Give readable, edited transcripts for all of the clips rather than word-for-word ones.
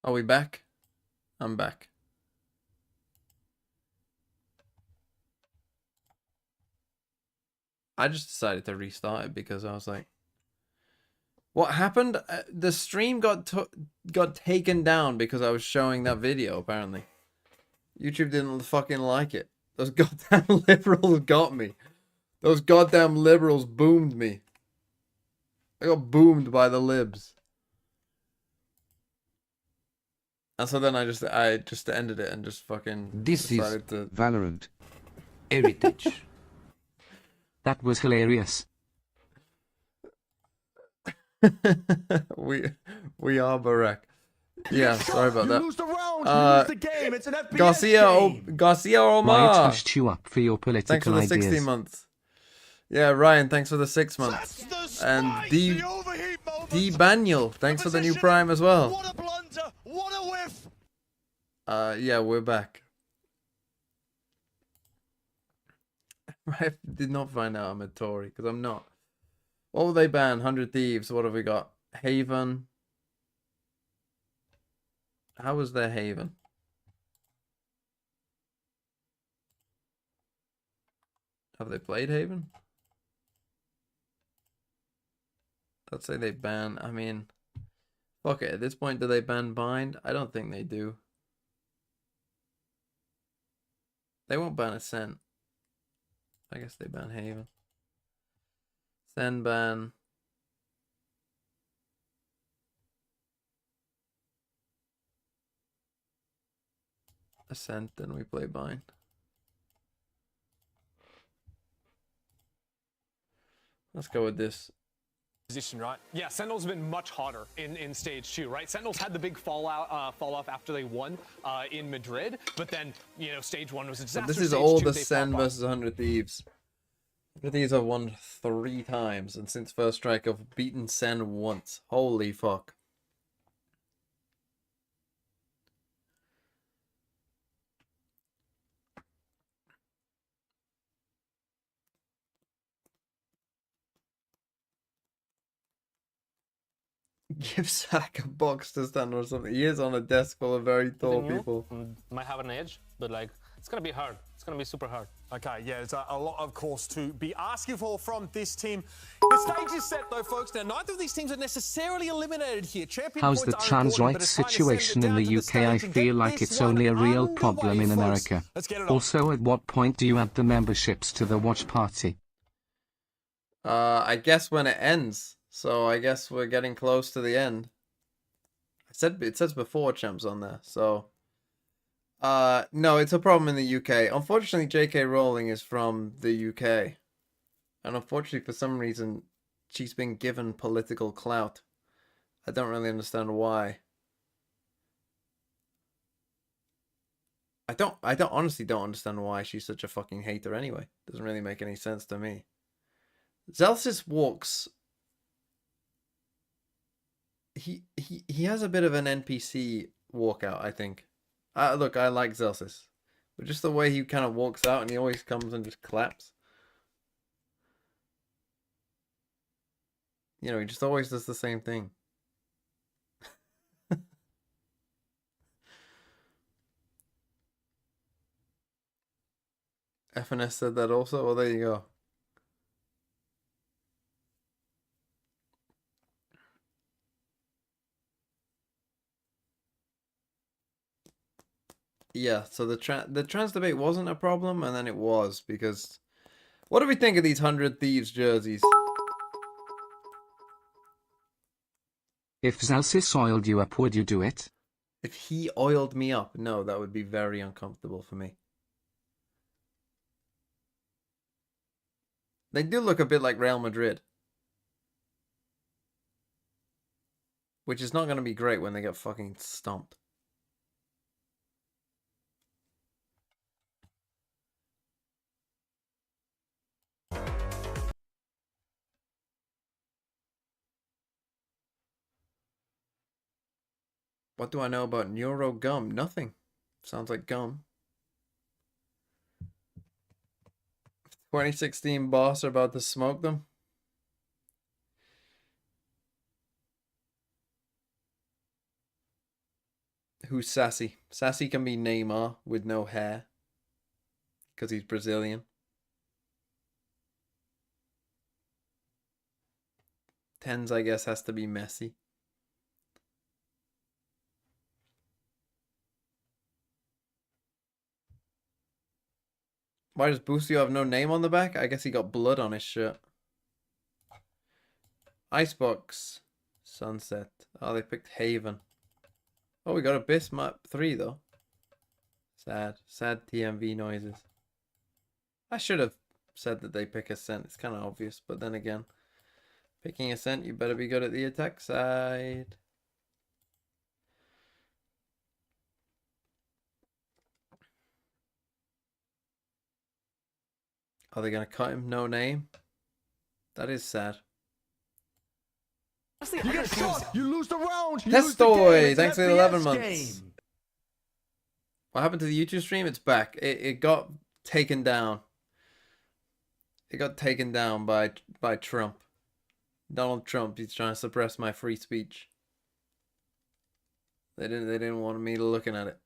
Are we back? I'm back. I just decided to restart it because I was like, what happened? The stream got taken down because I was showing that video, apparently. YouTube didn't fucking like it. Those goddamn liberals got me. Those goddamn liberals boomed me. I got boomed by the libs. And so then I just ended it and just fucking This decided is to... Valorant. Heritage. That was hilarious. we are Barack. Yeah, sorry about that. Lose the round, lose the game. It's an FPS game. Garcia Riot Omar. hushed you up for your political Thanks for the 16 ideas. months. Yeah, Ryan, thanks for the 6 months. And D Baniel, thanks for the new Prime as well. What a blunder! What a whiff! Yeah, we're back. I did not find out I'm a Tory, because I'm not. What will they ban? 100 Thieves. What have we got? Haven. How was their Haven? Have they played Haven? Let's say they ban. I mean, fuck it. At this point, do they ban Bind? I don't think they do. They won't ban Ascent. I guess they ban Haven. SEN ban. Ascent, then we play Bind. Let's go with this. Position, right? Yeah, Sentinels have been much harder in stage 2, right? Sentinels had the big fall off after they won in Madrid, but then, you know, stage 1 was a disaster. But this is stage all 2, the they SEN pop up. versus 100 Thieves. 100 Thieves have won 3 times, and since first strike have beaten SEN once. Holy fuck. Give Sack a box to stand or something. He is on a desk full of very tall people. Might have an edge, but like it's gonna be hard. It's gonna be super hard. Okay, yeah, there's a lot, of course, to be asking for from this team. The stage is set, though, folks. Now, neither of these teams are necessarily eliminated here. Champion How's the points are trans important, but rights it's time to send it situation in down the to the UK? stage I and get feel like this it's only a one real underway, problem in folks. America. Let's get it on. Also, at what point do you add the memberships to the watch party? I guess when it ends. So I guess we're getting close to the end. It says before champs on there, so no, it's a problem in the UK. Unfortunately, J.K. Rowling is from the UK, and unfortunately, for some reason, she's been given political clout. I don't really understand why. I honestly don't understand why she's such a fucking hater anyway. Doesn't really make any sense to me. Zelsis walks. He has a bit of an NPC walkout, I think. Look, I like Zelsis, but just the way he kind of walks out and he always comes and just claps. You know, he just always does the same thing. FNS said that also. Well, there you go. Yeah, so the trans debate wasn't a problem, and then it was, because... What do we think of these 100 Thieves jerseys? If Zelsis oiled you up, would you do it? If he oiled me up, no, that would be very uncomfortable for me. They do look a bit like Real Madrid. Which is not going to be great when they get fucking stomped. What do I know about Neuro Gum? Nothing. Sounds like gum. 2016 boss are about to smoke them. Who's Sassy? Sassy can be Neymar with no hair. Because he's Brazilian. Tens, I guess, has to be Messi. Why does Busio have no name on the back? I guess he got blood on his shirt. Icebox. Sunset. Oh, they picked Haven. Oh, we got Abyss map 3 though. Sad. Sad TMV noises. I should have said that they pick Ascent. It's kind of obvious, but then again, picking Ascent, you better be good at the attack side. Are they going to cut him? No name? That is sad. You get shot, you lose the round. Testoy, thanks for the 11 months. What happened to the YouTube stream? It's back. It got taken down. It got taken down by Trump. Donald Trump. He's trying to suppress my free speech. They didn't want me looking at it.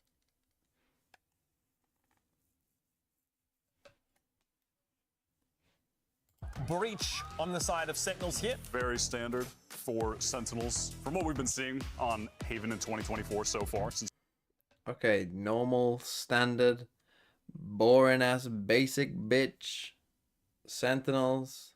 Breach on the side of Sentinels here. Very standard for Sentinels from what we've been seeing on Haven in 2024 so far. Okay, normal, standard, boring ass, basic bitch. Sentinels.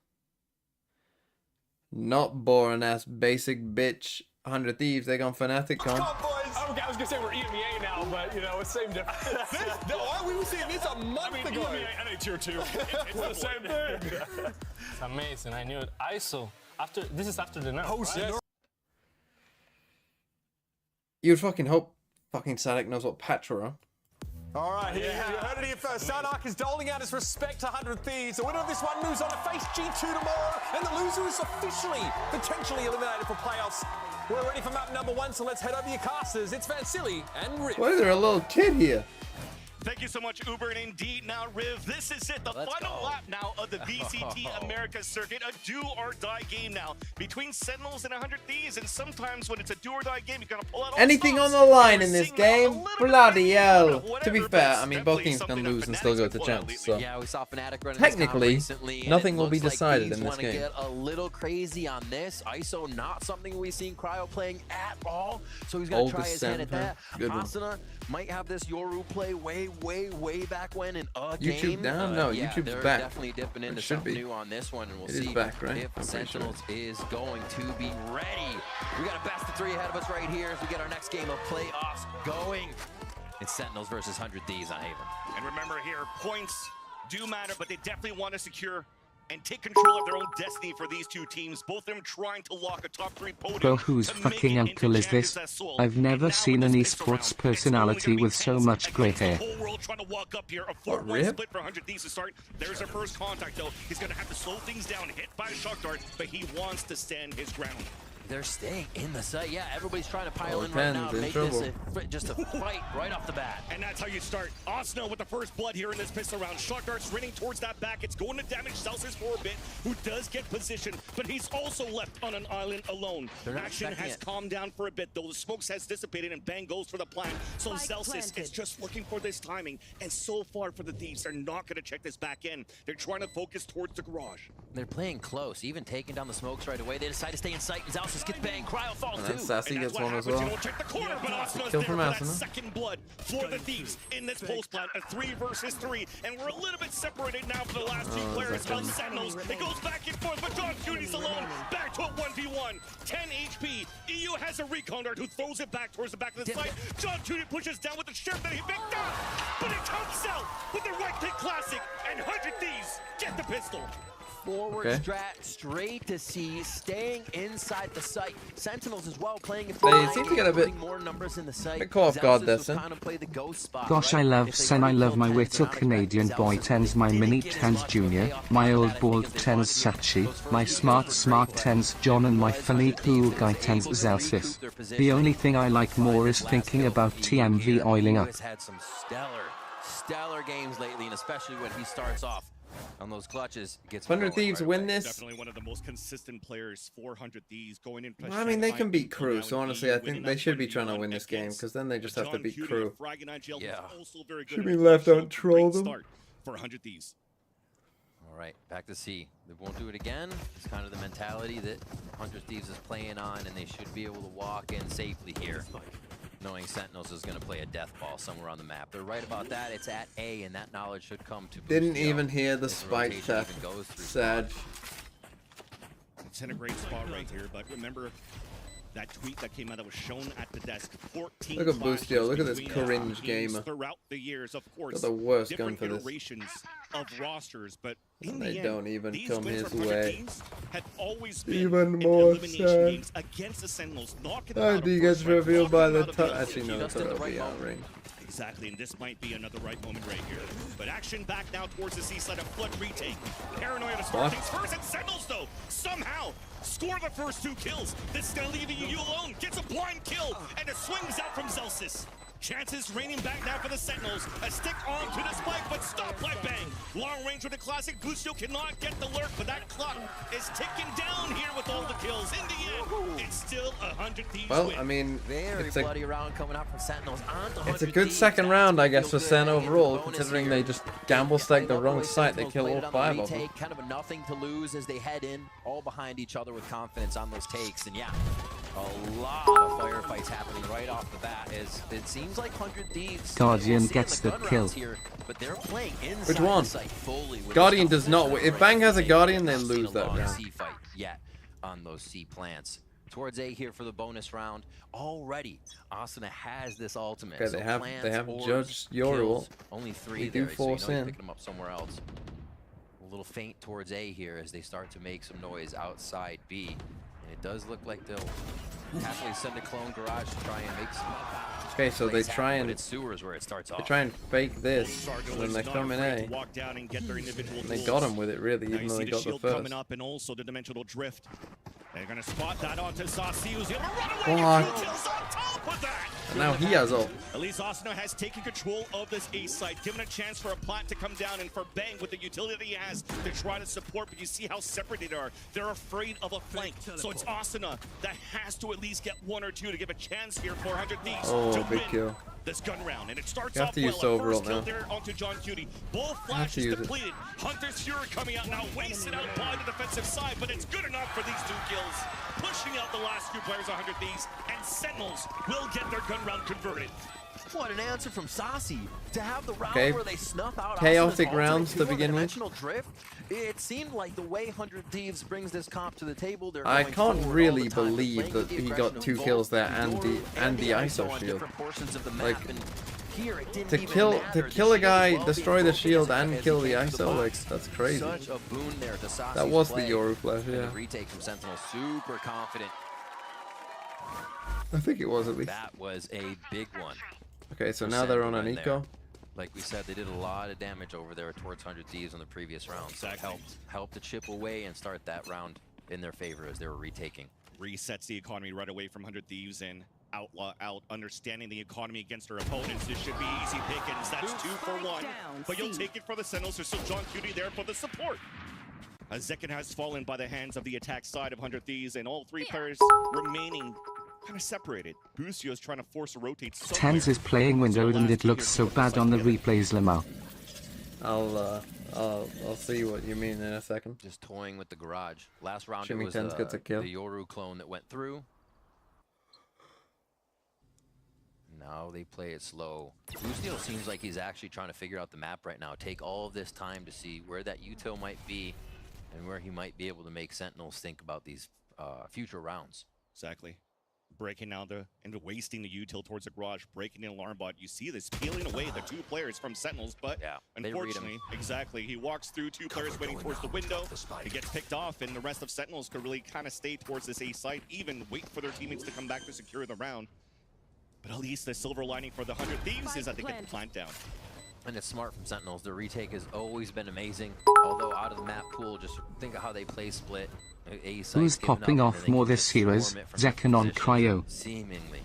Not boring ass, basic bitch. 100 Thieves, they gone Fnatic con. Okay, I was gonna say we're EMEA now, but you know, it's same difference. We were seeing this a month ago. EMEA and a tier 2. It's the same thing. It's amazing. I knew it. ISO. This is after the nerf, Post right? You'd fucking hope fucking Sadek knows what patch we're on. All right, you heard it here first. Sarnak is doling out his respect to 100 Thieves. The winner of this one moves on to face G2 tomorrow, and the loser is officially, potentially eliminated for playoffs. We're ready for map number 1, so let's head over your casters. It's Vansili and Riv. Why is there a little kid here? Thank you so much, Uber, and indeed now, Riv, this is it, the final lap now of the VCT America circuit, a do-or-die game now between Sentinels and 100 Thieves, and sometimes when it's a do-or-die game, you gotta pull out all Anything on stops. the line We're in this seeing game? now a little bit Bloody of hell. whatever, To be but fair, it's I mean, both definitely teams can something that lose and still go Fnatic's to been pulling out champs, lately. so. Yeah, we saw Fnatic running Technically, this comp recently, and nothing it will be looks like decided Thieves in this wanna game. Get a little crazy on this. ISO not something we've seen Cryo playing at all, so he's gonna try his hand at that. Good one. Asuna might have this Yoru play way back when in a YouTube game. down? No, yeah, YouTube's they're back. definitely dipping into should something be. new on this one, and we'll It is see back, right? if I'm pretty Sentinels is going to be ready. We got a best of 3 ahead of us right here as we get our next game of playoffs going. It's Sentinels versus 100 Thieves on Haven. And remember here, points do matter, but they definitely want to secure and take control of their own destiny for these two teams. Both of them trying to lock a top 3 podium. Bro, whose to make fucking it uncle into is this? Champions Soul. I've never And now seen with an this pistol round, esports it's only personality gonna be with so tense much grey against the hair. whole world trying to walk up here. A What, 4-1 Rip? split for 100 Thieves to start. There's their first contact though. He's gonna have to slow things down, hit by a shock dart, but he wants to stand his ground. They're staying in the site. Yeah, everybody's trying to pile Oh, in right now Tens to in make trouble. this just a fight right off the bat. And that's how you start. Osno with the first blood here in this pistol round. Shock darts running towards that back. It's going to damage Celsius for a bit, who does get position, but he's also left on an island alone. They're not Action expecting has it. calmed down for a bit, though. The smokes has dissipated, and Bang goes for the plant. So Celsius is just looking for this timing. And so far for the Thieves, they're not going to check this back in. They're trying to focus towards the garage. They're playing close, even taking down the smokes right away. They decide to stay in sight, and Celsius gets banged. Cryo falls And too. then Sassy And gets that's what one as happens. You well. don't check the corner, but Osno's Kill there from for that Asuna. second blood for the Thieves in this post plant. A 3 versus 3, and we're a little bit separated now for the last two players. Well, Sentinels, it goes back and forth, but John Cuny's alone. Back to a 1v1. 10 HP. EU has a recon dart who throws it back towards the back of the site. John Cuny pushes down with the sheriff that he picked up, but it comes out with the right click classic, and 100 Thieves get the pistol. Forward Okay. strat, straight to C, staying inside the site. Sentinels as well playing it. They seem to get a bit- putting more numbers in the site. bit caught off guard there, Zelsis was Sen. trying to play the ghost spot, Gosh, right? I love If they Sen, I already love killed my 10s, little they're not Canadian expecting boy Zelsis Tens, my didn't mini get as Tens much of a Junior, payoff my for old that bald because they Tens wanted to use Sachi, those my first smart games. smart Tens John, and my funny cool guy Tens Zelsis. The only thing I like more is thinking about TMV oiling up. Has had some stellar games lately, and especially when he starts off on those clutches. Gets 100 going Thieves right win away. this. Definitely one of the most consistent players for 100 Thieves going in. Well, I mean, they can beat Crew, so honestly, I think they should be trying to win this game, because then they just have to beat Crew. Yeah. Should be left out and troll them. For 100 Thieves. All right, back to C. They won't do it again. It's kind of the mentality that 100 Thieves is playing on, and they should be able to walk in safely here, knowing Sentinels is going to play a death ball somewhere on the map. They're right about that. It's at A, and that knowledge should come to Didn't Boostio even hear the if spike rotation theft. even goes through Sad. It's in a great spot right here, but remember that tweet that came out that was shown at the desk. 14 Look at Boostio. Look at this between cringe teams gamer. throughout the years, of course. Got the worst gun different for this. iterations of rosters, but in And the they end, don't even these come wins his for 100 way. teams had always been Even in more elimination sad. games against the Sentinels, knocking them out of D first gets round, revealed by knocking the them out of top. the Actually, no, Just in the that'll right be out moment. range. Exactly, and this might be another right moment right here. But action back now towards the C side of Flood retake. Paranoia to start What? things first, and Sentinels, though, somehow score the first 2 kills. This is going to leave you alone. Gets a blind kill, and it swings out from Zelsis. Chances raining back now for the Sentinels. A stick on to the spike, but stop by bang. Long range with the classic. Boostio cannot get the lurk, but that clock is ticking down here with all the kills. In the end, it's still 100 Thieves Well, win. I mean, Very it's a bloody round coming out from Sentinels onto it's a 100 good Thieves. second That's round, I gonna guess, for feel Sen good. They get the overall, bonus considering here. they just gamble stacked the They love wrong way site. They Sentinels kill played all it on 5 the of them. retake, kind of a nothing to lose as they head in, all behind each other with confidence on those takes. And yeah, a lot of firefights happening right off the bat. As it seems like 100 Thieves. Guardian we'll see gets on the gun kill. rounds here, but they're playing inside Which one? the site fully with Guardian the does not stuff. win. If Bang has a Guardian, they Not seen lose a that long round. C fight yet on those C plants. Towards A here for the bonus round. Already, Asuna has this ultimate. Okay, so they have plants, orbs, judged your kills, ult. only 3 They do there, force so you know in. he's picking them up somewhere else. A little feint towards A here as they start to make some noise outside B. And it does look like they'll happily send a clone garage to try and make some Okay, so they plays try happen, and but it's sewers where it starts off. fake this, and then they come in A. Walk down and get their individual And they duels. got him with it, really, Now even you though see they the got the shield first. coming up and also the dimensional drift. They're gonna spot that onto Saucy, who's able to run away. What? And 2 kills on top of that. And now he has ult. At least Asuna has taken control of this A site, given a chance for a plat to come down and for Bang with the utility that he has to try to support. But you see how separate they are. They're afraid of a flank. So it's Asuna that has to at least get 1 or 2 to give a chance here for 100 Thieves Oh, to big win kill. this gun round. And it starts You have off to use well. the A first overall kill now. there onto John Cutie. Both have to flashes use it. depleted. Hunter's Fury coming out now, wasted out by the defensive side, but it's good enough for these 2 kills. Pushing out the last few players, 100 Thieves, and Sentinels will get their gun round converted. What an answer from Saucy to have the round Okay. where they snuff out Chaotic Asuna's rounds to ultimate 2 on the begin with. dimensional drift. It seemed like the way 100 Thieves brings this comp to the table. They're I going can't forward all really the time. They're believe playing with that the he aggression got of 2 both kills there and Yoru the ISO on shield. different portions of the map. Like, And here it didn't To even kill matter. The a shield guy, as well destroy being the broken shield, as and he kill the came to ISO, like, box. that's crazy. Such a boon there to Saucy's That was the play. Yoru flash, And yeah. the retake from Sentinel, super confident. I think it was at least. That was a big one. Okay, so for now they're Sen on to an win there. eco. Like we said, they did a lot of damage over there towards 100 Thieves on the previous round. So it Exactly. helped to chip away and start that round in their favor as they were retaking. Resets the economy right away from 100 Thieves and out understanding the economy against their opponents. This should be easy pickings. That's 2 for 1. But you'll take it for the Sentinels. There's still John Cutie there for the support. As Zekin has fallen by the hands of the attack side of 100 Thieves, and all 3 players remaining kind of separated. Boostio is trying to force a rotate somewhere. Tens is playing windowed and it looks so bad on the replays, Lamo. I'll see what you mean in a second. Just toying with the garage. Last round Jimmy it was Tens gets a kill. the Yoru clone that went through. Now they play it slow. Boostio seems like he's actually trying to figure out the map right now. Take all of this time to see where that util might be and where he might be able to make Sentinels think about these future rounds. Exactly. Breaking now and wasting the util towards the garage, breaking the alarm bot. You see this peeling away the 2 players from Sentinels, but Yeah, they read him. unfortunately, exactly, he walks through 2 players waiting towards the window. He gets picked off, and the rest of Sentinels could really kind of stay towards this A site, even wait for their teammates to come back to secure the round. But at least the silver lining for the 100 Thieves is that they get the plant down. And it's smart from Sentinels. The retake has always been amazing. Although out of the map pool, just think of how they play split. A Who's popping off more this series? Zekin on Cryo. Seemingly.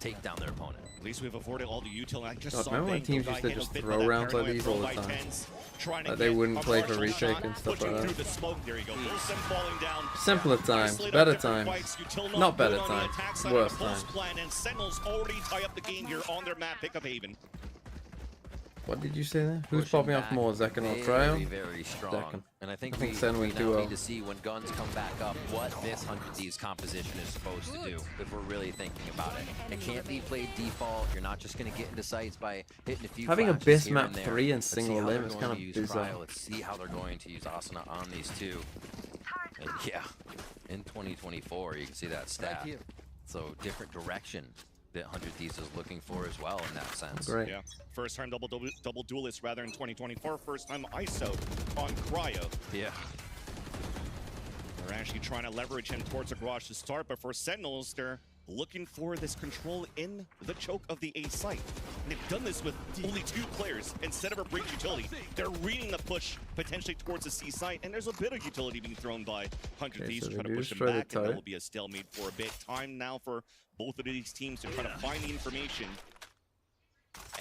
take down their opponent. At least we've avoided all the util. I just God, saw remember when Bang teams go used to die, just hit throw by that rounds like paranoid these throw all the by time? Tens, trying to Like they get wouldn't a play for partial retake shot, and stuff pushing like through that. the smoke. There you go. Both them falling down. Simpler times, Isolate on better different times. fights. Util Not better good on the times, attack side worse of the pulse times. plan, and Sentinels already tie up the game here on their map. Pick up Haven. What did you say there? Who's Pushing popping off back more, Zekken or very, Cryo? very strong. Zekken. And I think I think we Sen went now duo. need to see when guns come back up what this 100 Thieves composition is supposed to do if we're really thinking about it. It can't be played default. You're not just going to get into sights by hitting a few Having a flashes BIS here map and there. 3 and Let's see single how limb they're is going kind to of use bizarre. Cryo. Let's see how they're going to use Asuna on these two. And yeah, in 2024, you can see that stat. So different direction that 100 Thieves is looking for as well in that sense. Great. Yeah. First time double duelist rather in 2024. First time ISO on Cryo. Yeah. They're actually trying to leverage him towards the garage to start, but for Sentinels, they're looking for this control in the choke of the A site. And they've done this with only 2 players instead of a breach utility. They're reading the push potentially towards the C site, and there's a bit of utility being thrown by 100 Okay, Thieves so trying they to do push them destroy the back, and that turret. will be a stalemate for a bit. Time now for both of these teams to try to find the information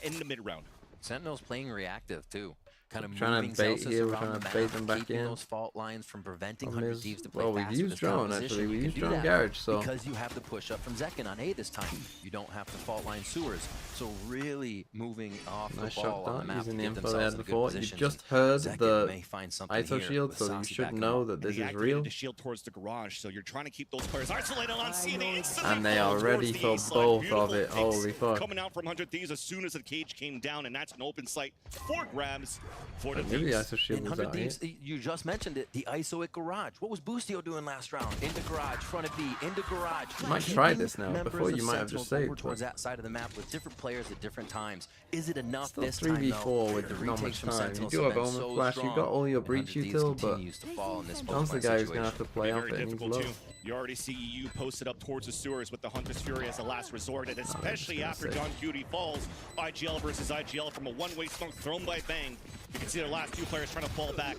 in the mid round. Sentinels playing reactive too. Kind of Trying to moving bait Celsius here, we're around trying the to map, bait them back keeping in. those fault lines from preventing Problem 100 is, Thieves to play well, we've fast with used this drone, composition. actually. We You can used do drone that garage, so- because you have the push up from Zekken on A this time. You don't have to fault line sewers. So really moving off Nice the ball shot on the done, map using to the get info they themselves had in a good before. You position. just heard Zekken the may find something ISO here shield, with so you Saucy should backing know up. that this He is activated real. the shield towards the garage, so you're trying to keep those players isolated on C. They instantly And they fall are towards ready the for A side. both of Beautiful it. picks Holy fuck. Coming out from 100 Thieves as soon as the cage came down, and that's an open site for grabs for the I knew the Thieves. ISO shield In was 100 out here. Thieves, you just mentioned it, the ISO at garage. What was Boostio doing last round? Into garage, front of B, into garage. You might try this now. Before you might have just over saved. towards But that side of the map with different players at different times. Is it enough still this time, 3v4 though? with The not retakes much from time. You Sentinels do have been Omen so Flash. You've got all your strong, breach and 100 Thieves util, but continues to fall in this John's the post-line guy who's going to have situation. to play off Very it, and he's difficult low. too. You already see EU posted up towards the sewers with the Hunter's Fury as a last resort, and especially gonna after say. John Cutie falls, IGL versus IGL from a one-way smoke thrown by Bang. You can see the last 2 players trying to fall back.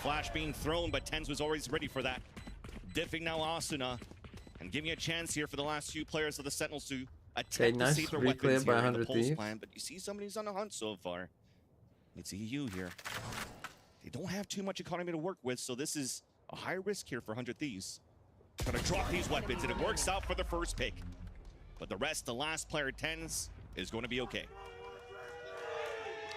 Flash being thrown, but Tens was always ready for that. Diffing now Asuna, and giving a chance here for the last 2 players of the Sentinels to attempt to nice save their reclear weapons by here in the 100 pulse Thieves. plan, but you see somebody's on the hunt so far. It's EU here. They don't have too much economy to work with, so this is a high risk here for 100 Thieves. Gonna drop these weapons, and it works out for the first pick. But the rest, the last player, Tens, is going to be okay.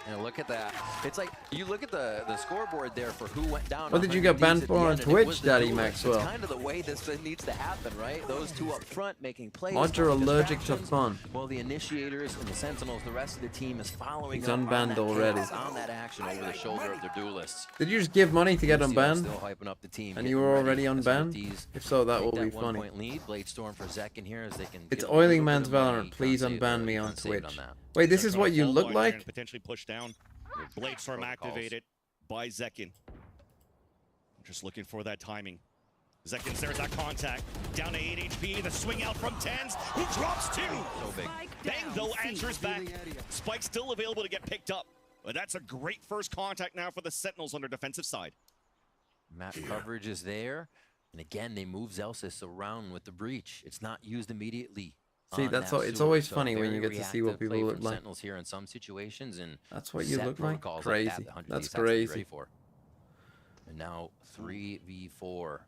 And look at that. It's like, you look at the scoreboard there for who went down. What did you 100 get banned Thieves at for the on end, and it Twitch, was the Daddy duelists. Maxwell? It's kind of the way this thing needs to happen, right? Those 2 up front making plays. Odds are causing allergic to distractions. fun. Well, the initiators and the Sentinels, the rest of the team is following He's up unbanned on that already. chaos, on that action over the shoulder of their duelists. Did you just give money to get Boostio unbanned? Still hyping up the team, And getting you were ready already as unbanned? Thieves If so, that take will be that funny. 1-point lead. Blade Storm for Zekken here as they can. It's get a little Oiling bit Man's of money. Valorant. Please Can't save unban it. me Can't on save it Twitch. that. Wait, this They're is trying what to you fall look line like? and potentially push down. Blade Storm Protocols. activated by Zekken. Just looking for that timing. Zekken's there's that contact. Down to 8 HP. The swing out from Tens, who drops 2. So big. Bang, though, answers back. Spike still available to get picked up. But that's a great first contact now for the Sentinels on their defensive side. Map coverage is there. And again, they move Zelsis around with the breach. It's not used immediately. See, on that's that it's sewer, always so funny when you very get to see what reactive people play look from like. Sentinels here in some situations, and That's what you set look like? protocols Crazy. Like that 100 That's Thieves have to be ready crazy. for. And now 3v4.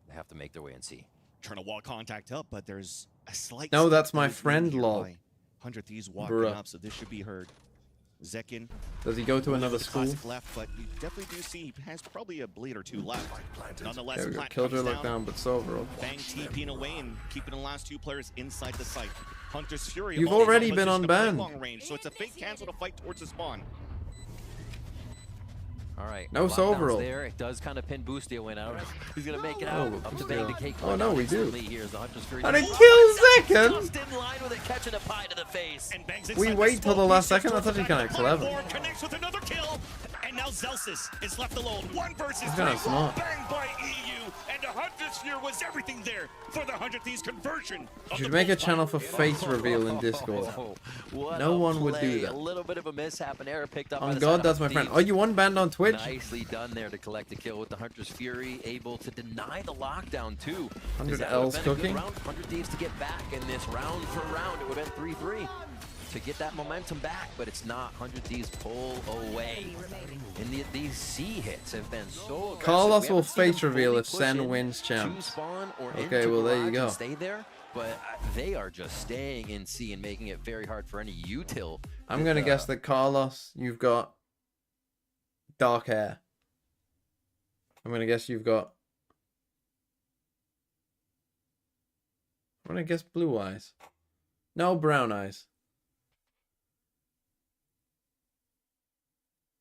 They have to make their way and see. Trying to wall contact up, but there's a slight. No, that's step my that is friend, made here lol. by 100 Thieves walking Bruh. up, so this should be heard. Zekken. Does he go to another with the school? classic left, but you definitely do see he has probably a blade or 2 left. Nonetheless, There we go. Plant Killjoy comes locked down, but so overall. Bang TPing away and keeping the last 2 players inside the site. Hunter's Fury. You've of all these already been opposition to play unbanned. long range, so it's a fake cancel to fight towards the spawn. All right. No lockdown's overall. there. It does kind of pin Boostio in out. He's going to make it Oh, out. Up to Bang to Boostio. cake. Oh, no, we do. Here's the Hunter's Fury. And it Oh, kills Zekken! Just in line with it, catching a pie to the face. And Bangs We inside wait till the smoke. last He's second? That's towards actually the kinda back. clever. Platform connects with another kill. And And now Zelsis is left alone. 1 versus 3. kinda smart. Banged by EU. And the 100th Sphere was everything there for the 100 Thieves conversion. You should make a channel for face reveal in Discord. No one would do that. A little bit of a mishap, an error picked up. On God, that's my friend. Oh, you unbanned on Twitch? Nicely done there to collect the kill with the Hunter's Fury, able to deny the lockdown too. 100 That L's would've been a good cooking. round. 100 Thieves to get back in this round for round. It would have been 3-3 to get that momentum back, but it's not. 100 Thieves pull away. And these C hits have been so aggressive. Carlos We will haven't seen face them reveal fully if push Sen in wins to champs. spawn or Okay, into well, there you garage go. and stay there, but they are just staying in C and making it very hard for any util. I'm gonna guess that Carlos, you've got dark hair. I'm gonna guess you've got. I'm gonna guess blue eyes. No, brown eyes.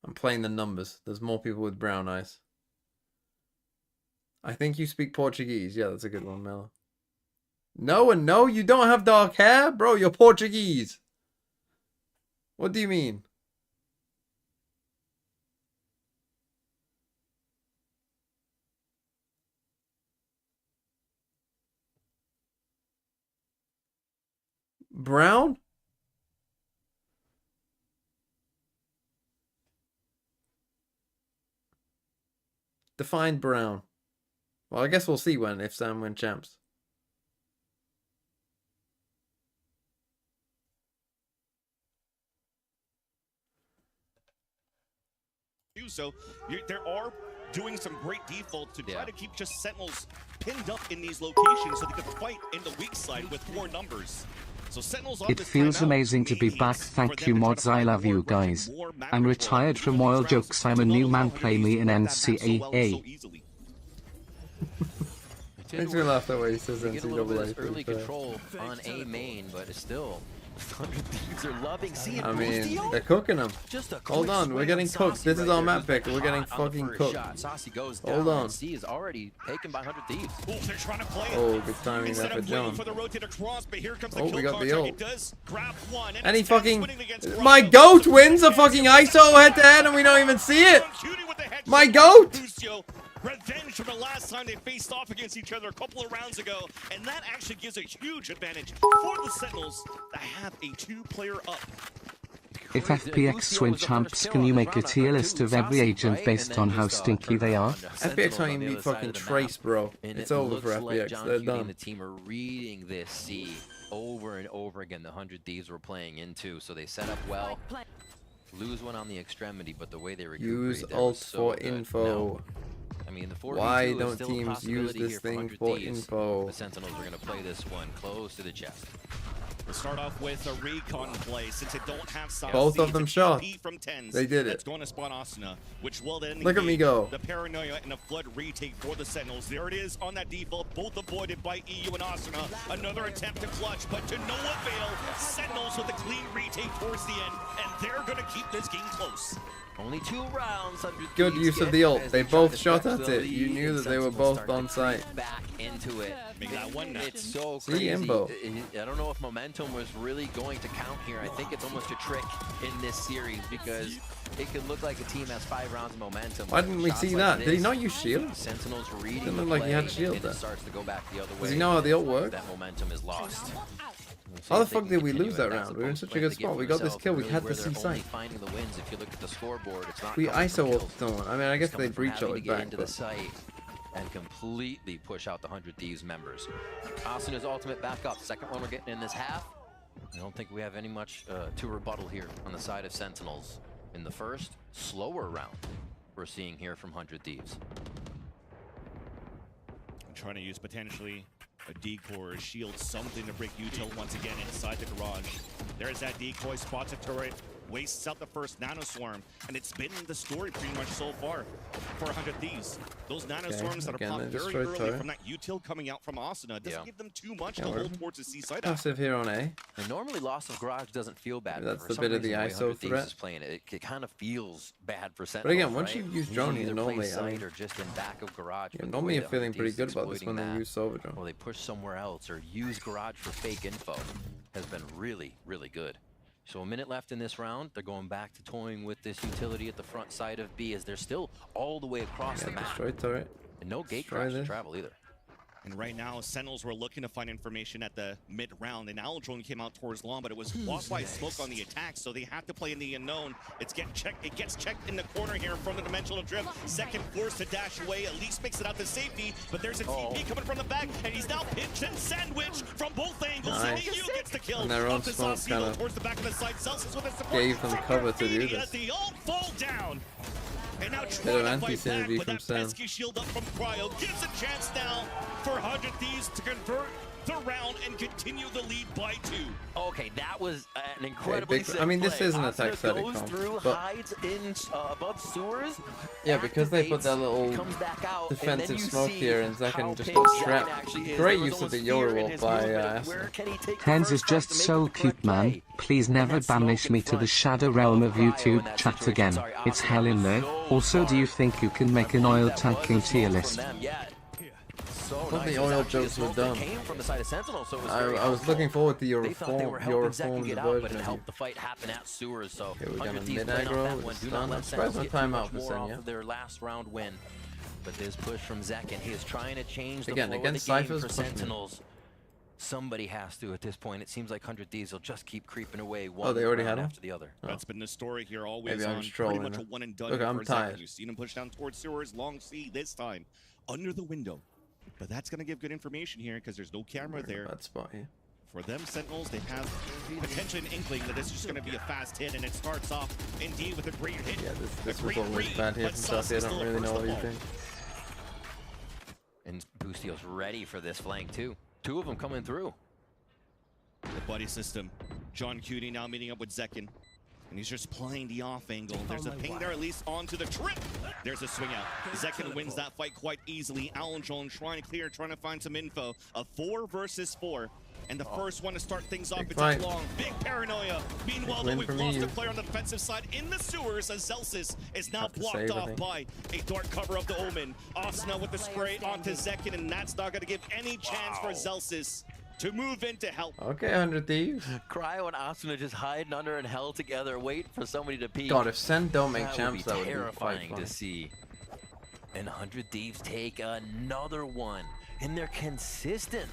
I'm playing the numbers. There's more people with brown eyes. I think you speak Portuguese. Yeah, that's a good one, Melo. No, and no, you don't have dark hair? Bro, you're Portuguese. What do you mean? Brown? Define brown. Well, I guess we'll see when if Sam win champs. So there are doing some great default to try to keep just Sentinels pinned up in these locations so they can fight in the weak side with more numbers. So Sentinels on It this feels timeout, amazing to be it back. needs Thank for you them to try mods, to I find love more you weapons, guys. more map I'm control. retired from Even oil these jokes. I'm a rounds, new don't man. know how Play we me in use that map so well, so NCAA. easily. Makes me laugh that way he says You get a little bit NCAA. of early control on A main, but it's still 100 Thieves are loving seeing I mean, Boostio. they're cooking them. Just a Hold quick on, we're swing getting on cooked. Saucy This is right our there, map who's been pick. We're getting hot on the fucking first cooked. shot. Saucy goes Hold down, on. and C is already taken by 100 Thieves. Oh, they're trying to play it. Oh, good timing Instead there for of waiting John. for the rotator cross, but here comes the Oh, kill we got the contract. ult. It does grab one, And he it's fucking... winning against My Grotto. goat wins a fucking ISO head-to-head and we don't even see it! Cutie with the headshot. My goat! Boostio, revenge from the last time they faced off against each other a couple of rounds ago, and that actually gives a huge advantage for the Sentinels that have a 2-player up. If FPX win champs, can you make a tier list of every agent based on how stinky they are? FPX can't even beat fucking Trace, bro. It's over for FPX. They're And done. the team are reading this C over and over again. The 100 Thieves were playing into, so they set up well. Lose one on the extremity, but the way they Use recuperated there ult was so for good. info. Now, I mean, the 4v2 Why is don't still a teams use possibility this here thing 100 for Thieves. info? The Sentinels are going to play this one close to the chest. We'll start off with a recon play since they don't have Saucy. Both of them It's a shot. TP from tens. They did That's it. going to spawn Asuna, which will then Look at me engage go. the paranoia and a flood retake for the Sentinels. There it is on that default, both avoided by EU and Asuna. Another attempt to clutch, but to no avail. Sentinels with a clean retake towards the end, and they're going to keep this game close. Only 2 rounds. 100 Good Thieves use of get the ult. as They try both to shot stretch at the it. You lead, knew and that they were Sentinels both start to on site. creep back into it. Make that one now. It's so See, crazy. Imbo. I don't know if momentum was really going to count here. I think it's almost a trick in this series because it could look like a team has 5 rounds of momentum. Why but didn't we shots see like that? Did he this, not use shield? Sentinels reading Didn't the look like he had play, shield and there. it starts to go back the other way. Does he know how the ult works? That momentum is lost. How the fuck did we lose that round? We were in such a good spot. We got this kill. We had to see sight. Finding the wins. If you look at the scoreboard, it's not We coming from ISO kills. ult someone. I mean, I guess It's they coming from breach having ult to get back, into the but site and completely push out the 100 Thieves members. Asuna's ultimate back up. Second one we're getting in this half. I don't think we have any much to rebuttal here on the side of Sentinels. In the first, slower round we're seeing here from 100 Thieves. I'm trying to use potentially a decoy or a shield, something to break util once again inside the garage. There's that decoy, spots a turret, wastes out the first nanoswarm, and it's been the story pretty much so far for 100 Thieves. Those nanoswarms that are again, popped they very destroyed early turret. from that util coming out from Asuna doesn't give them too much to we're hold towards the seaside. passive here on A. And normally loss of garage doesn't feel bad. Maybe that's but for the some bit of the reason, way ISO 100 Thieves threat. is playing it kind of feels bad for But Sentinels. again, once right? you use can drone, either you play normally, I side mean, or just in back of garage. yeah, but the normally way you're that feeling 100 pretty Thieves good about this exploiting when they that, use Silver Drone. or they push somewhere else or use garage for fake info has been really, really good. So a minute left in this round. They're going back to toying with this utility at the front side of B as they're still all the way across the map. Destroy turret. And no gate crash to travel either. And right now, Sentinels were looking to find information at the mid-round, and Alendron came out towards long, but it was walk by smoke on the attack, so they have to play in the unknown. It gets checked in the corner here in front of Dimensional Drift. Second forced to dash away, at least makes it out to safety, but there's a TP coming from the back, and he's now pinched and sandwiched from both angles. Nice. And gets the kill. And their own smoke kind of towards the back of the side. Celsius with a support gave them cover to do this. as they all fall down. And now Bit of trying to fight anti-synergy back, from but that Sen. pesky shield up from Cryo gives a chance now for 100 Thieves to convert the round and continue the lead by 2. Okay, that was an incredibly sick I mean, this play. is an Asuna attack static goes comp, through, but hides in above sewers. yeah, because they put that little comes back out, defensive and then you smoke see here, and how Zakin just big got Zakin trapped. actually is. Great There was use of the almost fear in Euro his by movement of Ascent. where can he take the Hens is first shot just to make so the correct cute, man. play. Please And never that smoke banish in me to the front shadow of realm of Cryo in YouTube that chat situation. again. Sorry, It's Asuna hell in was there. so Also, do you think you can make an oil tanking tier list? So thought nice. the It was oil actually a jokes were smoke that done. came from the side of Sentinels, so it was very I was helpful. looking forward to your They thought they were helping Zakin reformed get out, but version it of you. helped the fight happen at sewers. So Okay, we're 100 gonna Thieves mid playing off aggro, that one. it's Do done. not let I'm surprised Sentinels no get too timeout much for more Sen, off yeah. of their last round win. But this push from Zakin, he is trying to change the Again, flow against of the game Cypher's for pushing it. Sentinels. Somebody has to at this point. It seems like 100 Thieves will just keep creeping away Oh, one they already round had him? after the other. That's been the story here, always Maybe I'm on just pretty trolling much a it. one and done. Look, here I'm for Zakin. tired. You've seen him push down towards sewers, long C this time, under the window. But that's going to give good information here because there's no camera there. Bad spot here. For them, Sentinels, they have potentially an inkling that this is just going to be a fast hit, and it starts off indeed with a great hit. Yeah, this A was great always read, bad here but from Sus Safi. I is don't still really know first what you of all. think. And Boostio's ready for this flank too. Two of them coming through. The buddy system. John Cutie now meeting up with Zekin. And he's just playing the off angle. There's a ping there, at least onto the trip. There's a swing out. Zekin wins that fight quite easily. Alendron trying to clear, trying to find some info. A 4 versus 4. And the first one to start things off, Big it's fight. long. Big paranoia. Meanwhile, Big though, win we've for lost me. a player on the defensive side in the sewers as Celsius is now Have to blocked save, I off think. by a dark cover of the Omen. Asuna with the spray onto Zekin, and that's not going to give any chance for Celsius to move in to help. Okay, 100 Thieves. Cryo and Asuna just hiding under and held together, waiting for somebody to peek. God, if Sen don't make That champs, that would would be be quite terrifying fun. to see. And 100 Thieves take another one. And they're consistent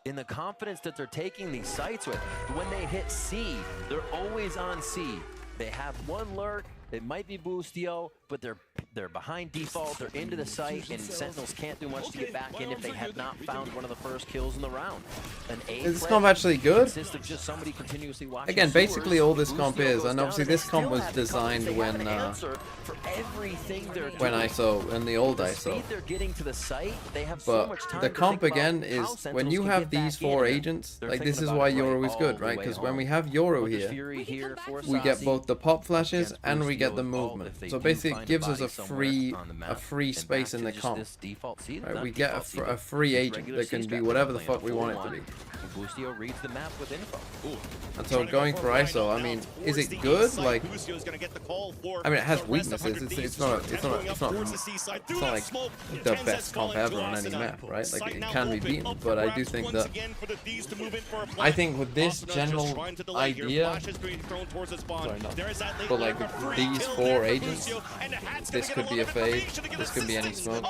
in the confidence that they're taking these sites with. When they hit C, they're always on C. They have one lurk. It might be Boostio, but they're behind default. They're into the site, and Sentinels can't do much to get back in if they have not found one of the first kills in the round. An A Is this play comp actually good? consists of just somebody continuously watching Again, sewers. basically all this comp Boostio is, goes and down, obviously they this comp still was have the coverage. designed They have an when answer for everything they're when doing. ISO, in the old The ISO. speed they're getting to the site, they have so But much time the to comp think about again how is when Sentinels you can have get these back 4 in. agents, They're like this thinking is about why it Yoru right is good, all the right? way Because home. when we have Yoru Hunter's here, Fury here for we get Saucy. both the pop flashes Against and we get the Boostio's ult movement. if they So do basically find it gives us body a somewhere on the map. free And space back in to the just comp. this default C, Right? not We get default a C, free just agent regular that can C be strat. whatever the Playing fuck we want it to 4-1. be. Boostio reads the map with info. And so going for ISO, I mean, is it good? Like, I mean, it has weaknesses. It's not like the best comp ever on any map, right? Like it can be beaten, but I do think that I think with this general idea, sorry, not, but like with these 4 agents, this could be a fade, this could be any smoke,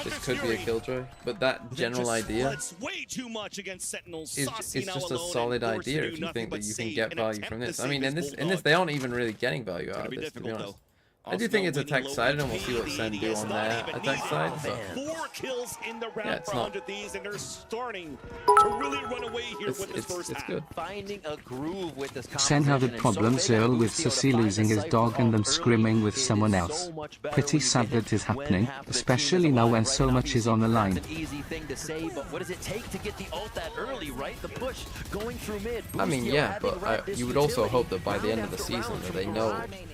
this could be a killjoy, but that general idea is just a solid idea if you think that you can get value from this. I mean, in this they aren't even really getting value out of this, to be honest. I do think it's attack sided, and we'll see what Sen do on their attack side. But 4 kills in the round yeah, it's for not. 100 Thieves, and they're starting to really run away here with this first It's half. good. Finding a groove with this Sen had a problem Earl with Sassy losing his dog and then screaming with someone else. Pretty sad that is happening, especially now when so much is on the line. An easy thing to say, but what does it take to get the ult that early, right? The push going through mid. I mean, Boostio yeah, having but right this you would also utility, hope that by the end of the round after season round that from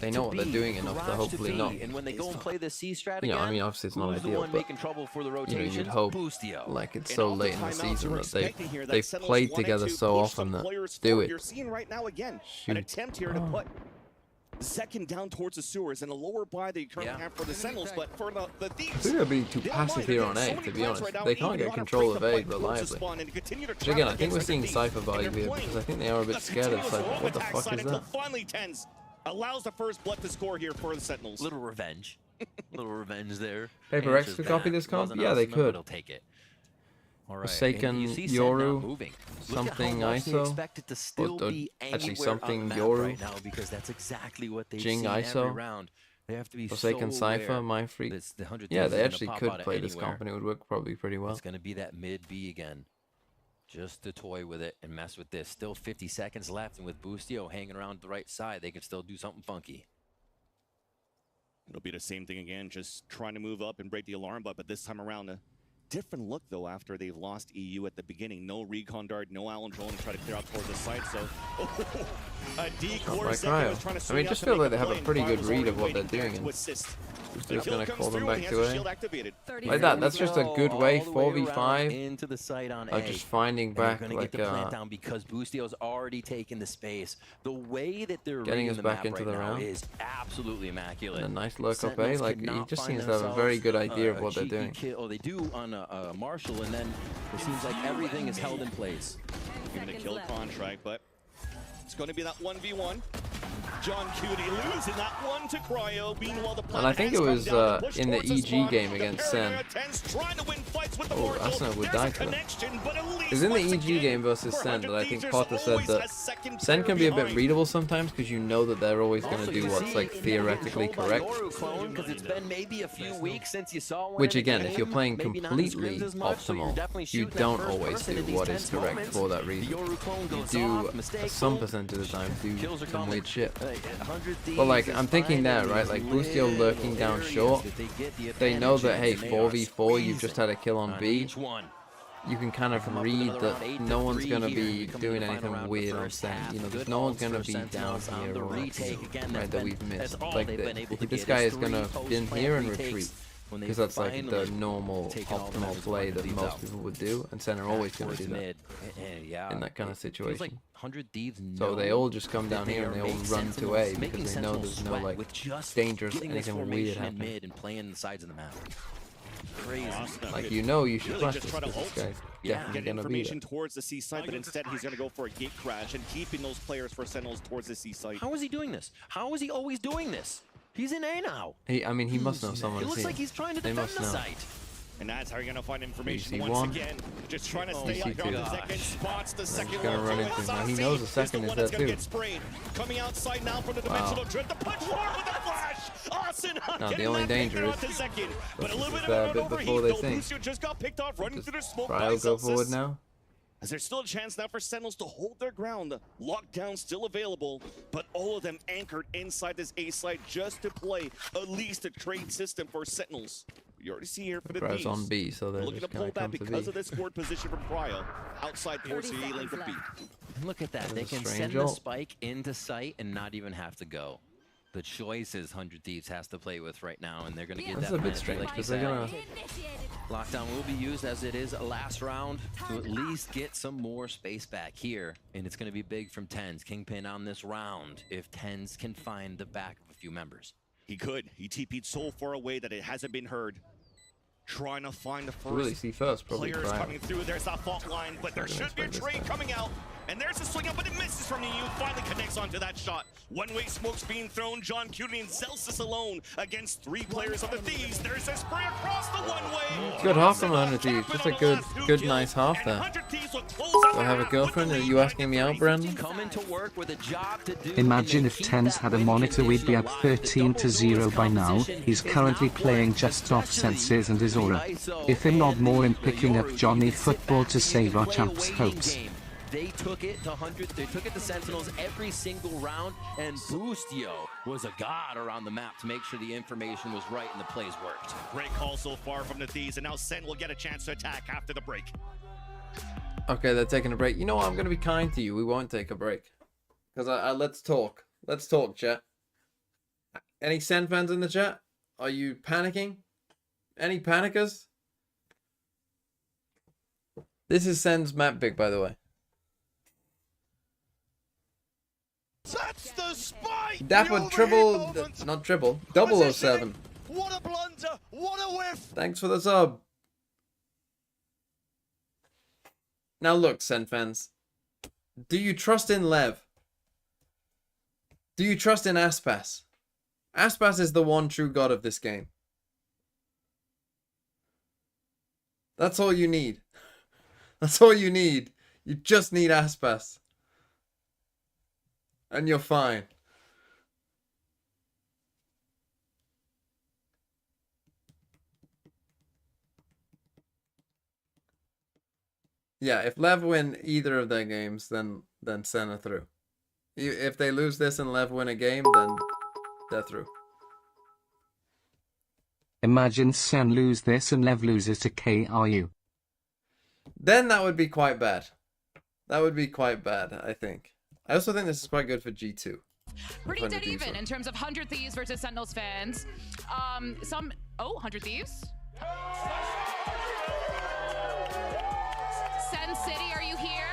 they know what they're garage doing to enough to garage hopefully B. not. And when they go and play the C strat You know, I again, mean, obviously it's not who's the ideal, one but making trouble for the you know, rotation? you'd hope, Boostio. like it's And so off the late in the timeouts, season we're that expecting here that they've Sentinels played wanted together to so push often some that players do forward. it. You're seeing right now again an Shoot. attempt here to put Second down towards the sewers and a lower buy that you currently have for the Sentinels, but for the Thieves. I think they're being too passive here on A, to be honest. They can't get control of A reliably. Which again, I think we're seeing Cypher value here because I think they are a bit scared of Cypher. What the fuck is that? Finally, Tens allows the first blood to score here for the Sentinels. Little revenge. Little revenge there. Paper X could copy this comp? Yeah, they could. They'll take it. Forsaken Yoru, something ISO, actually something Yoru, right now because that's exactly what they Jing ISO, They have to be Forsaken so Cypher, aware. My Freak. The 100 Yeah, Thieves they is actually gonna pop could out of play this anywhere. comp and it would work probably pretty well. It's going to be that mid B again. Just to toy with it and mess with this. Still 50 seconds left, and with Boostio hanging around the right side, they can still do something funky. It'll be the same thing again, just trying to move up and break the alarm, but this time around, a different look though after they've lost EU at the beginning. No recon dart, no Allen drone to try to clear out towards the site, so a decoy was trying to I mean, just feel like they have a pretty good read of what they're doing. And Boostio's going to call them back to A. Like that, that's just a good way, 4v5, into the site on of just finding back like like get the plant down because Boostio's already taken the space. The way that they're getting us the back map into right the now round. is absolutely immaculate. And a nice look up A, Sentinels like he cannot just find seems to have a very good themselves, idea of a what they're cheeky doing. Kill, or they do on a Marshall, and then it seems like everything is held in place. Given a kill contract, but it's going to be that 1v1. John Cutie losing that one to Cryo. Meanwhile, the And I think it was in the EG game against Sen. Oh, Ascent would die to that. It was in the EG game versus Sen that I think Potter said that Sen can be a bit readable sometimes because you know that they're always going to do what's like theoretically correct. Which again, if you're playing completely optimal, you don't always do what is correct for that reason. You do some percentage of the time do some weird shit. But like, I'm thinking there, right, like Boostio lurking down short, they know that, hey, 4v4, you've just had a kill on B. You can kind of read that no one's going to be doing anything weird on Sen. You know, there's no one's going to be down here or right, that we've missed. Like, this guy is going to bin here and retreat. Because that's like the normal, optimal play that most people would do, and Sen are always going to do that in that kind of situation. So they all just come down here and they all run to A because they know there's no like dangerous anything weird happening. Crazy. Like, you know you should flash this because this guy's definitely going to be there. Towards the C site, but instead he's going to go for a gate crash and keeping those players for Sentinels towards the C site. How is he doing this? How is he always doing this? He's in A now. I mean, he must know someone. It looks like he's trying to defend the site. And that's how you're going to find information EC1. once again. Just trying to stay out on the second spots. The second gonna run into him. Now he knows the second is there too. Coming outside now from the dimensional drift. The punch forward with the flash. Awesome. Now the only danger is but a little bit a of bit an before overheat they though. think. Boostio just got picked off running through the smoke by Cryo go Celsius. forward now. As there's still a chance now for Sentinels to hold their ground. Lockdown still available, but all of them anchored inside this A site just to play at least a trade system for Sentinels. You already see here for the Cryo's Thieves. on B, so they're Looking to just pull going to back come to because B. of this forward position from Cryo. Outside towards the A lane from B. And look at that. They can send the spike into sight and not even have to go. The choices 100 Thieves has to play with right now, and they're going to get That's that a bit minute, strange like because you they're said. going to... Lockdown will be used as it is a last round to at least get some more space back here, and it's going to be big from Tens. Kingpin on this round if Tens can find the back of a few members. He could. He TP'd so far away that it hasn't been heard. Trying to find the first really see first, probably players Cryo. coming through. There's that fault line, but there should be a trade coming out. And there's a swing up, but it misses from the U. Finally connects onto that shot. One-way smokes being thrown. John Cutie and Celsius alone against 3 players of the Thieves. There's a spray across the one-way. Good half from 100 Thieves. Just a good, nice half there. Do I have a girlfriend? Are you asking me out, Brandon? Imagine if Tens had a monitor, we'd be up 13-0 by now. He's currently playing just off senses and his aura. If him not more in picking up Johnny football to save our champs' hopes. They took it to 100. They took it to Sentinels every single round, and Boostio was a god around the map to make sure the information was right and the plays worked. Great call so far from the Thieves, and now Sen will get a chance to attack after the break. Okay, they're taking a break. You know what? I'm going to be kind to you. We won't take a break. Because let's talk. Let's talk, chat. Any Sen fans in the chat? Are you panicking? Any panickers? This is Sen's map pick, by the way. That's the spike! Right. Dapper the triple, overhead moment. not triple, 007. What a blunder. What a whiff. Thanks for the sub. Now look, Sen fans. Do you trust in Lev? Do you trust in Aspas? Aspas is the one true god of this game. That's all you need. That's all you need. You just need Aspas. And you're fine. Yeah, if Lev win either of their games, then Sen are through. If they lose this and Lev win a game, then they're through. Imagine Sen lose this and Lev loses to KRU. Then that would be quite bad. That would be quite bad, I think. I also think this is quite good for G2. Pretty dead even in terms of 100 Thieves versus Sentinels fans. 100 Thieves. Sen City, are you here?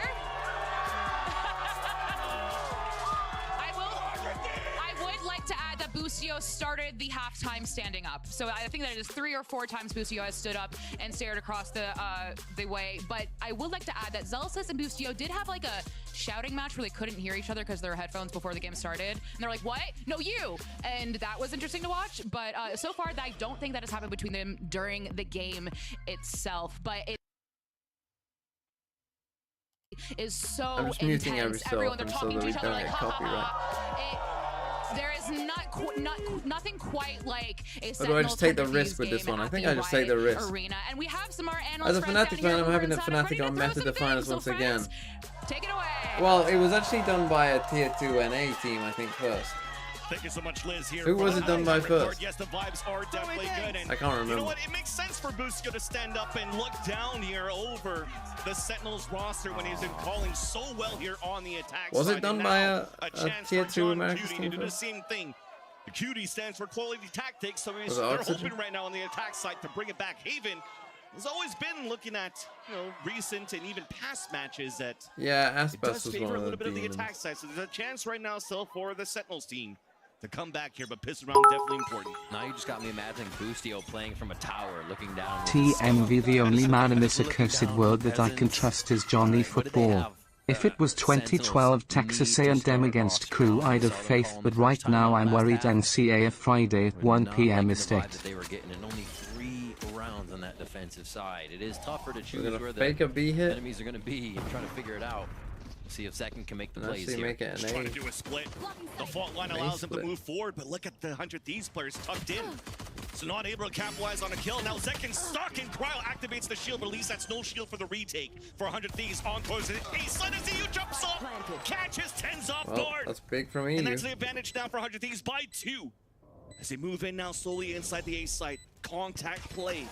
I would like to add that Busio started the halftime standing up. So I think that it is 3 or 4 times Busio has stood up and stared across the way. But I would like to add that Zelsis and Busio did have like a shouting match where they couldn't hear each other because their headphones before the game started. And they're like, what? No, you! And that was interesting to watch. But so far, I don't think that has happened between them during the game itself. But it is so I'm just muting intense. every Everyone, they're so talking that to we each other don't like, get ha ha copyright. ha. There is nothing quite like a Or do I just take the Sentinels risk with this game one? I at think the I just take the Riot risk. Arena. And we have some of our As analyst a friends down Fnatic here fan, who I'm are happy that inside and Fnatic ready are to met throw at the some finals things. once So again. friends, take it away. Well, it was actually done by a tier 2 NA team, I think, first. Thank you so much, Liz. Here. Who was it done by first? Yes, the vibes are definitely good. And I can't remember. You know what? It makes sense for Busio to stand up and look down here over the Sentinels roster when he's been calling so well here on the attack Was side. it done And by now a chance tier for 2 John American Cutie team to do the first? same thing. The Cutie stands for quality tactics, so Was it they're Oxygen? hoping right now on the attack side to bring it back. Haven has always been looking at, recent and even past matches that Yeah, it Aspas does was favor one a of little the bit of the demons. attack side, so there's a chance right now still for the Sentinels team to come back here, but pistol round definitely important. Now you just got me imagining Boostio playing from a tower, looking down. TMV, the only man in this accursed world that I can trust is Johnny Football. If it was 2012 Texas A&M against Crew, I'd have faith, but right now I'm worried NCAA Friday at 1 p.m. is That state. they were getting in only 3 rounds on that defensive side. It is tougher to We're choose gonna where the fake a B hit. enemies are going to be and trying to figure it out. See if Second can make the And plays actually here. make it Just an trying A. to do a split. The fault line Nice allows him to split. move forward, but look at the 100 Thieves players tucked in. So not able to capitalize on a kill. Now Zekin stuck and Cryo activates the shield, but at least that's no shield for the retake for 100 Thieves on towards it. Ace as EU jumps off, catches 10s off Well, guard. that's big from EU. And that's the advantage now for 100 Thieves by 2. As they move in now slowly inside the A site. Contact play.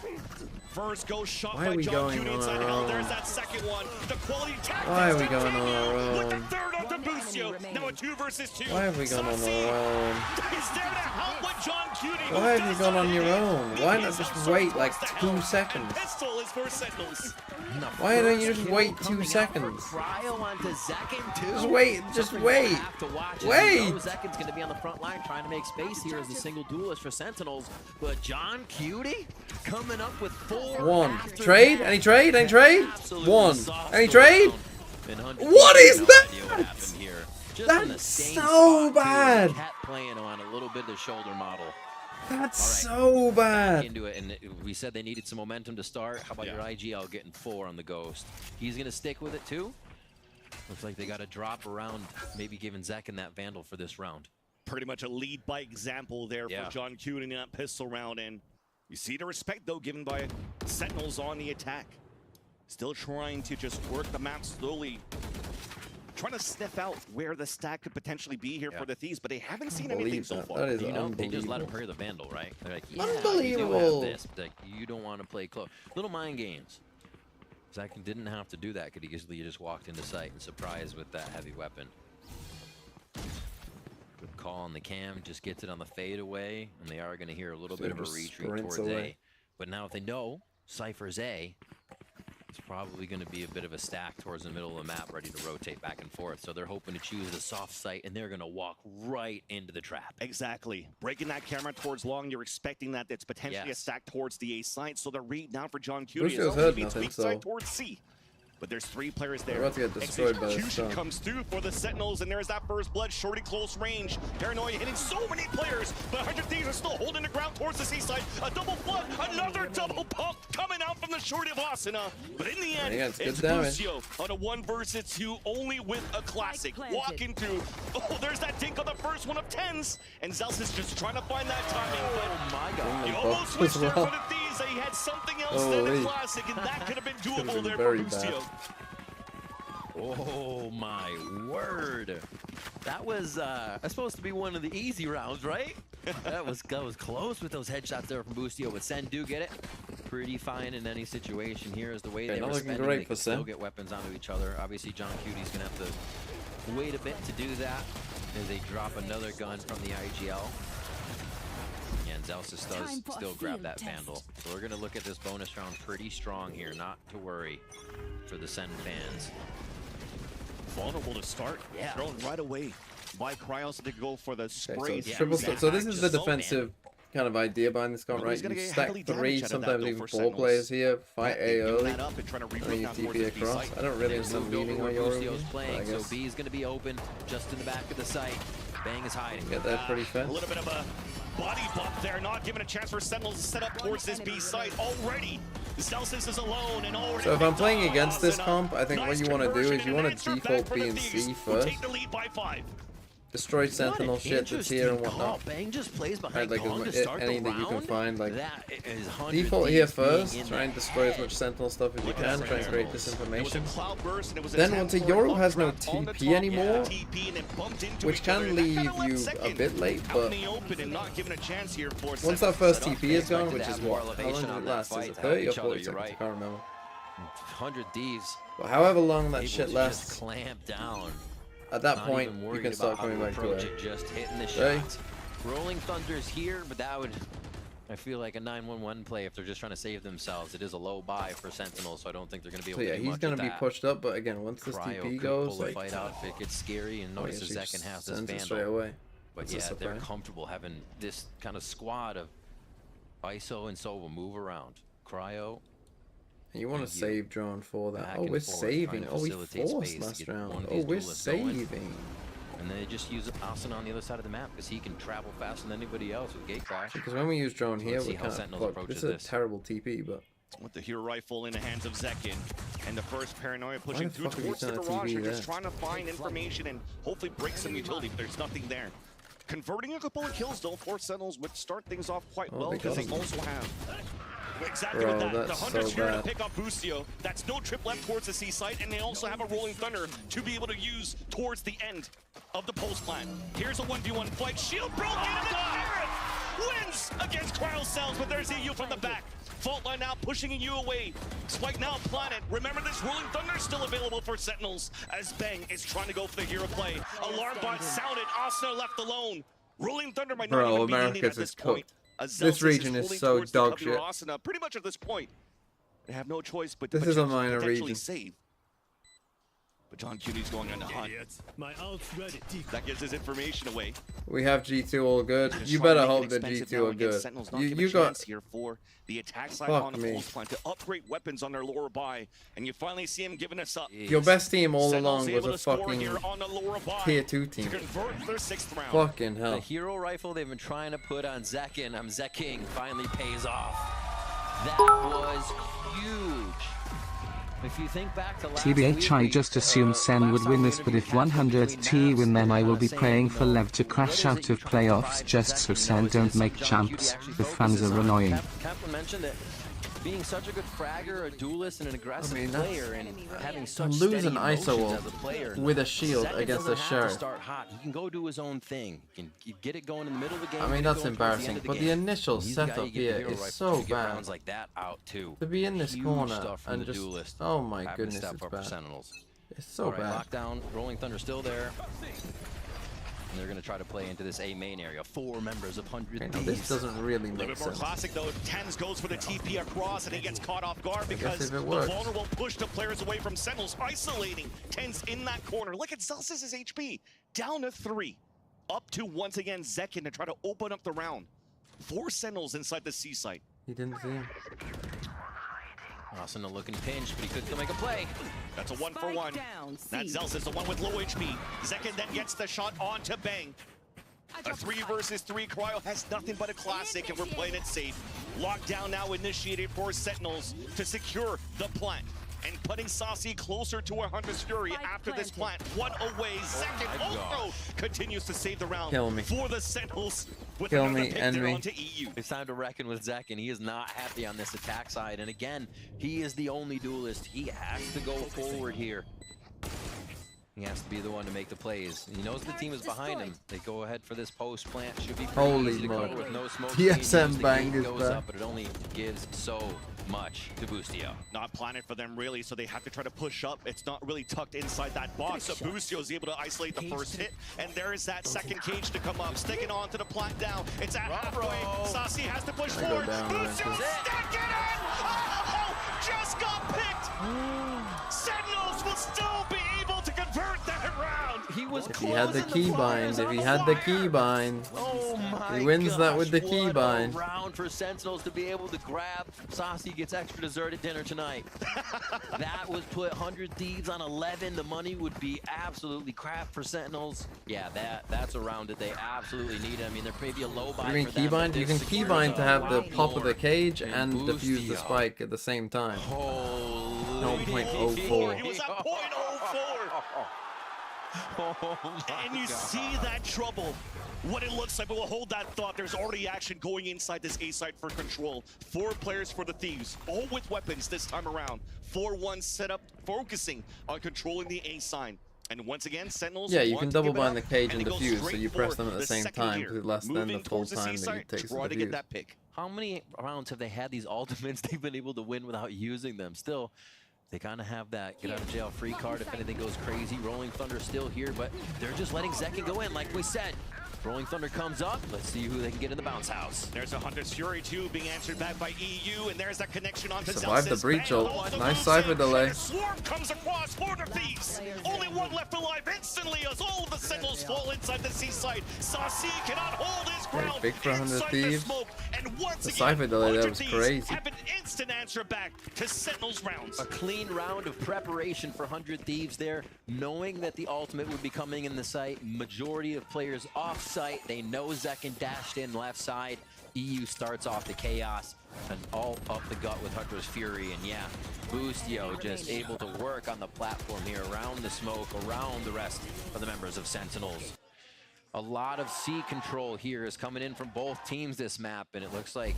First go shot Why are by we John going Cutie on inside our hell. own? There's that second one. The quality tactics. Why are we going on our With the own? third onto Busio. Now a 2 versus 2. Why have we gone on our own? He's there to help with John Cutie. Why have you gone on your own? Why not just wait like 2 seconds? Pistol is for Sentinels. Why don't you just wait 2 seconds? Just wait, just wait. Wait! Zekin's going to be on the front line trying to make space here as a single duelist for Sentinels. But John Cutie coming up with 4. 1. Trade? Any trade? Any trade? Absolutely 1. soft Any go trade? down. And 100 What Thieves is no that? idea what happened here. Just in the That's same so spot, too. bad. Cat playing on a little bit of the shoulder model. That's All right. so Back bad. into it, and we said they needed some momentum to start. How about your IGL getting 4 on the Ghost? He's going to stick with it too? Looks like they got to drop around, maybe giving Zekin that Vandal for this round. Pretty much a lead by example there for John Cutie in that pistol round. And you see the respect, though, given by Sentinels on the attack. Still trying to just work the map slowly. Trying to sniff out where the stack could potentially be here for the Thieves, but they haven't seen anything so far. That is You know, they just let him unbelievable. hurry the Vandal, right? They're like, yeah, you do Unbelievable. have this, but like, you don't want to play close. Little mind games. Zekin didn't have to do that. Could he easily just walked into sight and surprised with that heavy weapon. Good call on the cam, just gets it on the fade away, and they are going to hear a little bit of a Just retreat sprints towards away. A. But now if they know Cypher's A, It's probably going to be a bit of a stack towards the middle of the map, ready to rotate back and forth. So they're hoping to choose the soft site, and they're going to walk right into the trap. Exactly. Breaking that camera towards long, you're expecting that it's potentially a stack towards the A site. So the read now for John Cutie is heard maybe it's nothing, weak side towards C. But there's 3 players there. They're about to get destroyed by this Execution storm. comes through for the Sentinels, and there's that first blood. Shorty close range. Paranoia hitting so many players, but 100 Thieves are still holding the ground towards the seaside. A double flood, another double pump coming out from the Shorty of Asana. But in the end, it's it's good damage. Bucio on a 1 versus 2, only with a classic. Walking through. Oh, there's that dink on the first one of 10s, and Zels is just trying to find that timing. But my God. he almost switched there for the Thieves. He had something else than a classic, and that could have been doable there for Bucio. Oh my word! That was supposed to be one of the easy rounds, right? that was close with those headshots there from Bucio, but Sen do get it pretty fine in any situation. Here is the way they were spending. They can still get weapons onto each other. Obviously, John Cutie's gonna have to wait a bit to do that as they drop another gun from the IGL. Yeah, and Zelsis does still grab that Vandal. So we're gonna look at this bonus round pretty strong here. Not to worry for the Sen fans. Vulnerable to start, thrown right away by Cryos to go for the spray. So this is the defensive kind of idea behind this comp, right? You stack 3, sometimes even 4 players here, fight A early, and then you TP across. I don't really understand leading on your playing, so B is going to be open just in the back of the site. Bang is hiding. Get that pretty fast. A little bit of a body bump there, not giving a chance for Sentinels to set up towards this B site already. Celsius is alone and already. So if I'm playing against this comp, I think what you want to do is you want to default B and C first. Destroy Sentinel shit that's here and whatnot. Bang just plays behind Like anything that you can find, like default here here first. Try and destroy as much Sentinel stuff as you can. Try and create disinformation. Then once a Yoru has no TP anymore, which can leave you a bit late, but once that first TP is gone, which is what? How long did it last? Is it 30 or 40 seconds? I can't remember. 100 Thieves. But however long that shit lasts, clamp down. At that point, you can start coming back to it. Just hitting the shots. Rolling Thunder's here, but that would, I feel like a 9-1-1 play if they're just trying to save themselves. It is a low buy for Sentinels, so I don't think they're going to be able to do much. He's going to be pushed up, but again, once this TP goes, like, fight out if it gets scary, and notice the second half this Vandal. Straight away. But yeah, they're comfortable having this kind of squad of ISO and Sova move around. Cryo. You want to save drone for that. Oh, we're saving. Oh, we forced last round. Oh, we're saving. And then they just use Ascent on the other side of the map because he can travel faster than anybody else with gate crash. Because when we use drone here, we kind of this is a terrible TP, but with the hero rifle in the hands of Zekin and the first Paranoia pushing through towards the garage and just trying to find information and hopefully break some utility, but there's nothing there. Converting a couple of kills though for Sentinels would start things off quite well because they also have exactly with that. The Hunter's here to pick up Bucio. That's no trip left towards the C site, and they also have a Rolling Thunder to be able to use towards the end of the post plan. Here's a 1v1 fight. Shield broken, and Gareth wins against Cryocells, but there's EU from the back. Fault line now pushing EU away. Spike now Planet. Remember, this Rolling Thunder is still available for Sentinels as Bang is trying to go for the hero play. Alarm bot sounded. Asuna left alone. Rolling Thunder might not even be needed at this point. This region is so dog shit. Pretty much at this point, they have no choice but to this is a minor region. Save. But John Cutie's going on the hunt. That gives his information away. We have G2 all good. You better hope that G2 are good. You got here for the attack side on the post plan to upgrade weapons on their lower buy, and you finally see him giving us up. Your best team all along was a fucking tier 2 team. Fucking hell. The hero rifle they've been trying to put on Zekin, Zeking, finally pays off. That was huge. If you think back to last TBH, I just assumed Sen would win this, but if 100T win, then I will be praying for Lev to crash out of playoffs just so Sen don't make champs. The fans are annoying. Captain mentioned that being such a good fragger, a duelist, and an aggressive player, and having such losing steady ISO as a player, with a shield against a Sheriff. Start hot. He can go do his own thing. He can get it going in the middle of the game. I mean, that's embarrassing, but the initial setup here is so bad. Like that out too. To be in this corner and just, oh my goodness, it's bad. It's so bad. Lockdown, Rolling Thunder still there. and they're going to try to play into this A main area. 4 members of 100 Okay, Thieves. now this doesn't really A little make bit more sense. classic though. Tens goes for the TP across and he gets caught off guard because if the it works. vulnerable push the players away from Sentinels, isolating Tens in that corner. Look at Zelsis' HP, down to 3. Up to, once again, Zekin to try to open up the round. 4 Sentinels inside the C site. He didn't see him. Austin looking pinch, but he could still make a play. That's a 1-for-1. That's Zelsis, the one with low HP. Zekin then gets the shot onto Bang. A 3 versus 3. Cryo has nothing but a classic, and we're playing it safe. Lockdown now initiated for Sentinels to secure the plant. And putting Saucy closer to 100's Fury after this plant. 1 away. Zekin also continues to save the round Kill me. for the Sentinels. With Kill another me, pick end there me. onto EU. It's time to reckon with Zekin. He is not happy on this attack side. And again, he is the only duelist. He has to go forward here. He has to be the one to make the plays. He knows the team is behind him. They go ahead for this post plant. Should be pretty Holy easy to cover mud. with no smoke. TSM The Bang gate is goes back. up, but it only gives so much to Boostio. Not planted for them really, so they have to try to push up. It's not really tucked inside that box, so Boostio is able to isolate the first hit, and there is that second cage to come up, sticking on to the plant down. It's at halfway. Saucy has to push go forward. down Boostio eventually. sticking in! Oh, just got picked! Sentinels will still be able to convert that round! He was If he had the closing keybind, flyers if on he the had the wire. keybind, Oh my he wins that with the gosh, what a keybind. round for Sentinels to be able to grab. Saucy gets extra dessert at dinner tonight. That would put 100 Thieves on 11. The money would be absolutely crap for Sentinels. Yeah, that's a round that they absolutely need. I mean, there may be a low buy You mean for them, but keybind? You this can secures keybind to a have the lot pop of the more cage than and defuse the Boostio. spike at the same time. Holy 0.04. He was at 0.04! Oh my And you God. see that trouble. What it looks like, but we'll hold that thought. There's already action going inside this A site for control. 4 players for the Thieves, all with weapons this time around. 4-1 setup, focusing on controlling the A sign. And once again, Sentinels. Yeah, you want can to double give it bind up, the cage and and they go defuse, so straight you press for them at the same second time, gear. because less than Moving the full towards this time A that site, it takes to try to get defuse. that pick. How many rounds have they had these ultimates they've been able to win without using them? Still, they kind of have that get out of jail free card if anything goes crazy. Rolling Thunder still here, but they're just letting Zekin go in like we said. Rolling Thunder comes up. Let's see who they can get in the bounce house. There's a Hunter's Fury 2 being answered back by EU, and there's that connection onto Survived the Zelsis. breach Bang, ult. also Nice loses. cypher delay. And a swarm comes across for the Thieves. Only 1 left alive instantly as all of the Sentinels fall inside the C site. Saucy cannot hold his ground big for 100 inside Thieves. the smoke. And once The again, cypher delay there 100 was Thieves crazy. have an instant answer back to Sentinels rounds. A clean round of preparation for 100 Thieves there, knowing that the ultimate would be coming in the site. Majority of players off site. They know Zekin dashed in left side. EU starts off the chaos and all up the gut with Hunter's Fury. And yeah, Boostio just able to work on the platform here around the smoke, around the rest of the members of Sentinels. A lot of C control here is coming in from both teams this map, and it looks like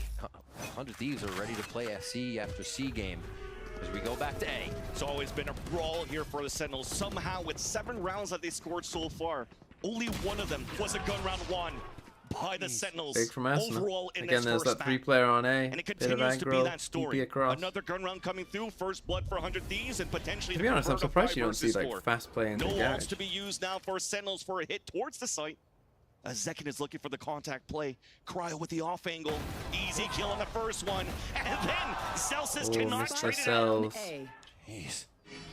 100 Thieves are ready to play a C after C game as we go back to A. It's always been a brawl here for the Sentinels. Somehow, with 7 rounds that they scored so far, only 1 of them was a gun round 1 by the Sentinels. Big from Ascent. Overall in Again, this there's first that map. 3-player on A. And it Bit of continues to be aggro, that story. TP across. Another gun round coming through. First blood for 100 Thieves, and potentially To be honest, I'm convert a surprised 5 you don't see versus like 4. fast play in the No ults garage. to be used now for Sentinels for a hit towards the site. As Zekin is looking for the contact play. Cryo with the off angle. Easy kill on the first one. And then Zelsis Oh, cannot Mr. trade it out. Cells. Jeez.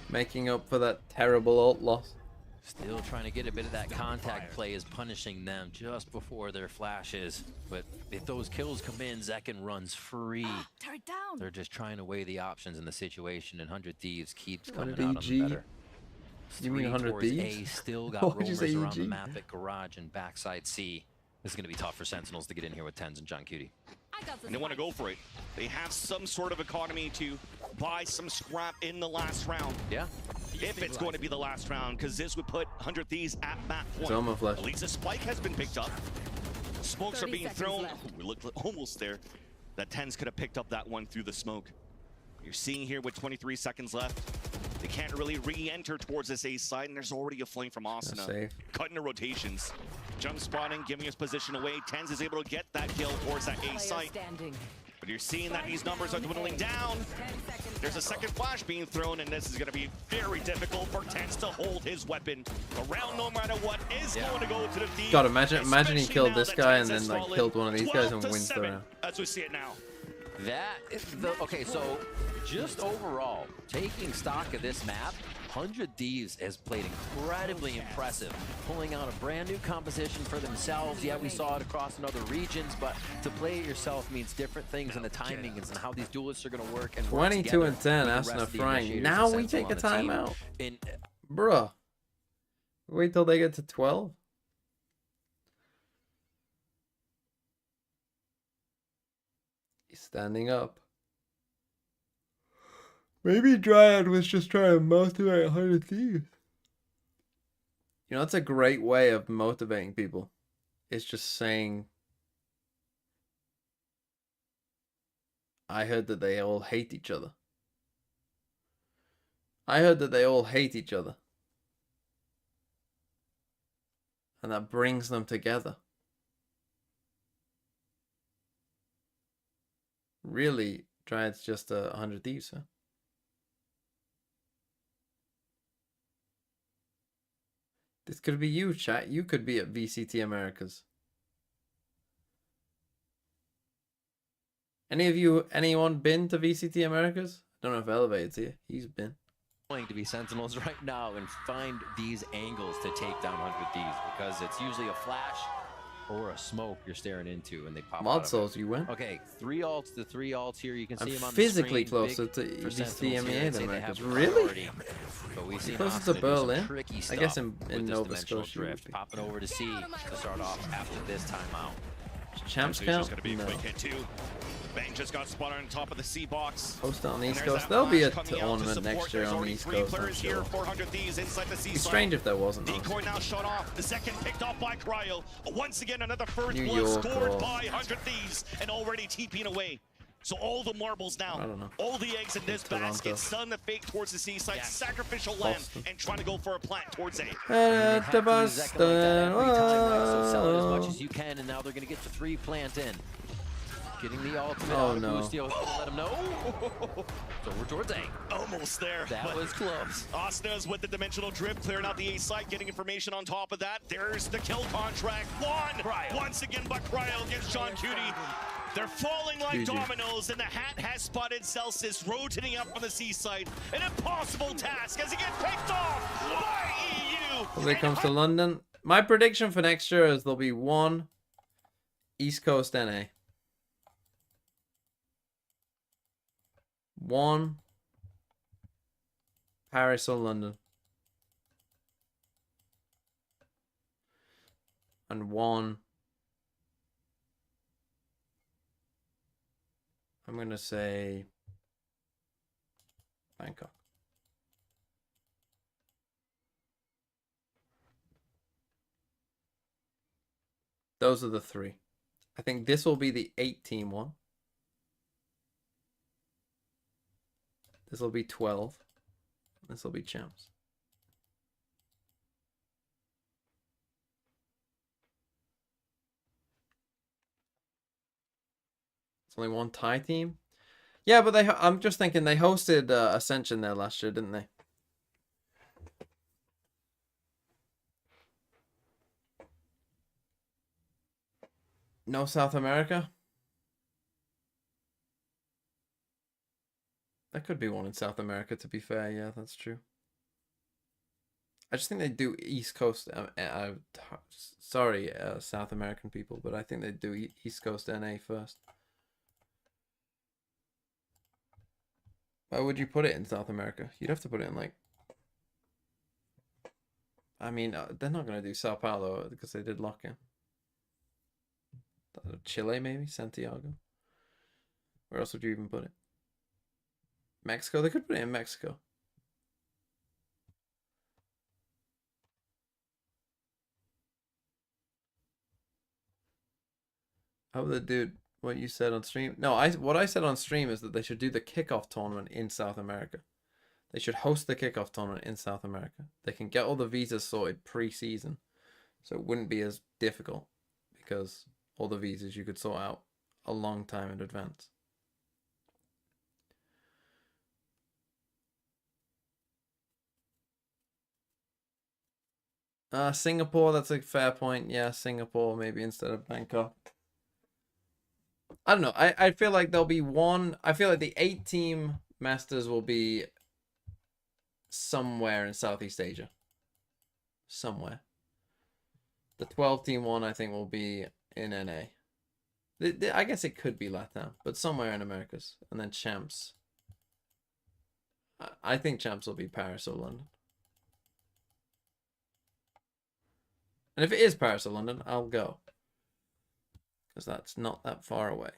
Making up for that terrible ult loss. Still trying to get a bit of that contact play is punishing them just before their flashes. But if those kills come in, Zekin runs free. Turret down. They're just trying to weigh the options in the situation, and 100 Thieves keeps What coming did out on EG? the better. You mean 3 100 towards Thieves? A, still What got would you roamers say, around the EG? map at Garage and backside C. This is going to be tough for Sentinels to get in here with Tens and John Cutie. And they want to go for it. They have some sort of economy to buy some scrap in the last round. Yeah. If it's going to be the last round, because this would put 100 Thieves at that point. Soma flash. At least a spike has been picked up. Smokes are being thrown. Ooh, we look almost there. That Tens could have picked up that one through the smoke. You're seeing here with 23 seconds left. They can't really re-enter towards this A side, and there's already a flame from That's Asuna. safe. Cutting the rotations. Jump spotting, giving his position away. Tens is able to get that kill towards that A site. But you're seeing that these numbers are dwindling down. There's a second flash being thrown, and this is going to be very difficult for Tense to hold his weapon. Around no matter what is going to go to the Thieves. God, imagine he killed this guy and then like killed one of these guys and wins the round. As we see it now. That is the okay. So just overall, taking stock of this map, 100 Thieves has played incredibly impressive, pulling out a brand new composition for themselves. Yeah, we saw it across in other regions, but to play it yourself means different things, and the timings and how these duelists are going to work. And 22 and 10, Ascent Frank. Now we take a timeout, bruh. Wait till they get to 12. He's standing up. Maybe Dryad was just trying to motivate 100 Thieves. You know, that's a great way of motivating people. It's just saying, I heard that they all hate each other. I heard that they all hate each other. And that brings them together. Really, Dryad's just 100 Thieves, huh? This could be you, chat. You could be at VCT Americas. Anyone been to VCT Americas? I don't know if Elevate's here. He's been. Going to be Sentinels right now and find these angles to take down 100 Thieves, because it's usually a flash or a smoke you're staring into and they pop Mod out Souls, you win. Okay, the three alts here. You can see them on physically the screen. closer to for these Sentinels here, DMEA I'd say than they Americas. have Really? priority. But we see Closer Austin to do some Berlin? tricky I guess stuff in with this Nova dimensional Scotia. drift. Popping over to C to start off after this timeout. Champs It's count? just going to be a No. quick hit too. Bang just got spotted on top of the C box. Host on the East And there's Coast. that There'll be a flash coming out to tournament support. next year There's on the already East 3 Coast, I'm players here, sure. 400 Thieves inside the C It'd be side. strange if there wasn't. Decoy now shot off. The second picked off by Cryo. Once again, another first New blood York scored or- by 100 Thieves and already TPing away. So all the marbles now, I don't know. all the eggs in this Toronto. basket, sun the fake towards the seaside, sacrificial lamb, Boston. and trying to go for a plant towards A. They have to use Echo like that every time, right? So sell it as much Whoa. as you can, and now they're going to get the 3 plant in. Getting the ultimate Oh, out of no. Bustio, let him know. So we're towards A. Almost there. That but was close. Osna's with the dimensional drift, clearing out the A side, getting information on top of that. There's the kill contract. Once again, but Cryo against John Cutie. They're falling like GG. dominoes, and the hat has spotted Celsius rotating up on the seaside. An impossible task as he gets picked off by EU. As it comes to London, my prediction for next year is there'll be one East Coast NA. One Paris or London. And one, I'm going to say Bangkok. Those are the 3. I think this will be the 8-team one. This will be 12. This will be champs. It's only one Thai team. Yeah, but I'm just thinking they hosted Ascension there last year, didn't they? No South America? That could be one in South America, to be fair. Yeah, that's true. I just think they do East Coast. Sorry, South American people, but I think they do East Coast NA first. Why would you put it in South America? You'd have to put it in, like... I mean, they're not going to do Sao Paulo because they did lock-in. Chile, maybe? Santiago? Where else would you even put it? Mexico? They could put it in Mexico. How would they do what you said on stream? No, what I said on stream is that they should do the kickoff tournament in South America. They should host the kickoff tournament in South America. They can get all the visas sorted pre-season, so it wouldn't be as difficult because all the visas you could sort out a long time in advance. Singapore, that's a fair point. Yeah, Singapore maybe instead of Bangkok. I don't know. I feel like there'll be one. I feel like the 8-team Masters will be somewhere in Southeast Asia. Somewhere. The 12-team one, I think, will be in NA. I guess it could be LATAM, but somewhere in Americas. And then Champs. I think Champs will be Paris or London. And if it is Paris or London, I'll go. Because that's not that far away.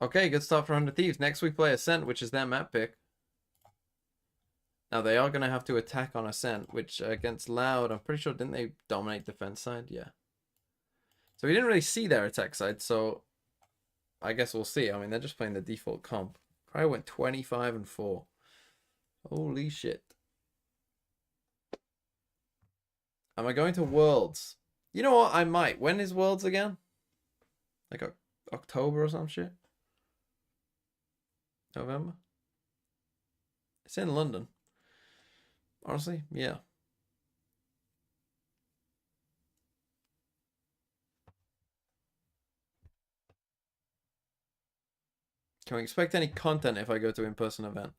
Okay, good start for 100 Thieves. Next we play Ascent, which is their map pick. Now they are going to have to attack on Ascent, which against Loud, I'm pretty sure, didn't they dominate defense side? Yeah. So we didn't really see their attack side, so I guess we'll see. I mean, they're just playing the default comp. Cryo went 25-4. Holy shit. Am I going to Worlds? You know what? I might. When is Worlds again? Like October or some shit? November? It's in London. Honestly, yeah. Can we expect any content if I go to in-person event?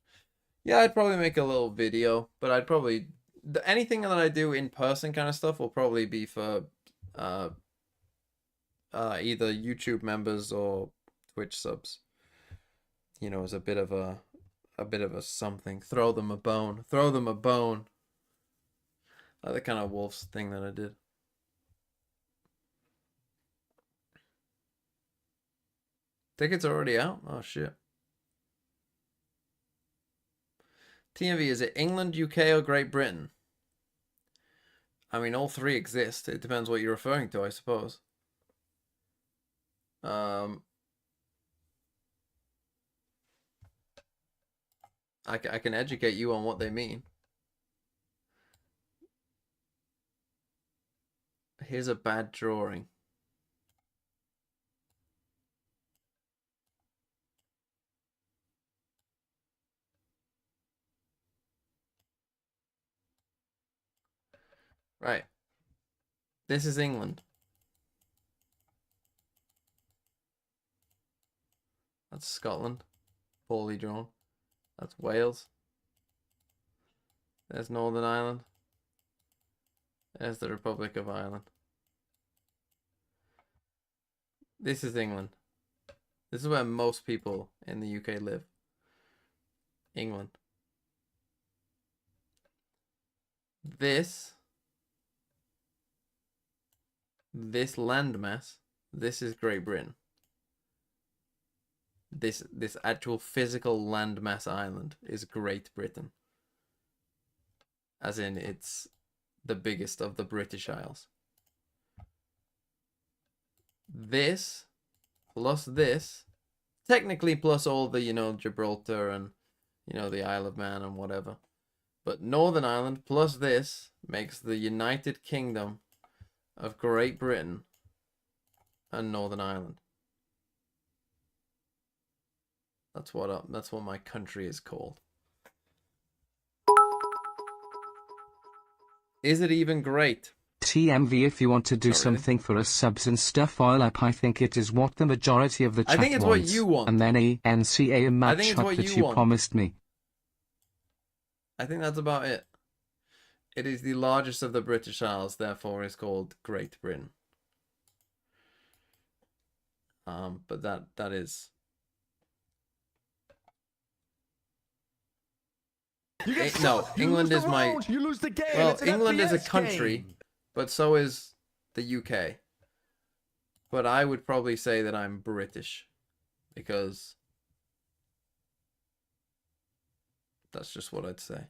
Yeah, I'd probably make a little video, but I'd probably... anything that I do in person kind of stuff will probably be for either YouTube members or Twitch subs. You know, as a bit of a something. Throw them a bone. Throw them a bone. Like the kind of Wolves thing that I did. Tickets are already out? Oh, shit. TMV, is it England, UK, or Great Britain? I mean, all three exist. It depends what you're referring to, I suppose. I can educate you on what they mean. Here's a bad drawing. Right. This is England. That's Scotland. Poorly drawn. That's Wales. There's Northern Ireland. There's the Republic of Ireland. This is England. This is where most people in the UK live. England. This landmass, this is Great Britain. This actual physical landmass island is Great Britain. As in, it's the biggest of the British Isles. This plus this, technically plus all the, you know, Gibraltar and, you know, the Isle of Man and whatever. But Northern Ireland plus this makes the United Kingdom of Great Britain and Northern Ireland. That's what my country is called. Is it even great? TMV, if you want to do something for us subs and stuff while up, I think it is what the majority of the chat I think it's wants. what you want. And then a NCA match shot what that you you want. promised me. I think that's about it. It is the largest of the British Isles, therefore is called Great Britain. But that is... No, England is my... You lose the game. Well, It's an England is a FPS country, game. but so is the UK. But I would probably say that I'm British, because that's just what I'd say.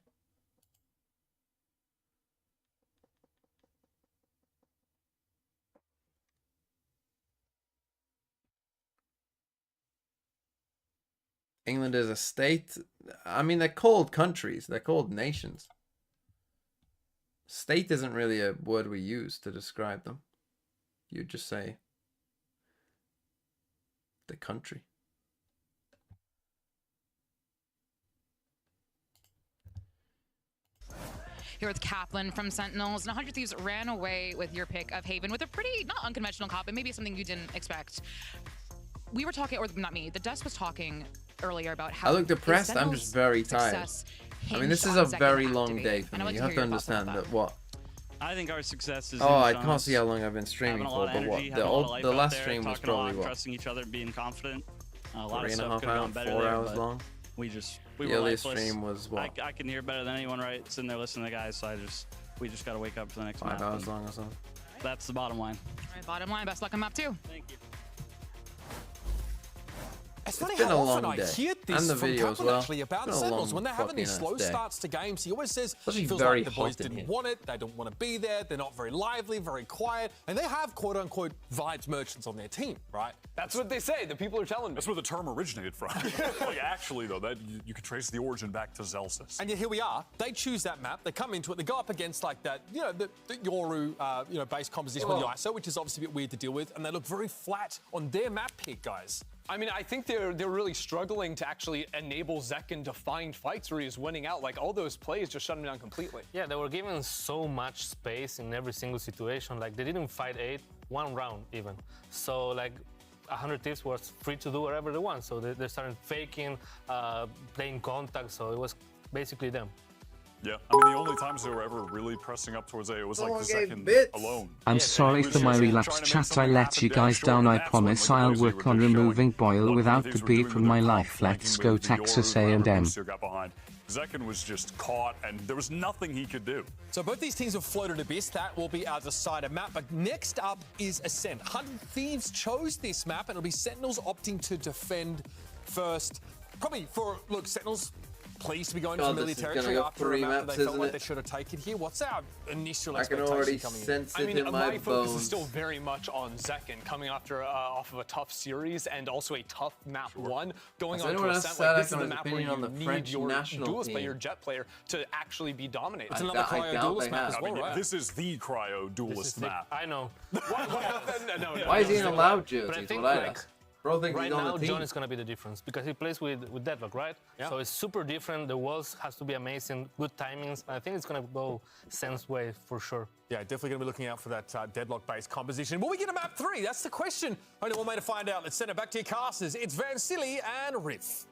England is a state. I mean, they're called countries. They're called nations. State isn't really a word we use to describe them. you'd just say the country. Here with Kaplan from Sentinels. And 100 Thieves ran away with your pick of Haven with a pretty, not unconventional comp, but maybe something you didn't expect. We were talking, or not me, the desk was talking earlier about how... I look depressed. I'm just very tired. I mean, this is a very long day for me. You have to understand that what... I think our success is... Oh, I can't see how long I've been streaming for, but what? The last stream was probably what? Trusting each other, being confident. A lot 3.5 hours, 4 hours long. We the were earliest lifeless. stream was what? I can hear better than anyone, right? Sitting there listening to the guys, so we just got to wake up for the next 5 hours long or something. That's the bottom line. All right, bottom line, best luck on map 2. Thank you. It's funny been how a often long I day. hear this And the from video as Kaplan well. actually about It's been a Sentinels. long When they're having these fucking slow ass day. starts to games, he always says Especially he feels very like the boys hot in didn't here. want it, they don't want to be there, they're not very lively, very quiet, and they have quote-unquote vibes merchants on their team, right? That's what they say. The people are telling me. That's where the term originated from. Like, actually, though, that you could trace the origin back to Zelsis. And yet here we are. They choose that map. They come into it. They go up against like that, you know, the Yoru, base composition with the ISO, which is obviously a bit weird to deal with. And they look very flat on their map pick, guys. I mean, I think they're really struggling to actually enable Zekken to find fights where he's winning out. Like, all those plays just shut him down completely. Yeah, they were given so much space in every single situation. Like, they didn't fight 8, 1 round even. So, like, 100 Thieves was free to do whatever they want. So they started faking, playing contact. So it was basically them. Yeah, I mean, the only times they were ever really pressing up towards A, it was like the second alone. I'm sorry for my relapsed chat. I let you guys down. I promise I'll work on removing Boyle without the B from my life. Let's go Texas A&M. Zekken was just caught, and there was nothing he could do. So both these teams have floated abyss. That will be our decider map. But next up is Ascent. 100 Thieves chose this map, and it'll be Sentinels opting to defend first. Probably for, look, Sentinels pleased to be going to familiar territory after a map that they felt like they should have taken here. What's our initial expectation coming in? I can already sense it in my focus bones. is still very much on Zekken coming after off of a tough series and also a tough map 1 going on to Ascent. Like, this is the map where you need your duelist player, your jet player, to actually be dominated. It's another cryo duelist map as well, right? This is the cryo duelist map. I know. Why is he in a loud jersey? What I asked. Bro thinks right he's on now, the team. John is going to be the difference because he plays with Deadlock, right? Yeah. So it's super different. The walls has to be amazing, good timings. I think it's going to go Sen's way for sure. Yeah, definitely going to be looking out for that Deadlock-based composition. Will we get a map 3? That's the question. Only one way to find out. Let's send it back to your casters. It's Van Silly and Riff.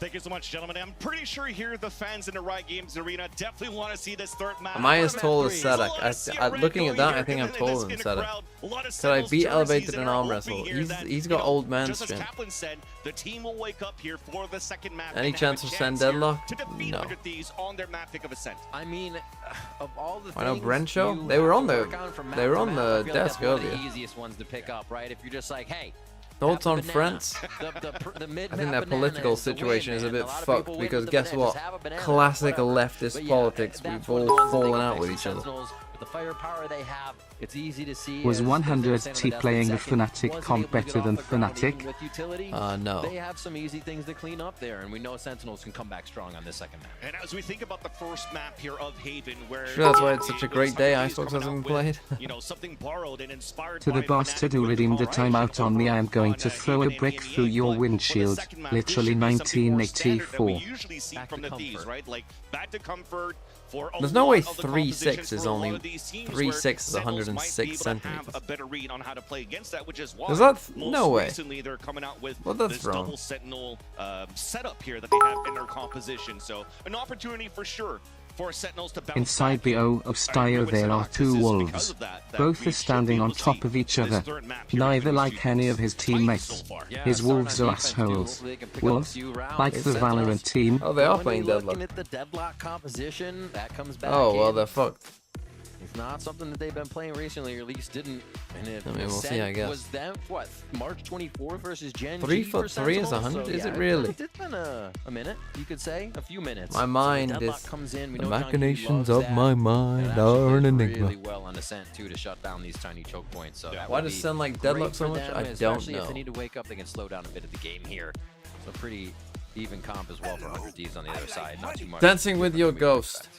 Thank you so much, gentlemen. I'm pretty sure here the fans in the Riot Games Arena definitely want to see this third map. Am I as tall as Sedek? Looking at that, I think I'm taller than Sedek. Could I beat Elevated and Arm Wrestle? He's got old man just as strength. Kaplan said, the team will wake up here for the second map. Any and chance have of a Send chance here Deadlock? to defeat No. 100 Thieves on their map pick of Ascent. I mean, of all the I know things Brent show? you They were have on to the work on from map they were to on map, the I feel like desk that's one of earlier. the easiest ones to pick up, right? If you're just like, hey, Thoughts on banana. France? The mid I think that political situation is a bit fucked because guess what? Classic leftist politics. We've all fallen out with each other. With the firepower they have, it's easy to see. Was as 100T playing the Fnatic comp better than Fnatic? No. They have some easy things to clean up there, and we know Sentinels can come back strong on this second map. And as we think about the first map here of Haven, where Sure, that's why it's such a great day. Icebox hasn't been played. Something borrowed and inspired To the bastard who redeemed a timeout on me, I am going to throw a brick through your windshield. Literally 1984. we usually see from the Thieves, right? Like back to comfort. There's no way 3-6 is only 3-6 is 106 centimeters. A better read on how to play against that, which is why Is that most no way? recently they're coming out with Well, that's this wrong. double Sentinel setup here that they have in their composition. So an opportunity for sure for Sentinels to bounce Inside the O of Styo there are two wolves. Both are standing on top of each other. Neither like any of his teammates. His wolves are assholes. Wolves? Like the Valorant team? Oh, they are When playing you're Deadlock. looking at the Deadlock composition, that comes back Oh, well, in. they're fucked. It's not something that they've been playing recently, or at least didn't. And I mean, we'll see, I guess. Was that, what, March 24th versus Gen 3 G for foot 3 is Sentinels? 100? So, Is yeah, it really? It's been a minute, you could say. A few minutes. My mind so Deadlock is... comes in. We The know John Hughes machinations loves of that. my And mind actually are an did enigma. really well on Ascent, too, to shut down these tiny choke points. So that Why would does be Sen like great Deadlock so for much? them, I don't especially know. if they need to wake up, they can slow down a bit of the game here. So pretty even comp as well for 100 Thieves on the other side. Not too much. Dancing with your different than we would ghost. expect.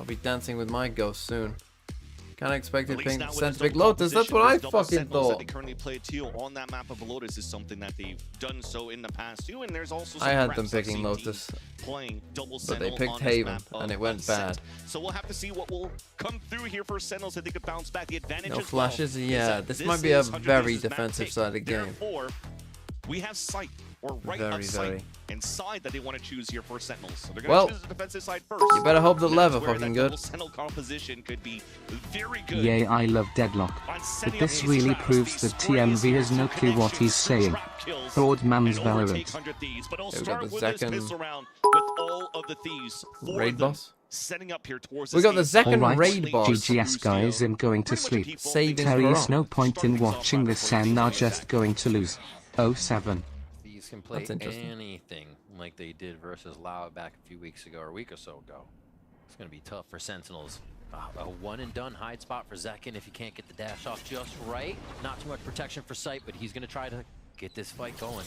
I'll be dancing with my ghost soon. Kind of expected ping now with sent this Big double Lotus. That's composition, what I there's double fucking Sentinels that thought. they currently play too on that map of Lotus is something that they've done so in the past too, and there's also some I had preps them I've picking seen Lotus, teams playing double but they Sentinel picked on this Haven, map of and it went Ascent. bad. So we'll have to see what will come through here for Sentinels. I think it bounced back. The advantage No as flashes. well Yeah, is that this might be a is 100 very Thieves' map defensive pick. sided game. Therefore, we have sight or right Very, of sight very. and side that they want to choose here for Sentinels. So they're going Well, to choose the defensive side first. you better hope the That's lever where fucking that good. double Sentinel composition could be very good. Yay, I love Deadlock. But this really proves that TMV has no clue what he's saying. Fraud man's Valorant. But I'll Okay, we got start the with this second pistol round with all of the Thieves. raid boss. Setting up here towards We got the this second Alright, raid boss. GGS guys, I'm going to sleep. Saving Terry's for no point in watching this SEN are just going to lose. 0-7. These can play That's interesting. anything like they did versus Lao back a few weeks ago or a week or so ago. It's going to be tough for Sentinels. A one and done hide spot for Zekin if you can't get the dash off just right. Not too much protection for sight, but he's going to try to get this fight going.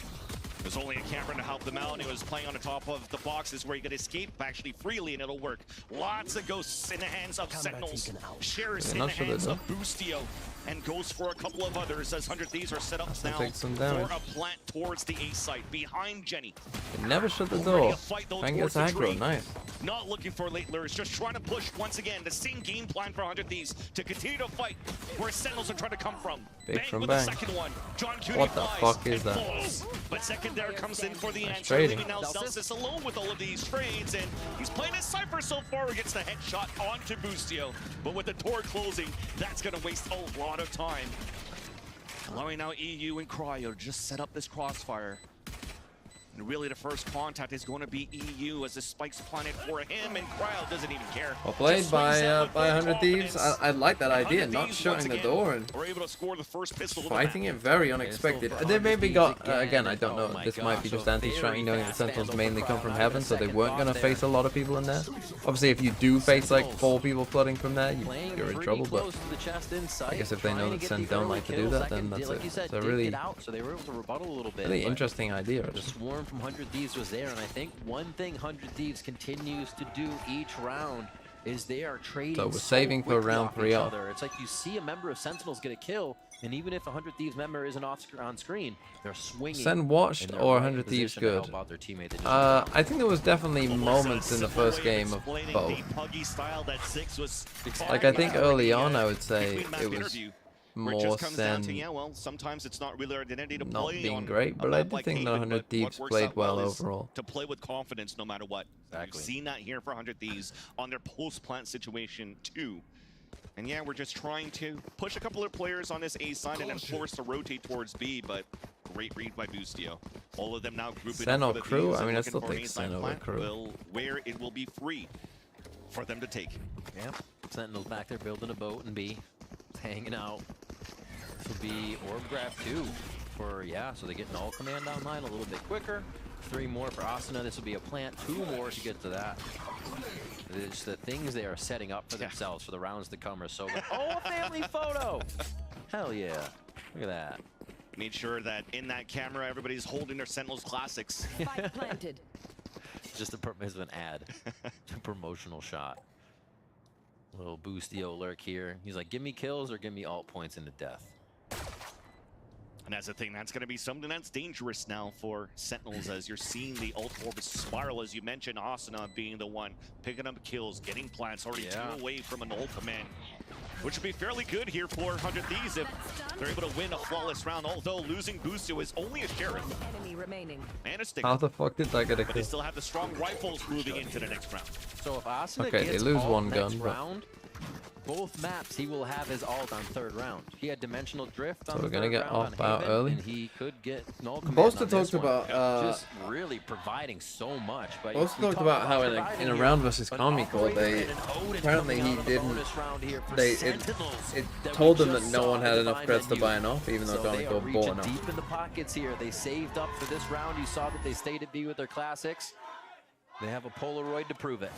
There's only a Cameron to help them out, and he was playing on the top of the boxes where he could escape actually freely, and it'll work. Lots of ghosts in the hands of Sentinels. Shares in the hands of Boostio, and goes for a couple of others as 100 Thieves are set up now take some for damage. a plant towards the A site behind Jenny. They never shut the Already door. a fight, though, Fang towards gets the aggro. tree. Nice. Not looking for late lures, just trying to push once again. The same game plan for 100 Thieves to continue to fight where Sentinels are trying to come from. Big Bang from with bang. the second one. John Cutie What the flies fuck is and that? falls. But second there comes in for the Nice answer. trading. Leaving now Celsius alone with all of these trades, and he's playing his Cypher so far. He gets the headshot onto Boostio. But with the door closing, that's going to waste a lot of time. Allowing now EU and Cryo to just set up this crossfire. And really the first contact is going to be EU as the spikes planet for him, and Cryo doesn't even care. Well played Just by swings out with 100 great Thieves. confidence. I like that idea, 100 not Thieves shutting once the again door and were able to score the first pistol of the fighting map. it very unexpected. They maybe got again. I don't know. Oh my This might be gosh, just a anti-stratting, knowing that fast Sentinels vandal mainly for come from Cryo. heaven, so they Second weren't gonna thought face a lot of people in there. Obviously, if you do face like 4 people flooding from there, Playing you're in pretty trouble. But close to the chest inside, I guess if they know trying to that get Sen the don't early like to do kills. that, then Second, that's like you said, it's a did really, get out, so they were able to rebuttal a little bit. really but interesting idea. The swarm from 100 Thieves was there, and I think one thing 100 Thieves continues to do each round is they are trading So we're saving for quickly round off 3 each off. other. It's like you see a member of Sentinels get a kill, and even if a 100 Thieves member isn't on screen, they're swinging. Sen watched and they're or right 100 in Thieves position to good. help out their teammate that just I think there was definitely moments in the first game of both. Like I think early on, I would say it was more Sen sometimes it's not really our identity to not play being on great, a but I map did like think the Haven, 100 but Thieves what works played out well is overall. to play with confidence no matter what. Exactly. We've seen that here for 100 Thieves on their post-plant situation too. And yeah, we're just trying to push a couple of players on this A side and then force to rotate towards B, but great read by Boostio. All of them now grouping Sen up or for the Crew? Thieves I and mean, I looking still for an think A-side Sen over plant Crew. where it will be free for them to take. Yep. Sentinels back there building a boat and B, hanging out. This will be orb grab 2 for, yeah, so they get an all command online a little bit quicker. 3 more for Asuna. This will be a plant. 2 more to get to that. It's the things they are setting up for themselves for the rounds to come are so good. Oh, a family photo! Hell yeah. Look at that. Made sure that in that camera, everybody's holding their Sentinels classics. Spike planted. Just as an ad. A promotional shot. Little Boostio lurk here. He's like, give me kills or give me alt points into death. And that's the thing, that's going to be something that's dangerous now for Sentinels as you're seeing the ult orbit spiral, as you mentioned, Asuna being the one picking up kills, getting plants, already 2 away from an ult command, which would be fairly good here for 100 Thieves if they're able to win a flawless round, although losing Boostio is only a sheriff Enemy remaining. and a stick. How the fuck did that get a But they kill? still have the strong rifles moving into the next round. So if Asuna Okay, gets they lose alt one next gun, but- round, both maps he will have his alt on 3rd round. He had dimensional drift on So we're the gonna 3rd get round off on out Haven, early. and he could get null command Boaster on this talked one. about Just really providing so much. But Boaster we talked talk about how in providing a here, round versus an Kami called, operator they and an Odin apparently coming he out of the didn't. bonus round here for It Sentinels that told we them that just no saw one had the enough divine creds to menu. buy an off, even though So they are Chronicle bought reaching enough. deep in the pockets here. They saved up for this round. You saw that they stayed at B with their classics. They have a Polaroid to prove it.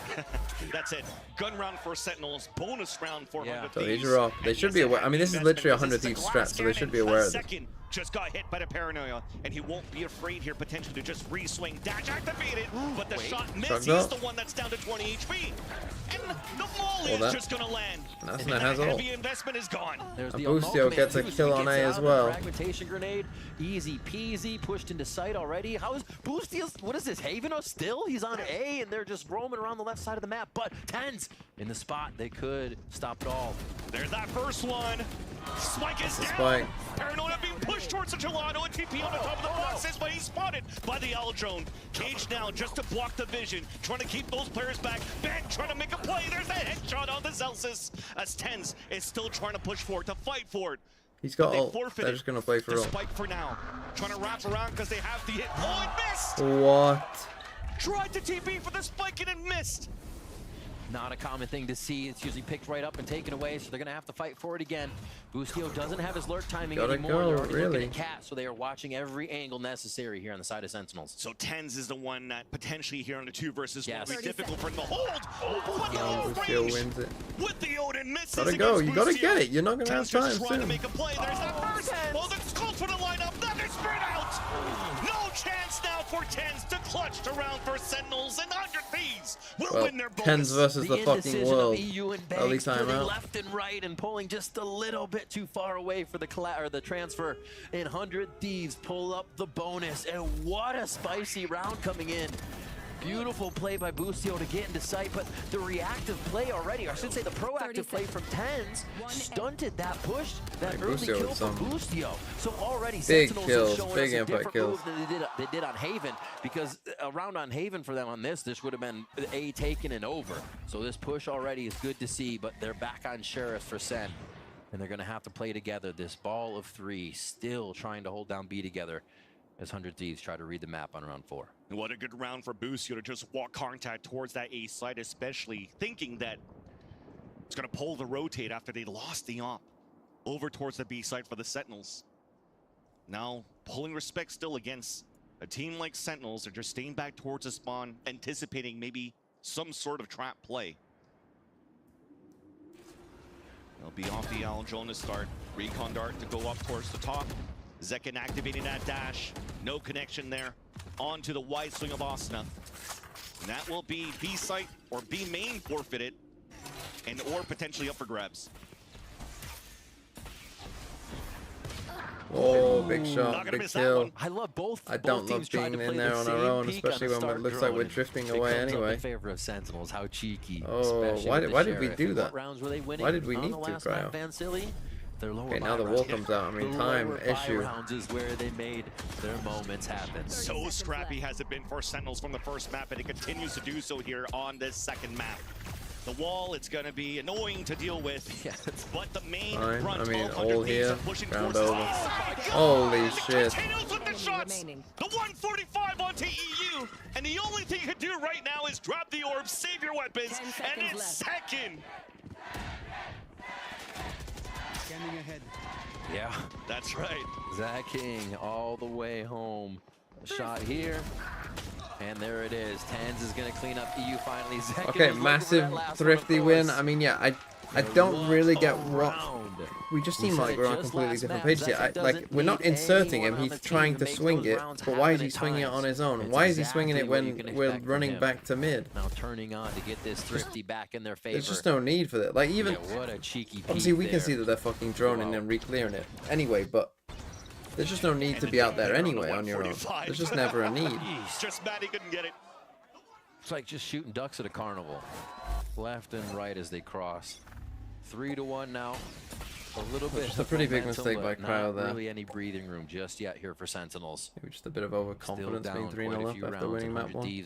That's it. Gun round for Sentinels, bonus round for 100 So Thieves. these are off. They And should yes, be it aware. had I mean, this is investment. literally a 100 This is Thieves the strat, glass so they should be cannon, aware a of this. second just got hit by the paranoia, and he won't be afraid here potentially to just re-swing. Dash activated, but the shot missed. He's the one that's down to 20 HP. And the molly is just gonna land. And that heavy investment is gone. There's the Boostio gets a kill on A as well. Fragmentation grenade, easy peasy, pushed into sight already. How is Boostio, what is this, Haven still? He's on A, and they're just roaming around the left side of the map, but Tens in the spot. They could stop it all. There's that first one. Spike is down. Spike. Paranoia being pushed towards the Gelato, and TP on the top of the boxes, but he's spotted by the Owl drone. Cage now just to block the vision, trying to keep those players back. Ben trying to make a play. There's a headshot on the Celsius, as Tens is still trying to push forward, to fight for it. He's got ult. They're just going to play for ult. Spike for now. Trying to wrap around because they have the hit. Oh, it missed! What? Tried to TP for the spike and it missed. Not a common thing to see. It's usually picked right up and taken away, so they're going to have to fight for it again. Boostio doesn't have his lurk timing anymore. They're already looking at Cat, so they are watching every angle necessary here on the side of Sentinels. So Tens is the one that potentially here on the 2 versus 1 will be difficult for him to hold. Boostio wins it. With the Odin misses. Gotta go. You gotta get it. You're not gonna have time soon. To make a play. There's that first. Well, the skulls for the lineup. That is spread out. No chance now for Tens to clutch to round for Sentinels, and 100 Thieves will win their bonus. Tens versus the fucking world. Early time out. Left and right and pulling just a little bit too far away for the transfer. And 100 Thieves pull up the bonus. And what a spicy round coming in. Beautiful play by Boostio to get into sight, but the reactive play already, or I should say the proactive play from Tens, stunted that push, that early kill from Boostio. So already Sentinels are showing us a different move than they did on Haven, because a round on Haven for them on this would have been A taken and over. So this push already is good to see, but they're back on Sheriff for Sen. And they're going to have to play together. This ball of 3 still trying to hold down B together as 100 Thieves try to read the map on round 4. And what a good round for Boostio to just walk contact towards that A side, especially thinking that it's going to pull the rotate after they lost the op over towards the B side for the Sentinels. Now pulling respect still against a team like Sentinels. They're just staying back towards the spawn, anticipating maybe some sort of trap play. They'll be off the Owl drone to start. Recon dart to go up towards the top. Zekin activating that dash. No connection there. On to the wide swing of Asna. And that will be B site or B main forfeited, and or potentially up for grabs. Oh, big shot, big kill. I love both. I don't love being in there on our own, especially when it looks like we're drifting away anyway. In favor of Sentinels, how cheeky. Oh, why did we do that? Why did we need to, Cryo? Okay, now the wall comes out. I mean, time issue. Rounds is where they made their moments happen. So scrappy has it been for Sentinels from the first map, and it continues to do so here on this second map. The wall, it's going to be annoying to deal with, but the main front, I mean, all here, round over. Holy shit. With the shots. The 145 onto EU, and the only thing you can do right now is drop the orb, save your weapons, and it's second. Ahead. Yeah, that's right. Zach King all the way home. A shot here, and there it is. Tens is going to clean up EU finally. Zach okay, massive thrifty win. I mean, yeah, I don't really get what we just seem like we're on completely different pages here. Like, we're not inserting him. He's trying to swing it, but why is he swinging it on his own? Why is he swinging it when we're running back to mid? Now turning on to get this thrifty back in their favor. There's just no need for that. Like, even what a cheeky obviously we can see that they're fucking droning and re-clearing it anyway, but there's just no need to be out there anyway on your own. There's just never a need. Just mad he couldn't get it. It's like just shooting ducks at a carnival. Left and right as they cross. 3-1 now. A little bit. Just a pretty big mistake by Cryo there. Not really any breathing room just yet here for Sentinels. Maybe just a bit of overconfidence being 3-0 up after winning map 1.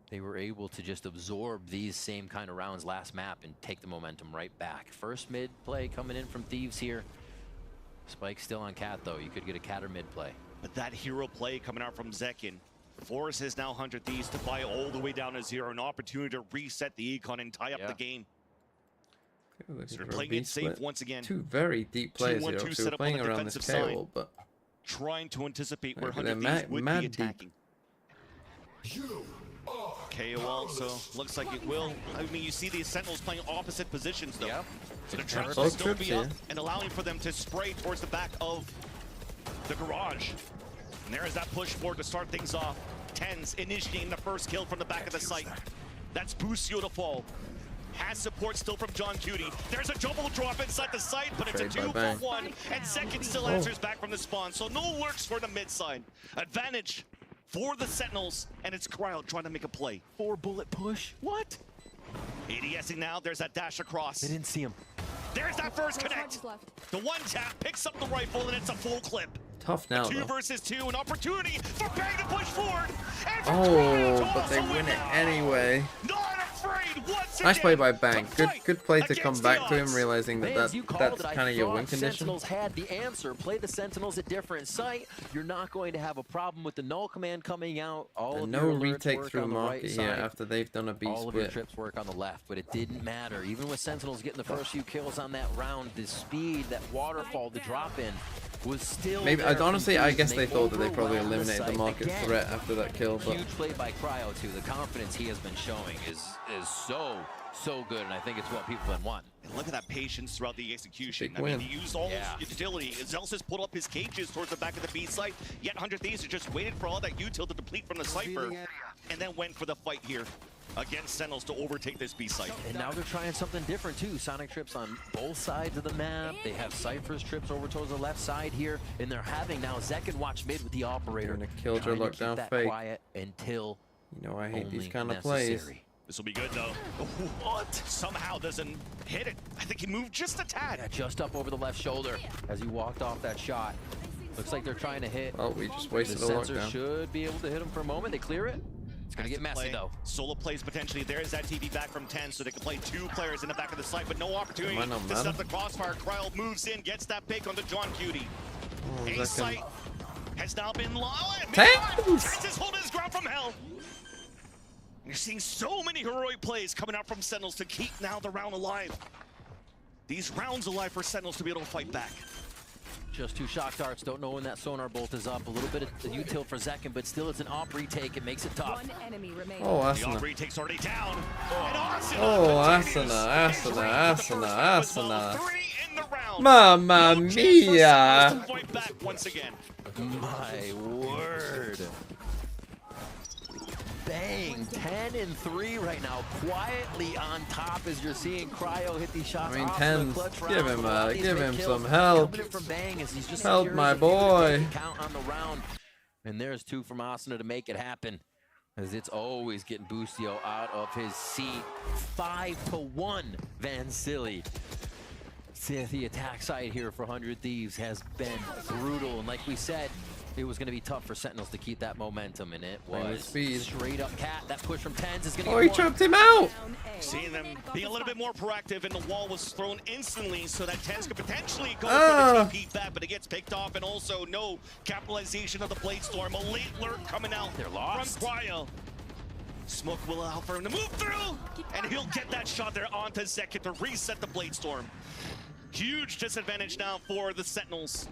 They were able to just absorb these same kind of rounds last map and take the momentum right back. First mid play coming in from Thieves here. Spike still on Cat though. You could get a Cat or mid play. But that hero play coming out from Zekin forces now 100 Thieves to buy all the way down to 0. An opportunity to reset the econ and tie up the game. So they're playing it safe once again. Two very deep players here. So we're playing around this KO, but trying to anticipate where 100 Thieves would be attacking. KO also looks like it will. I mean, you see the Sentinels playing opposite positions though. So the traps will still be up and allowing for them to spray towards the back of the garage. And there is that push forward to start things off. Tens initiating the first kill from the back of the site. That's Busio to fall. Has support still from John Cutie. There's a double drop inside the site, but it's a 2-for-1. And second still answers back from the spawn. So no lurks for the mid side. Advantage for the Sentinels, and it's Cryo trying to make a play. 4-bullet push. What? ADSing now. There's that dash across. They didn't see him. There's that first connect. The one tap picks up the rifle, and it's a full clip. Tough now, 2 though. versus 2, an opportunity for Bang to push forward. And for Oh, but they win it anyway. Not afraid once Nice play again. by Bang. Good play to come back to him, realizing that that's kind of your win condition. Sentinels had the answer. Play the Sentinels at different site. You're not going to have a problem with the null command coming out. All of no your alerts retake work through on the market right here side. after they've done a B All of your split. trips work on the left, but it didn't matter. Even with Sentinels getting the first few kills on that round, the speed, that waterfall, the drop in was still Maybe there. honestly, I guess they thought that they probably overwhelmed eliminated the site. market Again, threat after that kill, but huge play by Cryo too. The confidence he has been showing is so good, and I think it's what people have been wanting. And look at that patience throughout the execution. Big I mean, win. he used all his utility. Zealous has pulled up his cages towards the back of the B site, yet 100 Thieves has just waited for all that util to deplete from the Cypher, and then went for the fight here against Sentinels to overtake this B site. And now they're trying something different too. Sonic trips on both sides of the map. They have Cypher's trips over towards the left side here, and they're having now Zek and watch mid with the operator. Doing a Killjoy trying to lockdown keep that fake. quiet until you know I hate these only kind of plays. necessary. This will be good though. What? Somehow doesn't hit it. I think he moved just a tad. Yeah, just up over the left shoulder as he walked off that shot. Looks like they're trying to hit. Oh, we just wasted the a sensor lockdown. should be able to hit him for a moment. They clear it. It's gonna get messy though. Solo plays potentially. There's that TV back from 10, so they can play 2 players in the back of the site, but no opportunity Might not to set matter. up the crossfire. Cryo moves in, gets that pick onto John Cutie. A site has now been Tens is holding his ground from hell. You're seeing so many heroic plays coming out from Sentinels to keep now the round alive. These rounds alive for Sentinels to be able to fight back. Just 2 shock darts. Don't know when that sonar bolt is up. A little bit of the util for Zekin, but still it's an op retake. It makes it tough. Oh, The Ascent. op retake's already down. Oh, Ascent. Mamma mia! Fight back once again. My word. Bang, 10 and 3 right now, quietly on top as you're seeing Cryo hit these shots. I mean, off Tens, the clutch give round. him Kills some help. coming in from Bang as he's just Help curious my if he can boy. count on the round. And there's 2 from Asuna to make it happen, as it's always getting Busio out of his seat. 5-1 Van Silly. See, the attack side here for 100 Thieves has been brutal, and like we said, it was going to be tough for Sentinels to keep that momentum, and it was straight up cat. That push from Tens is going to get Oh, he chopped him out! Seeing them being a little bit more proactive, and the wall was thrown instantly so that Tens could potentially go for the TP back, but it gets picked off, and also no capitalization of the Blade Storm. A late lurk coming out from Cryo. Smoke will allow for him to move through, and he'll get that shot there onto Zekin to reset the Blade Storm. Huge disadvantage now for the Sentinels.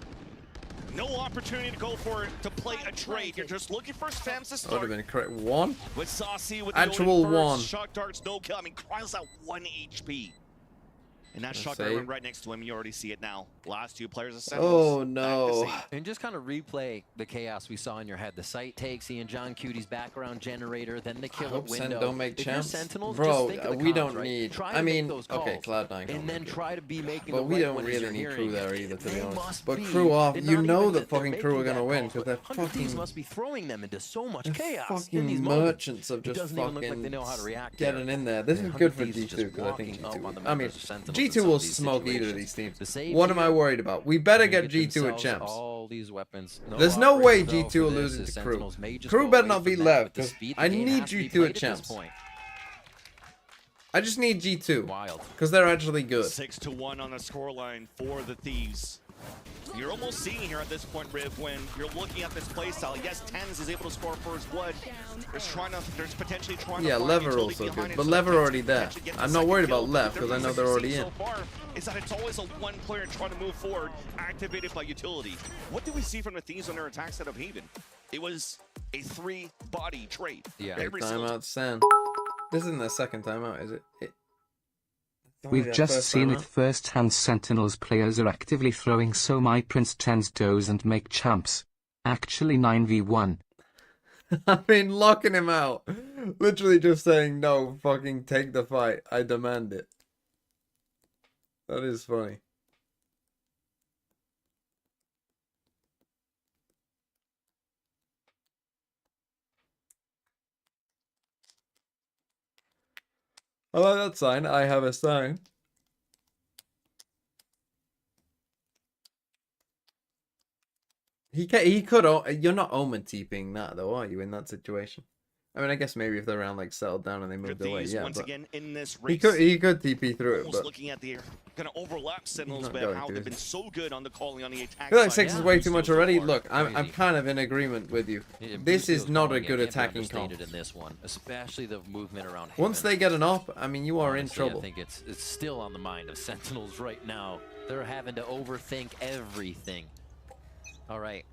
No opportunity to go for it, to play a trade. You're just looking for spams to That start. would have been correct. 1? With Saucy, with the Actual Odin first, 1. Shock darts, no kill. I mean, Cryo's at 1 HP. And that shock save. dart right next to him, you already see it now. Last 2 players of Oh, Sentinels. no. And just kind of replay the chaos we saw in your head. The site takes Ian John Cutie's background generator, then the kill Hope window. Sen don't make If you're champs. Sentinels, Bro, just think of the we comms, don't right? need. Try I to make mean, those okay, calls, Cloud9 and then try to be making but the we right don't one as really you're need hearing crew it. there either, to be They honest. must But be, crew off, and you not know even the that they're fucking crew are making gonna that win call, because they're 100 Thieves fucking must be throwing them into so much chaos in fucking these moments. merchants of It just doesn't even look like they know how to fucking react getting there. in there. This is And good for 100 Thieves G2 just because I think walking up on the G2. I mean, members of Sentinels G2 in some will of these smoke either of situations. these teams. The save What am I here, worried about? We better they get G2 at themselves champs. all these weapons. There's no way operators, though, G2 for will this, lose it as to crew. Sentinels may just Crew go better away not be from that, left but the because speed the I game need has to be G2 played at this champs. point. I just need G2 Wild. because they're actually good. 6-1 on the scoreline for the Thieves. You're almost seeing here at this point, Riv, when you're looking at this playstyle. Yes, Tens is able to score first blood. There's potentially trying to Yeah, find Lever utility also behind good, it, but so Lever Tens already can there. potentially get the I'm not second worried kill. about Left The because I know reason they're you're already seeing in. so far is that it's always a one player trying to move forward, activated by utility. What did we see from the Thieves on their attack set of Haven? It was a 3-body trade. Yeah. Every single Timeout Sen. This isn't their second timeout, is it? I We've just seen it firsthand. Sentinels players are actively throwing so my Prince 10's does and make champs. Actually 9v1. I've been locking him out. Literally just saying, no, fucking take the fight. I demand it. That is funny. I like that sign. I have a sign. He could. You're not omen TPing that though, are you? In that situation. I mean, I guess maybe if they're around like settled down and they moved away, yeah. Once but again in this race, he could TP through it, but looking at the kind of overlap Sentinels, but how they've been so good on the calling on the attack. I feel like 6 is way too much already. Look, I'm kind of in agreement with you. This is not a good attacking comp. In this one, especially the movement around. Once they get an op, I mean, you are in trouble. I think it's still on the mind of Sentinels right now. They're having to overthink everything. All right.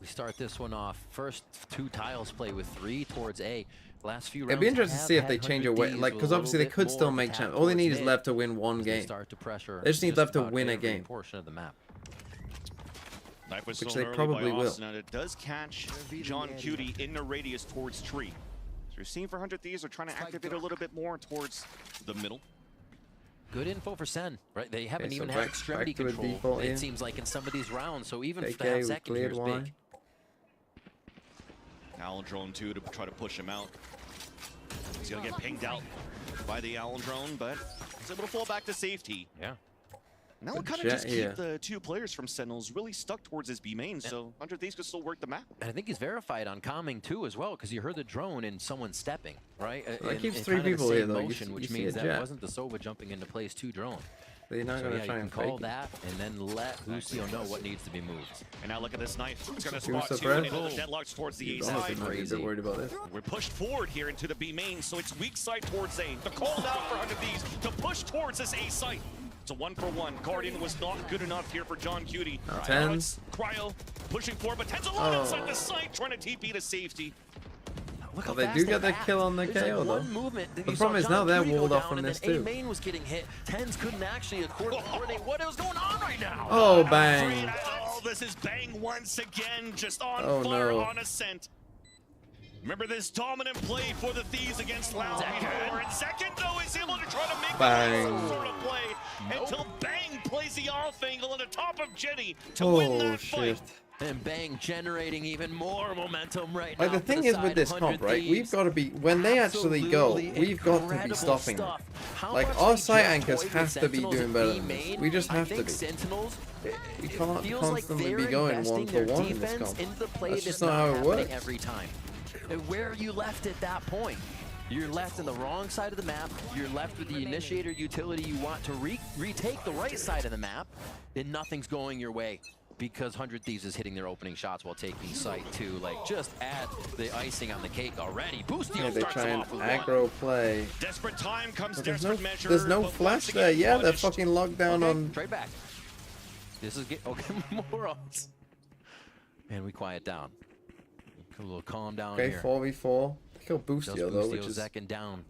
We start this one off. First 2 tiles play with 3 towards A. Last few rounds. It'd be interesting to see if they change a way, like, because obviously they could still make champs. All they need is left to win 1 game. They just need left to win a game. Portion of the map. Which they probably will. Now it does catch John Cutie in the radius towards tree. So you're seeing for 100 Thieves, they're trying to activate a little bit more towards the middle. Good info for Sen, right? They haven't even had extremity control, it seems like, in some of these rounds. So even if they have second here is big. Owl drone too to try to push him out. He's gonna get pinged out by the Owl drone, but he's able to fall back to safety. Yeah. Now we'll kind of just keep the 2 players from Sentinels really stuck towards his B main, so 100 Thieves could still work the map. And I think he's verified on calming too as well, because you heard the drone and someone stepping, right? That keeps 3 people here though. Motion, which means that wasn't the Sova jumping into place 2 drone. They're not going to try and call that and then let Lucio know what needs to be moved. And now look at this knife. It's going to spot 2 into the deadlocks towards the A side. Worried about this. We're pushed forward here into the B main, so it's weak side towards A. The call out for 100 Thieves to push towards this A site. It's a 1-for-1. Guardian was not good enough here for John Cutie. Tens. Cryo pushing forward, but Tens alone inside the site, trying to TP to safety. Well, they do get the kill on the KO though. The problem is now they're walled off from this too. A main was getting hit. Tens couldn't actually coordinate what is going on right now. Oh, bang. Oh, this is Bang once again, just on fire on Ascent. Remember this dominant play for the Thieves against Loud before. And second, though, is able to try to make some sort of play until Bang plays the off angle on the top of Jenny to win that fight. And Bang generating even more momentum right now. Like, the thing is with this comp, right? We've got to be, when they actually go, we've got to be stopping them. Like, our site anchors have to be doing better than this. We just have to be. We can't constantly be going 1-for-1 in this comp. That's just not how it works. Every time. Where are you left at that point? You're left in the wrong side of the map. You're left with the initiator utility you want to retake the right side of the map, and nothing's going your way. Because 100 Thieves is hitting their opening shots while taking site too. Like, just add the icing on the cake already. Boostio they try and aggro play. Desperate time comes desperate measure. There's no flash there. Yeah, they're fucking locked down on. Trade back. This is morons. Man, we quiet down. A little calm down here. Okay, 4v4. They kill Boostio though, which is down.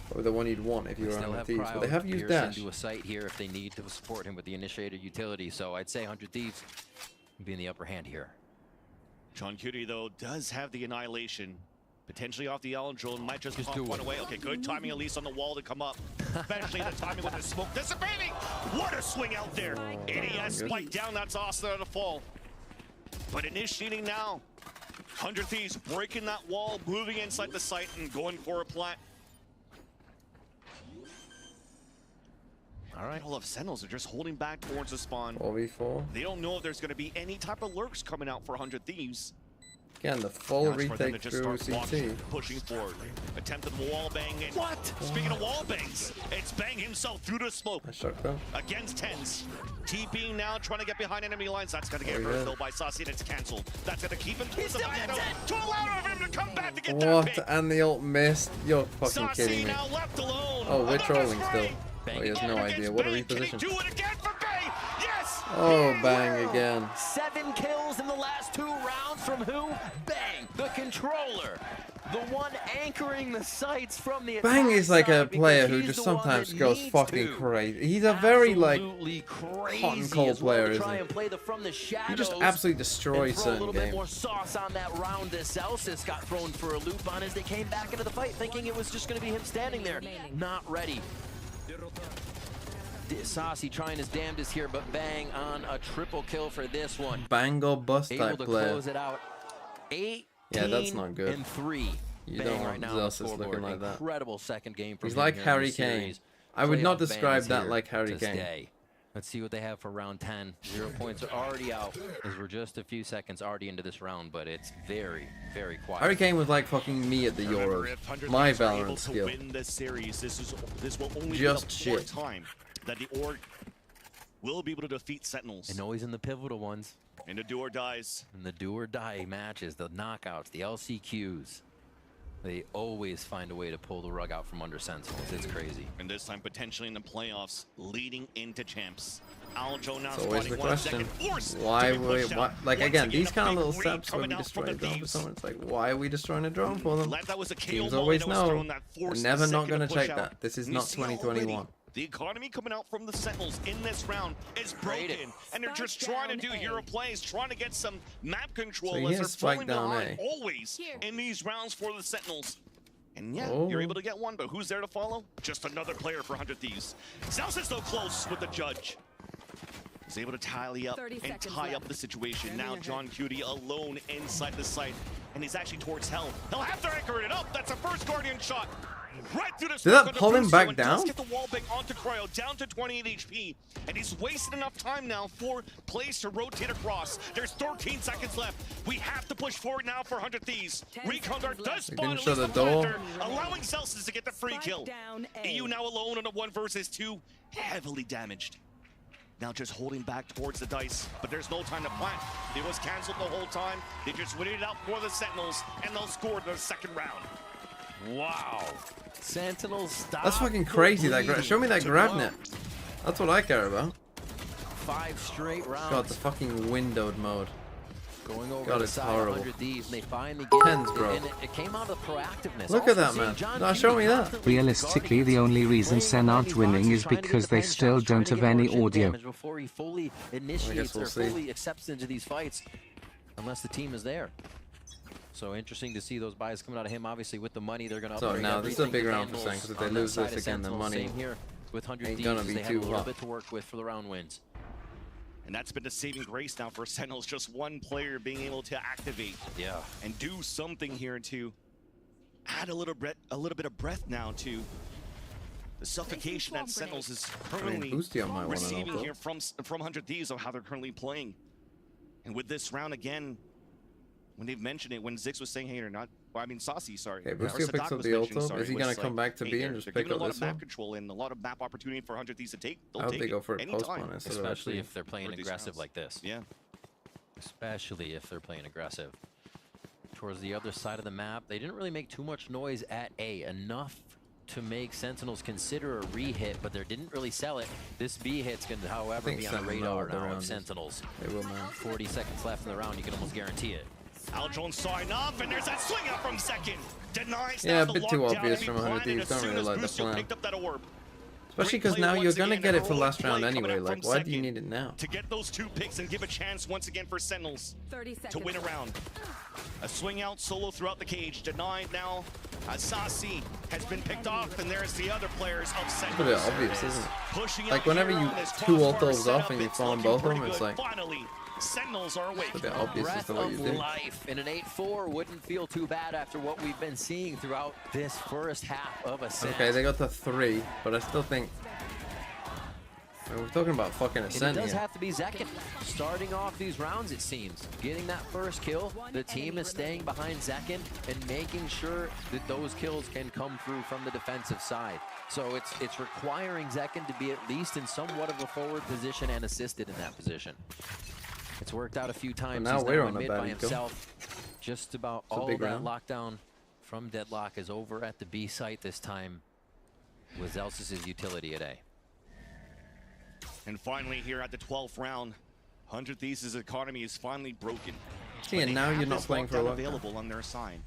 Probably the one you'd want if you were on the Thieves. But they have used dash. Do a site here if they need to support him with the initiator utility. So I'd say 100 Thieves be in the upper hand here. John Cutie though does have the annihilation. Potentially off the Ellen drone, might just pop one away. Okay, good timing at least on the wall to come up. Especially the timing with the smoke dissipating. What a swing out there. NES spike down, that's awesome to fall. But initiating now. 100 Thieves breaking that wall, moving inside the site and going for a plant. All right. All of Sentinels are just holding back towards the spawn. 4v4. They don't know if there's going to be any type of lurks coming out for 100 Thieves. Again, the full retake through CT. Pushing forward. Attempted wall bang. What? Speaking of wall bangs, it's Bang himself through the smoke. I shocked them. Against Tens. TPing now, trying to get behind enemy lines. That's going to get hurt though by Saucy, and it's canceled. That's going to keep him towards the veto to allow him to come back to get that pick. And the ult missed. You're fucking kidding me. Now left alone. Oh, we're trolling still. Oh, he has no idea. What a reposition. Do it again for Bang. Yes. Oh, Bang again. 7 kills in the last 2 rounds from who? Bang, the controller. The one anchoring the sights from the Bang is like a player who just sometimes goes fucking crazy. He's a very like hot and cold player, isn't he? He just absolutely destroys certain a little bit more games. sauce on that round. This Celsius got thrown for a loop on as they came back into the fight, thinking it was just going to be him standing there, not ready. Saucy trying his damnedest here, but Bang on a triple kill for this one. Bang or bust Able type to player. close it out. 18 Yeah, that's not good. and 3. You Bang don't right want now on the Celsius scoreboard. looking like that. Incredible second game for He's him like here in the Harry Kane. series. I would not Playoff Bang describe is that here like Harry to Kane. stay. Let's see what they have for round 10. 0 points are already out as we're just a few seconds already into this round, but it's very, very quiet. Harry Kane was like fucking me at the Euros. My Valorant skill. This will only Just be the shit. fourth time that the org will be able to defeat Sentinels. And always in the pivotal ones. In the do or dies. In the do or die matches, the knockouts, the LCQs. They always find a way to pull the rug out from under Sentinels. It's crazy. And this time potentially in the playoffs, leading into champs. Aljo now It's always the spotting 1 question. second. Forced Why to be we pushed why, out. like Once again, again, these a kind of big little read steps when coming we out destroy from a the drone for Thieves. someone, it's like why are we destroying a drone for them? That was a KO Teams volley always that was know. thrown that They're forced never the not second gonna to push check out. that. This is We not see already 2021. The economy coming out from the Sentinels in this round is broken, and they're just trying to do hero plays, trying to get some map control So he as they're has spike falling down behind A. always in these rounds for the Sentinels. And yeah, Oh. you're able to get one, but who's there to follow? Just another player for 100 Thieves. Celsius though close with the judge. He's able to tally up and tie up the situation. Now John Cutie alone inside the site, and he's actually towards hell. He'll have to anchor it up. That's a first Guardian shot. Right through the Did that pull him back down? Get the wall back onto Cryo, down to 28 HP, and he's wasted enough time now for plays to rotate across. There's 13 seconds left. We have to push forward now for 100 Thieves. Recon Guard does They spawn didn't at show least the the door. planter, allowing Celsius to get the free kill. EU now alone on a 1 versus 2, heavily damaged. Now just holding back towards the dice, but there's no time to plant. It was canceled the whole time. They just waited out for the Sentinels, and they'll score the second round. Wow. Sentinels stop. That's fucking crazy. That show me that grab net. That's what I care about. 5 straight rounds. God, the fucking windowed mode. Going over God, the it's side horrible. 100 Thieves, and they finally get Tens, it, bro. and it came out of proactiveness. Look at Also that, seeing man. John Now show me Cutie that. constantly Realistically, the only reason Sen aren't winning is because they still don't have any audio. Before he fully initiates we'll or see. fully accepts into these fights, unless the team is there. So interesting to see those buys coming out of him. Obviously, with the money, they're going to So upgrade now this is a everything big to round for Sen, Vandals because if they on that lose side this of again, the Sentinels. money Same here with 100 ain't Thieves, gonna be they have too a little hot. bit to work with for the round wins. And that's been the saving grace now for Sentinels. Just one player being able to activate, and do something here to add a little bit of breath now to the suffocation that Sentinels is currently Boostio might wanna receiving know. here from 100 Thieves of how they're currently playing. And with this round again, when they've mentioned it, when Zix was saying, hey, or not, well, I mean, Saucy, sorry. Okay, or Boostio Sadak picks up was the mentioning, ult. sorry, Is he was gonna come back to hey, B and just they're pick giving up a lot this of map one? control and a lot of map opportunity for 100 Thieves to take. I They'll hope take they go it for it anytime. post-spawn instead of Especially actually. if they're playing for these aggressive rounds. like this. Yeah. Especially if they're playing aggressive. Towards the other side of the map, they didn't really make too much noise at A. Enough to make Sentinels consider a re-hit, but they didn't really sell it. This B hit's going to, however, be on the Sentinel radar with the now of round is- Sentinels. They will, man. 40 seconds left in the round, you can almost guarantee it. Aljon saw enough, and there's that swing out from second. Denies Yeah, a now bit the too lockdown, obvious and he from 100 planted Thieves. as Don't soon really as like the Boostio plan. picked up that orb. Especially Great because play now you're once gonna again, get it and for heroic last round play coming anyway. out Like, from why do you second need it now? to get those 2 picks and give a chance once again for Sentinels 30 seconds. to win a round? A swing out solo throughout the cage, denied now. Asasi has been picked off, and there's the other players of It's a bit Sentinels. obvious, isn't it? Pushing Like out whenever here you on this two crossbar ultos setup, off and you it's fall on looking both of them, pretty it's good. like Finally, Sentinels are awake. it's a bit obvious as Breath to what you of do. life in an 8-4 wouldn't feel too bad after what we've been seeing throughout this first half of Ascent. Okay, they got the 3, but I still think. I mean, we're talking about fucking And it Ascent does here. have to be Zekin starting off these rounds, it seems. Getting that first kill, the team is staying behind Zekin and making sure that those kills can come through from the defensive side. So it's requiring Zekin to be at least in somewhat of a forward position and assisted in that position. It's worked out a few times. now He's we're now on in a mid bad by eco. himself. Just about It's a all big that round. lockdown from Deadlock is over at the B site this time with Zelsis' utility at A. And finally, here at the 12th round, 100 Thieves' economy is finally broken. See, But and they now have you're not this playing for a lockdown long time. available on their side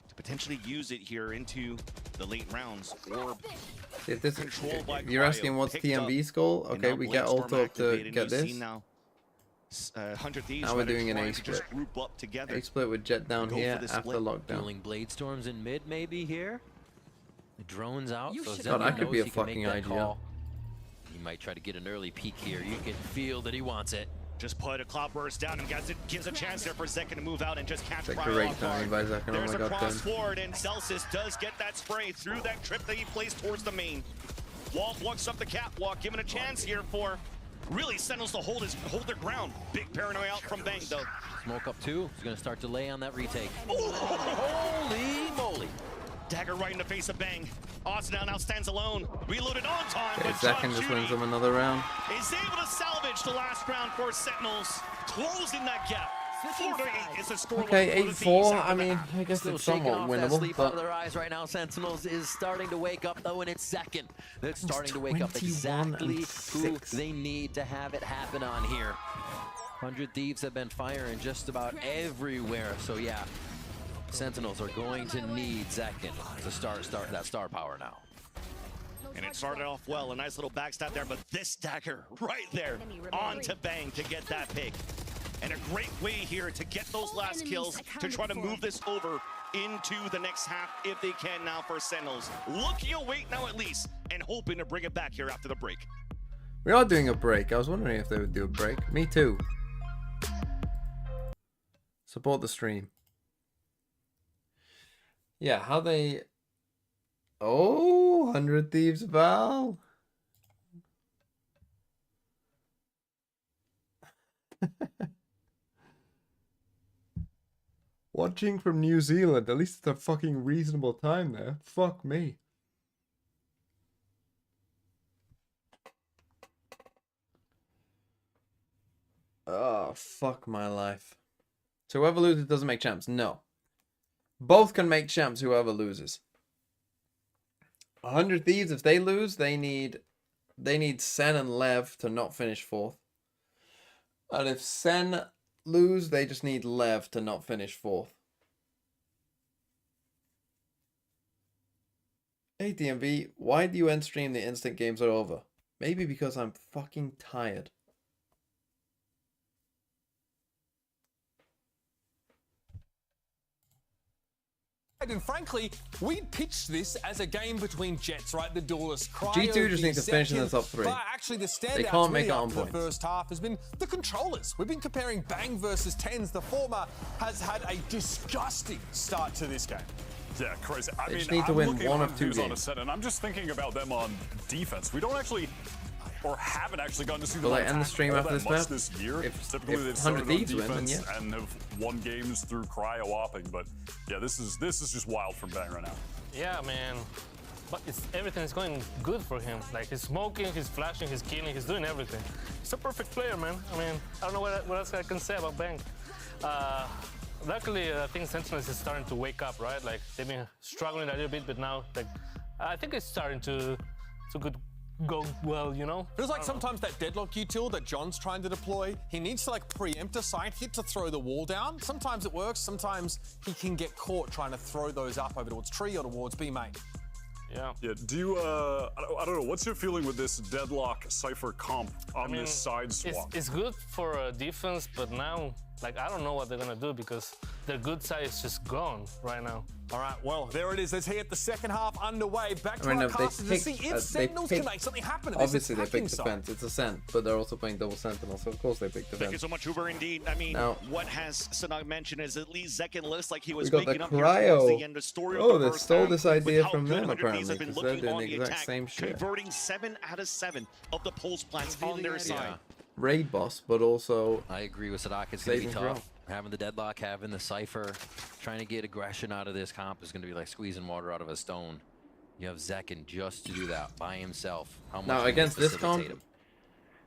to potentially use it here into the late rounds, or If this, controlled by you're asking what's TMB's goal? Okay, we get Ultra up to get this. Now 100 Thieves Now we're doing an A split. split. Group up together. A split with Jet down here after split. lockdown. Dueling Blade Storms in mid maybe here. The drone's out, so God, that Zetkin could be knows a he can fucking make that idea. call. He might try to get an early peek here. You can feel that he wants it. Just put a cloudburst down and gives a chance there for Zekin to move out and just catch It's a Cryo great off guard. timing by Zekin. Oh There's my a god, cross Ben. forward, and Celsius does get that spray through that trip that he plays towards the main. Wall walks up the catwalk, given a chance here for really Sentinels to hold their ground. Big paranoia out from Bang though. Smoke up two. He's going to start to lay on that retake. Holy moly. Dagger right in the face of Bang. Austin now stands alone. Reloaded on time, Okay, but Zekin just wins them another round. is able to salvage the last round for Sentinels, closing that gap. 4-8 is the score. Okay, 8-4. I mean, I guess Still it's shaking somewhat off that winnable, sleep out of but their eyes right now. Sentinels is starting to wake up though, and it's second. They're starting to wake up 21 exactly and who 6. they need to have it happen on here. 100 Thieves have been firing just about everywhere, so yeah. Sentinels are going to need Zekin to start that star power now. And it started off well, a nice little backstab there, but this dagger right there on to Bang to get that pick. And a great way here to get those last kills to try to move this over into the next half if they can now for Sentinels. Looking away now at least and hoping to bring it back here after the break. we are doing a break. I was wondering if they would do a break. Me too. Support the stream. Yeah, how they... Oh, 100 Thieves Val. Watching from New Zealand. At least it's a fucking reasonable time there. Fuck me. Oh, fuck my life. So whoever loses doesn't make champs. No. Both can make champs, whoever loses. 100 Thieves, if they lose, they need Sen and Lev to not finish 4th. And if Sen lose, they just need Lev to not finish 4th. Hey DMV, why do you end stream the instant games are over? Maybe because I'm fucking tired. And frankly, we pitched this as a game between Jets, right? The duelists. G2 just need to finish in the top 3. But actually, the standout They can't make it really on after the points. first half has been the controllers. We've been comparing Bang versus Tens. The former has had a disgusting start to this game. Yeah, crazy. I mean, just need to I'm win looking one at of 2 Thieves on games. Ascent, and I'm just thinking about them on defense. We don't actually, or haven't actually gotten to see them Will I on end the attack stream all after that this much map? this year. If Typically, they've 100 started on Thieves win, then defense yeah. and have won games through cryo-opping. But yeah, this is just wild from Bang right now. Yeah, man. But everything is going good for him. Like, he's smoking, he's flashing, he's killing, he's doing everything. He's a perfect player, man. I mean, I don't know what else I can say about Bang. Luckily, I think Sentinels is starting to wake up, right? Like, they've been struggling a little bit, but now, like, I think it's starting to go well, you know? Feels like sometimes that deadlock util that John's trying to deploy, he needs to like preempt a side hit to throw the wall down. Sometimes it works, sometimes he can get caught trying to throw those up over towards tree or towards B main. Yeah. Yeah. Do you? I don't know. What's your feeling with this deadlock Cypher comp on this side swap? It's good for defense, but now, like, I don't know what they're gonna do because their good side is just gone right now. All right, well, there it is. Let's hit the second half underway. Back to I mean, our they casters to see if they Sentinels can picked- make something happen. in Obviously, this they picked attacking defense. It's Ascent, but they're also playing double Sentinel, so of course they picked Thank you defense. so much, Uber. Indeed, I mean, Now- what has Sanag mentioned is at least Zekin looks like he was We got the waking up here towards the end. cryo. The story Oh, of the they first stole half this with idea how from good them 100 Thieves apparently, have been because they're looking doing on the the exact attack, same shit. converting 7 out of 7 of the pulse plants on their side. Raid boss, but also I agree with Sadak. It's going to be saving tough. Having the deadlock, having the Cypher, trying to get aggression out of this comp is going to be like squeezing water out of a stone. You have Zekin just to do that by himself. How much Now, will you against this facilitate comp, him?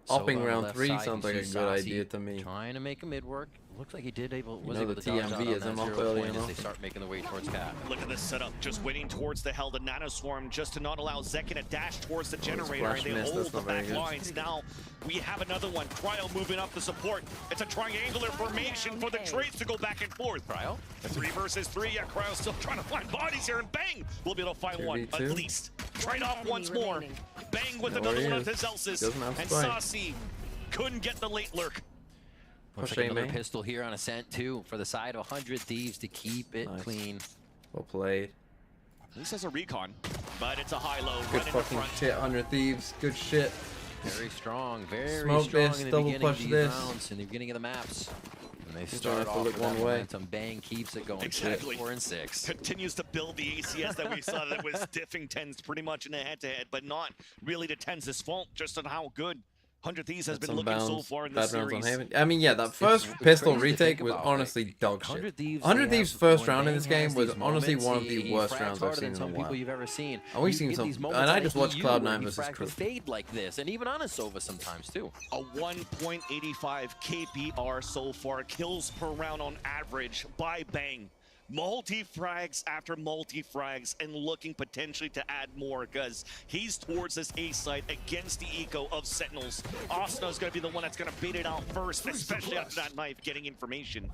upping on the round left 3 side, sounds you like a see good Saucy idea to me. Trying to make a mid work. Looks like he did was know able the to dodge out TMV on is that him off 0 early point as enough. they start making their way towards Cat. Look at this setup, just waiting towards the hell. The Nano Swarm just to not allow Zekin to dash towards the generator, and they hold the back lines. Now we have another one. Cryo moving up the support. It's a triangular formation for the trades to go back and forth. Cryo? 3 versus 3. Yeah, Cryo's still trying to find bodies here, and bang! We'll be able to find one, at least. Trade off once more. Bang with another one onto Zelsis. And Saucy couldn't get the late lurk. Looks like another pistol here on Ascent too for the side of 100 Thieves to keep it clean. Well played. At least has a recon, but it's a high-low Good right in fucking front. shit, 100 Thieves. Good shit. Very strong, very Smoke strong this, in the double beginning push of these this. rounds, in the beginning of the maps. And they He's start trying to off look with one that way. momentum. Bang keeps it going. Exactly. 4 and 6. Continues to build the ACS that we saw that was diffing Tens pretty much in a head-to-head, but not really to Tens' fault, just on how good 100 Thieves has been looking so far in this series. I mean, yeah, that first pistol retake was honestly dog shit. 100 Thieves' first round in this game was honestly one of the worst rounds I've seen in a while. You've ever seen. And we've seen some, and I just watched Cloud9 versus Crew. Fade like this, and even on a Sova sometimes too. A 1.85 KPR so far, kills per round on average by Bang. Multi-frags after multi-frags, and looking potentially to add more because he's towards this A site against the eco of Sentinels. Osno's going to be the one that's going to bait it out first, especially after that knife getting information.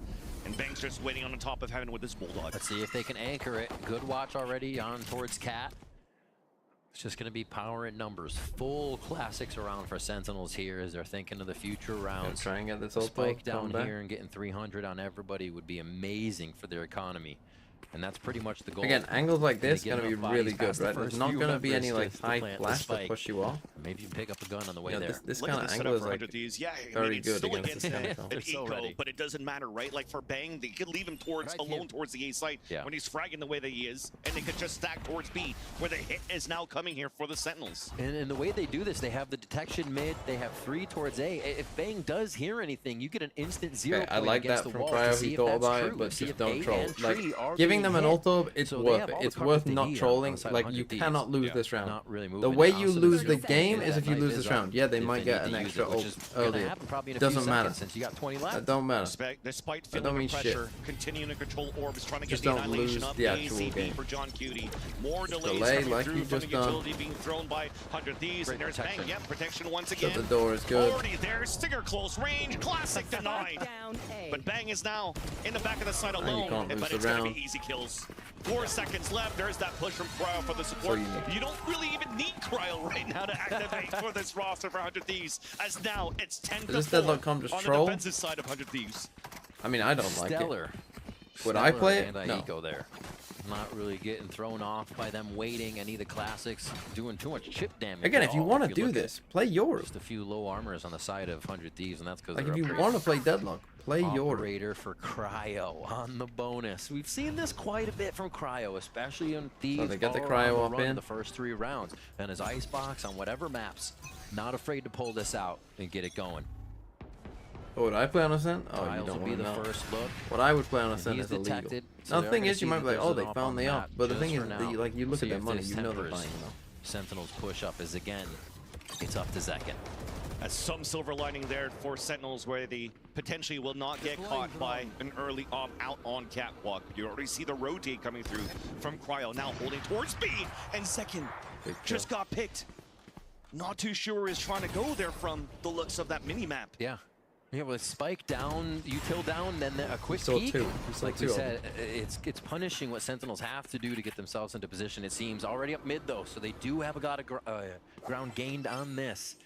And Bang's just waiting on the top of heaven with his Bulldog. Let's see if they can anchor it. Good watch already on towards Cat. It's just going to be power in numbers. Full classics around for Sentinels here as they're thinking of the future rounds. Try and get this spike down here and getting 300 on everybody would be amazing for their economy. And that's pretty much the goal. Again, angles like this are going to be really good, right? There's not going to be any like high flash to push you off. Maybe you can pick up a gun on the way there. This kind of angle is like very good against this an kind eco, but it doesn't matter, right? Like for Bang, they could leave him alone towards the A site when he's fragging the way that he is, and they could just stack towards B, where the hit is now coming here for the Sentinels. And the way they do this, they have the detection mid, they have 3 towards A. If Bang does hear anything, you get an instant 0 point I like against that the from wall Cryo. to see He if thought that's about true. it, but See just if don't A troll. and Like Tree are giving them an being ult, it's So they worth have it. all the It's cards worth they not need trolling. outside Like 100 you Thieves. cannot lose this round. Not really The moving. way Now, you so lose they're the gonna game get is that if you knife lose is this up round. Yeah, they if might they get need an to use extra it, which ult is gonna earlier. happen probably in a few Doesn't matter. seconds since you got 20 left. That don't matter. Despite That feeling don't the mean pressure, shit. continuing to control orbs, trying to Just get the don't annihilation lose up. the actual ACB game. for John Cutie. More Just delays delay coming like through you from just the done. utility being thrown by 100 Thieves, and there's Bang. Yep, protection once again. So the door is good. Already there, Stinger close range, classic denied. But Bang is now in the back of the site you alone, can't lose but the it's going to round. be easy kills. 4 seconds left. There's that push from Cryo for the support. You don't really even need Cryo right now to activate for this roster for 100 Thieves, as now it's 10 to 4 this deadlock come just on troll? the defensive side of 100 Thieves. I mean, I don't like it. Stellar. Would I play it? And No. Eco there. Not really getting thrown off by them waiting. Any of the classics doing too much chip damage. Again, at if you all. want to you do look at this, play yours. just a few low armors on the side of 100 Thieves, and that's because Like if you want to play deadlock, play yours. Operator for Cryo on the bonus. We've seen this quite a bit from Cryo, especially in Thieves. they get the or Cryo on the up run in. the first 3 rounds, and his icebox on whatever maps. Not afraid to pull this out and get it going. Oh, would I play on Ascent? Oh, you Tiles don't will be want to the know. first look. What I would play on And Ascent he's is illegal. detected, so Now, the they're thing gonna is, you see might that be like, there's oh, an they op on found the the op. map But the just thing is, for now. like, you look See at their if money, this you know they're tempers buying them. Sentinels push up is again, it's up to Zekin. As some silver lining there for Sentinels, where they potentially will not get caught by an early op out on catwalk. You already see the rotate coming through from Cryo, now holding towards B, and Zekin just got picked. Not too sure where he's trying to go there from the looks of that mini-map. Yeah. Yeah, with spike down, util down, then a quick saw peek. two. We saw Like two we of them. said, it's punishing what Sentinels have to do to get themselves into position. It seems already up mid though, so they do have got a ground gained on this.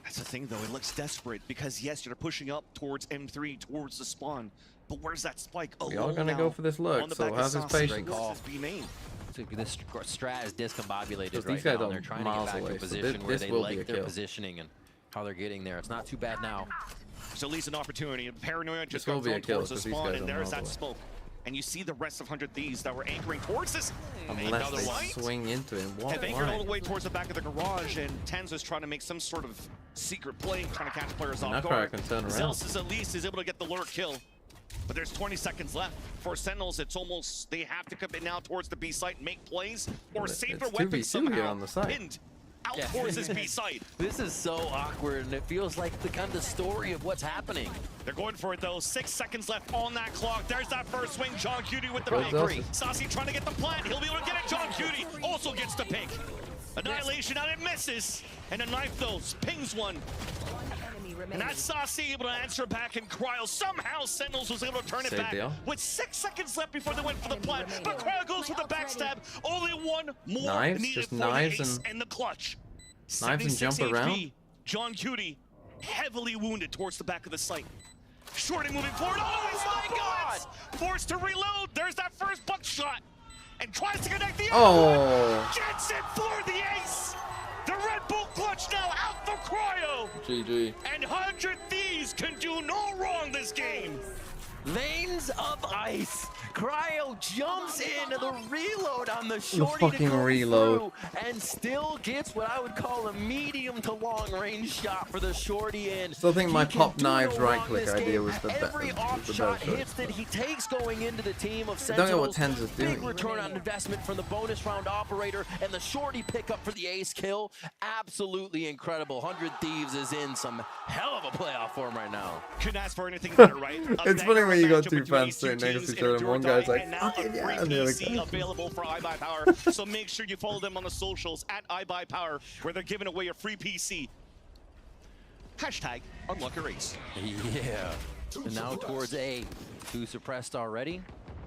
That's the thing though, it looks desperate because yes, you're pushing up towards M3, towards the spawn, but where's that spike? We are going to go for this look, so how's his patience? So this strat is discombobulated These right guys now. are They're trying to miles get back to away, a so position where this they will be a like their kill. positioning and how they're getting there. It's not too bad now. So at least an opportunity. Paranoia just This will got be a thrown kill, towards the 'cause these spawn, guys and are there's that miles away. smoke. And you see the rest of 100 Thieves that were anchoring towards this. Unless Another they light. swing into him. What? Have anchored all the Why? way towards the back of the garage, and Tens is trying to make some sort of secret play, trying to catch players Now off Cryo guard. can turn around. Zelsis at least is able to get the lure kill. But there's 20 seconds left. For Sentinels, it's almost, they have to commit now towards the B site, make plays, or It's save their 2v2 weapons here somehow. on the side. Pinned. out towards this B side. This is so awkward, and it feels like the kind of story of what's happening. They're going for it though. 6 seconds left on that clock. There's that first swing. John Cutie with the Goes pick. Zelsis. Saucy trying to get the plant. He'll be able to get it. John Cutie also gets the pick. Annihilation and it misses. And a knife though pings one. And that's Saucy able to answer back, and Cryo somehow Sentinels was able to turn it back with 6 seconds left before they went for the plant. But Cryo goes for the backstab. Only one more Knives? needed Just for knives the ace and the clutch. knives and jump 76 around? HP. John Cutie heavily wounded towards the back of the site. Shorty moving forward. Oh, he's my God! Forced to reload. There's that first buckshot. And tries to connect the Oh! Gets it for the ace! The Red Bull clutch now out for Cryo! GG. And 100 Thieves can do no wrong this game! Veins of ice. Cryo jumps into the reload on the shorty fucking to go reload. through, and still gets what I would call a medium to long range shot for the shorty in. Still think my He can pop do knives no right wrong click this idea game. was the Every off better shot choice. hits that he takes going into the team of I don't know what Sentinels. Tens is Big doing. return on investment from the bonus round operator, and the shorty pickup for the ace kill. Absolutely incredible. 100 Thieves is in some hell of a playoff form right now. Couldn't ask for anything better, right? It's funny when you got two fans sitting next to each other and one guy's like, fucking yeah, and the other guy. Available for iBuyPower, so make sure you follow them on the socials at iBuyPower, where they're giving away a free PC. Hashtag unlock your ace. Yeah. And now towards A. Two suppressed already.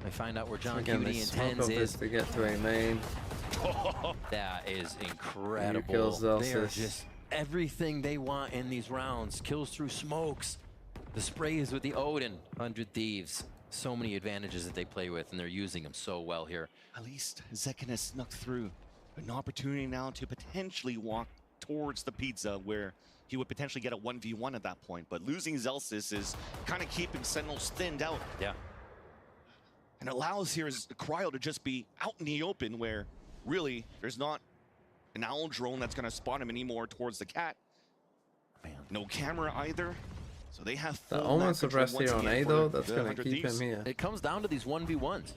I find out where John Again, Cutie they and smoke Tens up this is. to get to a main. That is incredible. kills They are Zelsis. just everything they want in these rounds. Kills through smokes. The sprays with the Odin. 100 Thieves. So many advantages that they play with, and they're using them so well here. At least Zekin has snuck through. An opportunity now to potentially walk towards the pizza, where he would potentially get a 1v1 at that point. But losing Zelsis is kind of keeping Sentinels thinned out. Yeah. And allows here is Cryo to just be out in the open, where really there's not an owl drone that's going to spot him anymore towards the cat. Man. No camera either. So they have The full Omen map control suppressed once here on again A for though, the that's gonna 100 keep Thieves. him here. It comes down to these 1v1s.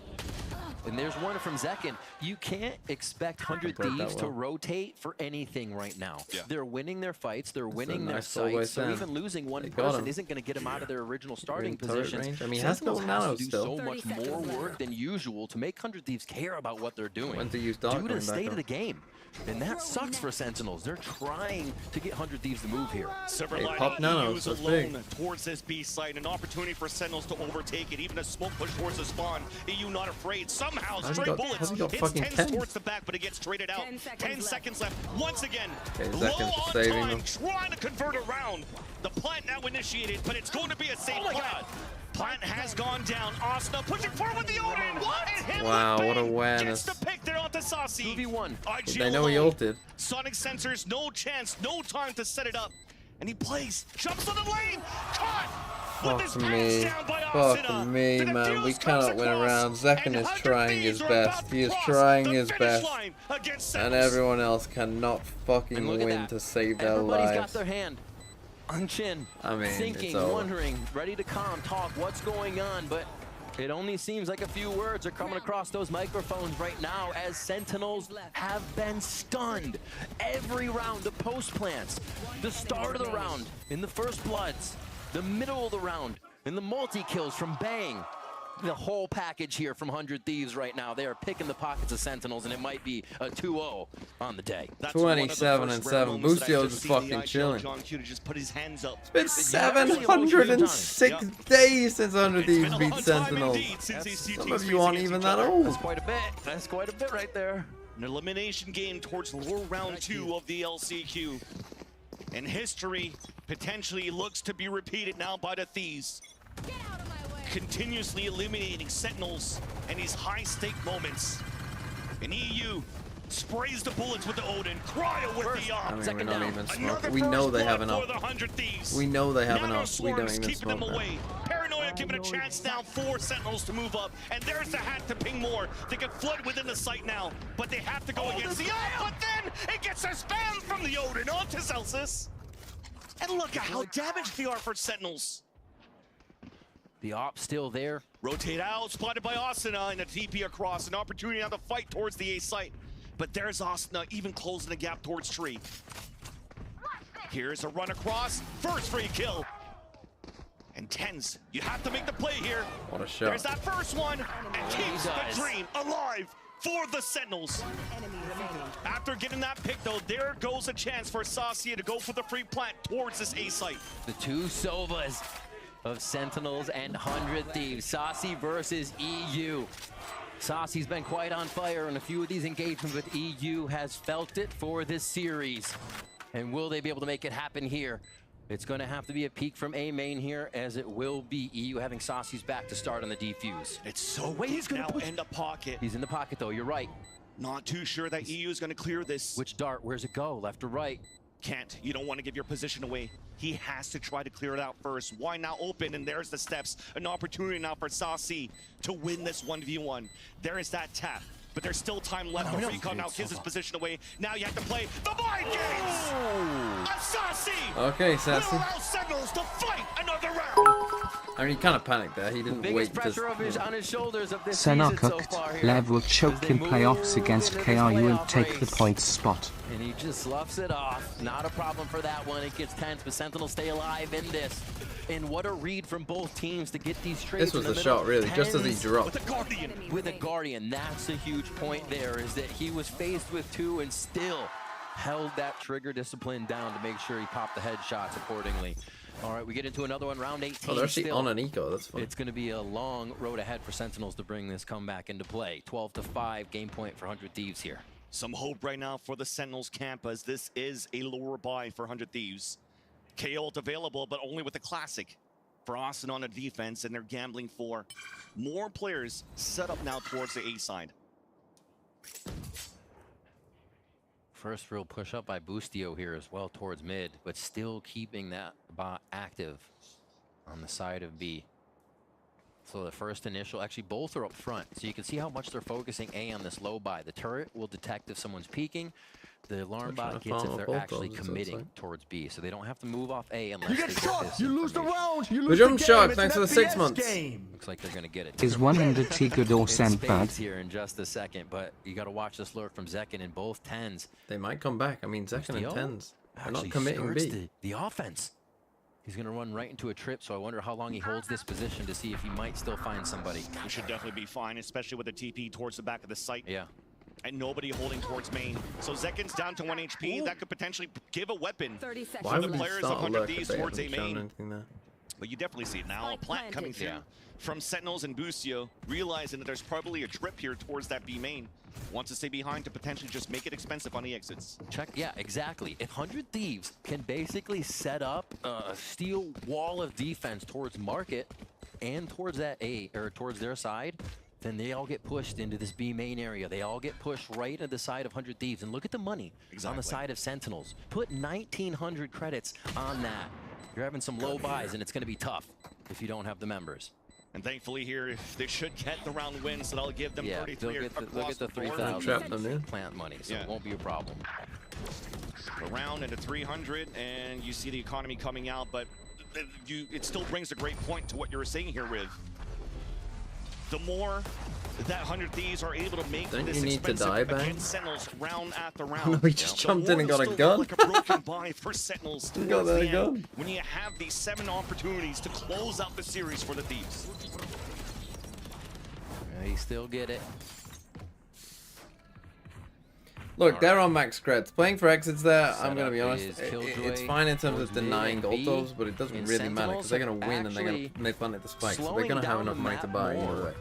And there's one from Zekin. You can't expect 100 Played that Thieves to well. rotate for anything right now. Yeah. They're winning their fights, they're winning their nice goal by sites, so Sen. even losing one They got person him. isn't going to get them out of their original starting in turret positions. range. I mean, he has Sentinels no has nano to do still. so much more work than usual to make 100 Thieves care about what they're doing. When to use Dark due to the coming back state on. of the game. And that sucks for Sentinels. They're trying to get 100 Thieves to move here. Silver Hey, Lining pop nanos, EU's that's alone big. towards this B site. An opportunity for Sentinels to overtake it. Even a smoke push towards the spawn. EU not afraid. Somehow, How's he straight got- bullets. how's he got It's fucking 10 10? towards the back, but it gets traded out. 10 seconds left. Once again, Okay, low Zekin's on saving time, them. trying to convert around. The plant now initiated, but it's going to be a safe plant. Plant has gone down. Asna pushing forward with the Odin. And him Wow, with what bang. awareness. Gets the pick there onto Saucy. 2v1. IG They know he alone. ulted. Sonic sensors, no chance, no time to set it up. And he plays, jumps on the lane, caught! With his Fuck pants me. down by Fuck Asuna. me, The man. We defuse cannot comes win across, around. Zekin and is 100 trying Thieves his are best. about He is to cross trying the his finish best. line against And Sentinels. everyone else cannot fucking And look at win that. to save their Everybody's got lives. their hand on chin. I mean, thinking, it's over. wondering, ready to calm, talk, what's going on, but it only seems like a few words are coming across those microphones right now as Sentinels have been stunned. Every round, the post plants, the start of the round in the first bloods, the middle of the round in the multi-kills from Bang. The whole package here from 100 Thieves right now. They are picking the pockets of Sentinels, and it might be a 2-0 on the day. That's one of the 27 first and rare 7. moments that I've Busio just just seen the fucking IGL chilling. John Cuda just put his hands up. It's been 706 days since 100 Thieves beat Sentinels. Some of you aren't even that old. That's quite a bit. That's quite a bit right there. An elimination game towards lower round 2 of the LCQ. And history potentially looks to be repeated now by the Thieves. Continuously eliminating Sentinels in these high-stake moments. And EU sprays the bullets with the Odin. Cryo with the I mean, we're not even smoking. Another We know first they have blood enough. for the 100 Thieves. We know they have Nano enough. We don't swarms even keeping them smoke away. Paranoia giving a chance now for Sentinels to move up. And there's the hat to ping more. They can flood within the site now, but they have to go against the but then it gets a spam from the Odin onto Zelsis. And look at how damaged they are for Sentinels. The op still there. Rotate out, spotted by Asuna, and a TP across. An opportunity now to fight towards the A site. But there's Asna even closing the gap towards Tree. Here's a run across. First free kill. And Tens, you have to make the play here. What a shot. There's that first one. And keeps the dream alive for the Sentinels. After getting that pick, though, there goes a chance for Saucy to go for the free plant towards this A site. The two Sovas of Sentinels and 100 Thieves. Saucy versus EU. Saucy's been quite on fire in a few of these engagements, but EU has felt it for this series. And will they be able to make it happen here? It's going to have to be a peek from A main here, as it will be EU having Saucy's back to start on the defuse. It's so he's now in the pocket. He's in the pocket, though. You're right. Not too sure that EU is going to clear this. Which dart? Where's it go? Left or right? Can't. You don't want to give your position away. He has to try to clear it out first. Why now open? And there's the steps. An opportunity now for Saucy to win this 1v1. There is that tap. But there's still time left. The recon now gives his position away. Now you have to play the mind games! Saucy! Okay, Sassy. Will allow Sentinels to fight another round! I mean, he kind of panicked there. He didn't wait pressure to... on his shoulders of this Sen are season so cooked. far here. Lev will choke in playoffs against KRU and take the points spot. And he just sloughs it off. Not a problem for that one. It gets tense, but Sentinels stay alive in this. And what a read from both teams to get these trades. This was the shot, really, just as he dropped. With a Guardian, that's a huge point there, is that he was faced with two and still held that trigger discipline down to make sure he popped the headshots accordingly. All right, we get into another one, round 18. Oh, they're actually on an eco. That's fun. It's going to be a long road ahead for Sentinels to bring this comeback into play. 12-5 game point for 100 Thieves here. Some hope right now for the Sentinels camp, as this is a lower buy for 100 Thieves. KO ult available, but only with the classic for Austin on the defense, and they're gambling for more players set up now towards the A side. First real push up by Boostio here as well towards mid, but still keeping that bot active on the side of B. So the first initial, actually both are up front. So you can see how much they're focusing A on this low buy. The turret will detect if someone's peeking. The alarm bot gets if they're actually committing towards B. So they don't have to move off A unless they get this. You lose the round. You lose the game. Shark, thanks for the 6 months. Looks like they're going to get it. Is 100 T good or sent bad? Here in just a second, but you got to watch this lurk from Zekin in both 10s. They might come back. I mean, Zekin and 10s. They're not committing B. The offense. He's going to run right into a trip, so I wonder how long he holds this position to see if he might still find somebody. We should definitely be fine, especially with the TP towards the back of the site. Yeah. And nobody holding towards main. So Zekin's down to 1 HP. Ooh. That could potentially give a weapon for the players of 100 Thieves towards A main. But you definitely see it now. A plant coming through from Sentinels and Boostio, realizing that there's probably a drip here towards that B main. Wants to stay behind to potentially just make it expensive on the exits. Check, yeah, exactly. If 100 Thieves can basically set up a steel wall of defense towards market and towards that A, or towards their side, then they all get pushed into this B main area. They all get pushed right into the side of 100 Thieves. And look at the money on the side of Sentinels. Put 1,900 credits on that. You're having some low buys, and it's going to be tough if you don't have the members. And thankfully here, they should get the round win, so that'll give them 33 they'll get the 3,000 plant money, so it won't be a problem. A round into 300, and you see the economy coming out, but it still brings a great point to what you were saying here, Riv. The more that 100 Thieves are able to make this expensive against Sentinels round after round. No, he just jumped in and got a gun. Like a broken buy for Sentinels towards the end, when you have these 7 opportunities to close out the series for the Thieves. They still get it. Look, they're on max creds. Playing for exits there, I'm going to be honest, it's fine in terms of denying ultos, but it doesn't really matter because they're going to win and they're going to make fun of the spikes. So they're going to have enough money to buy either way.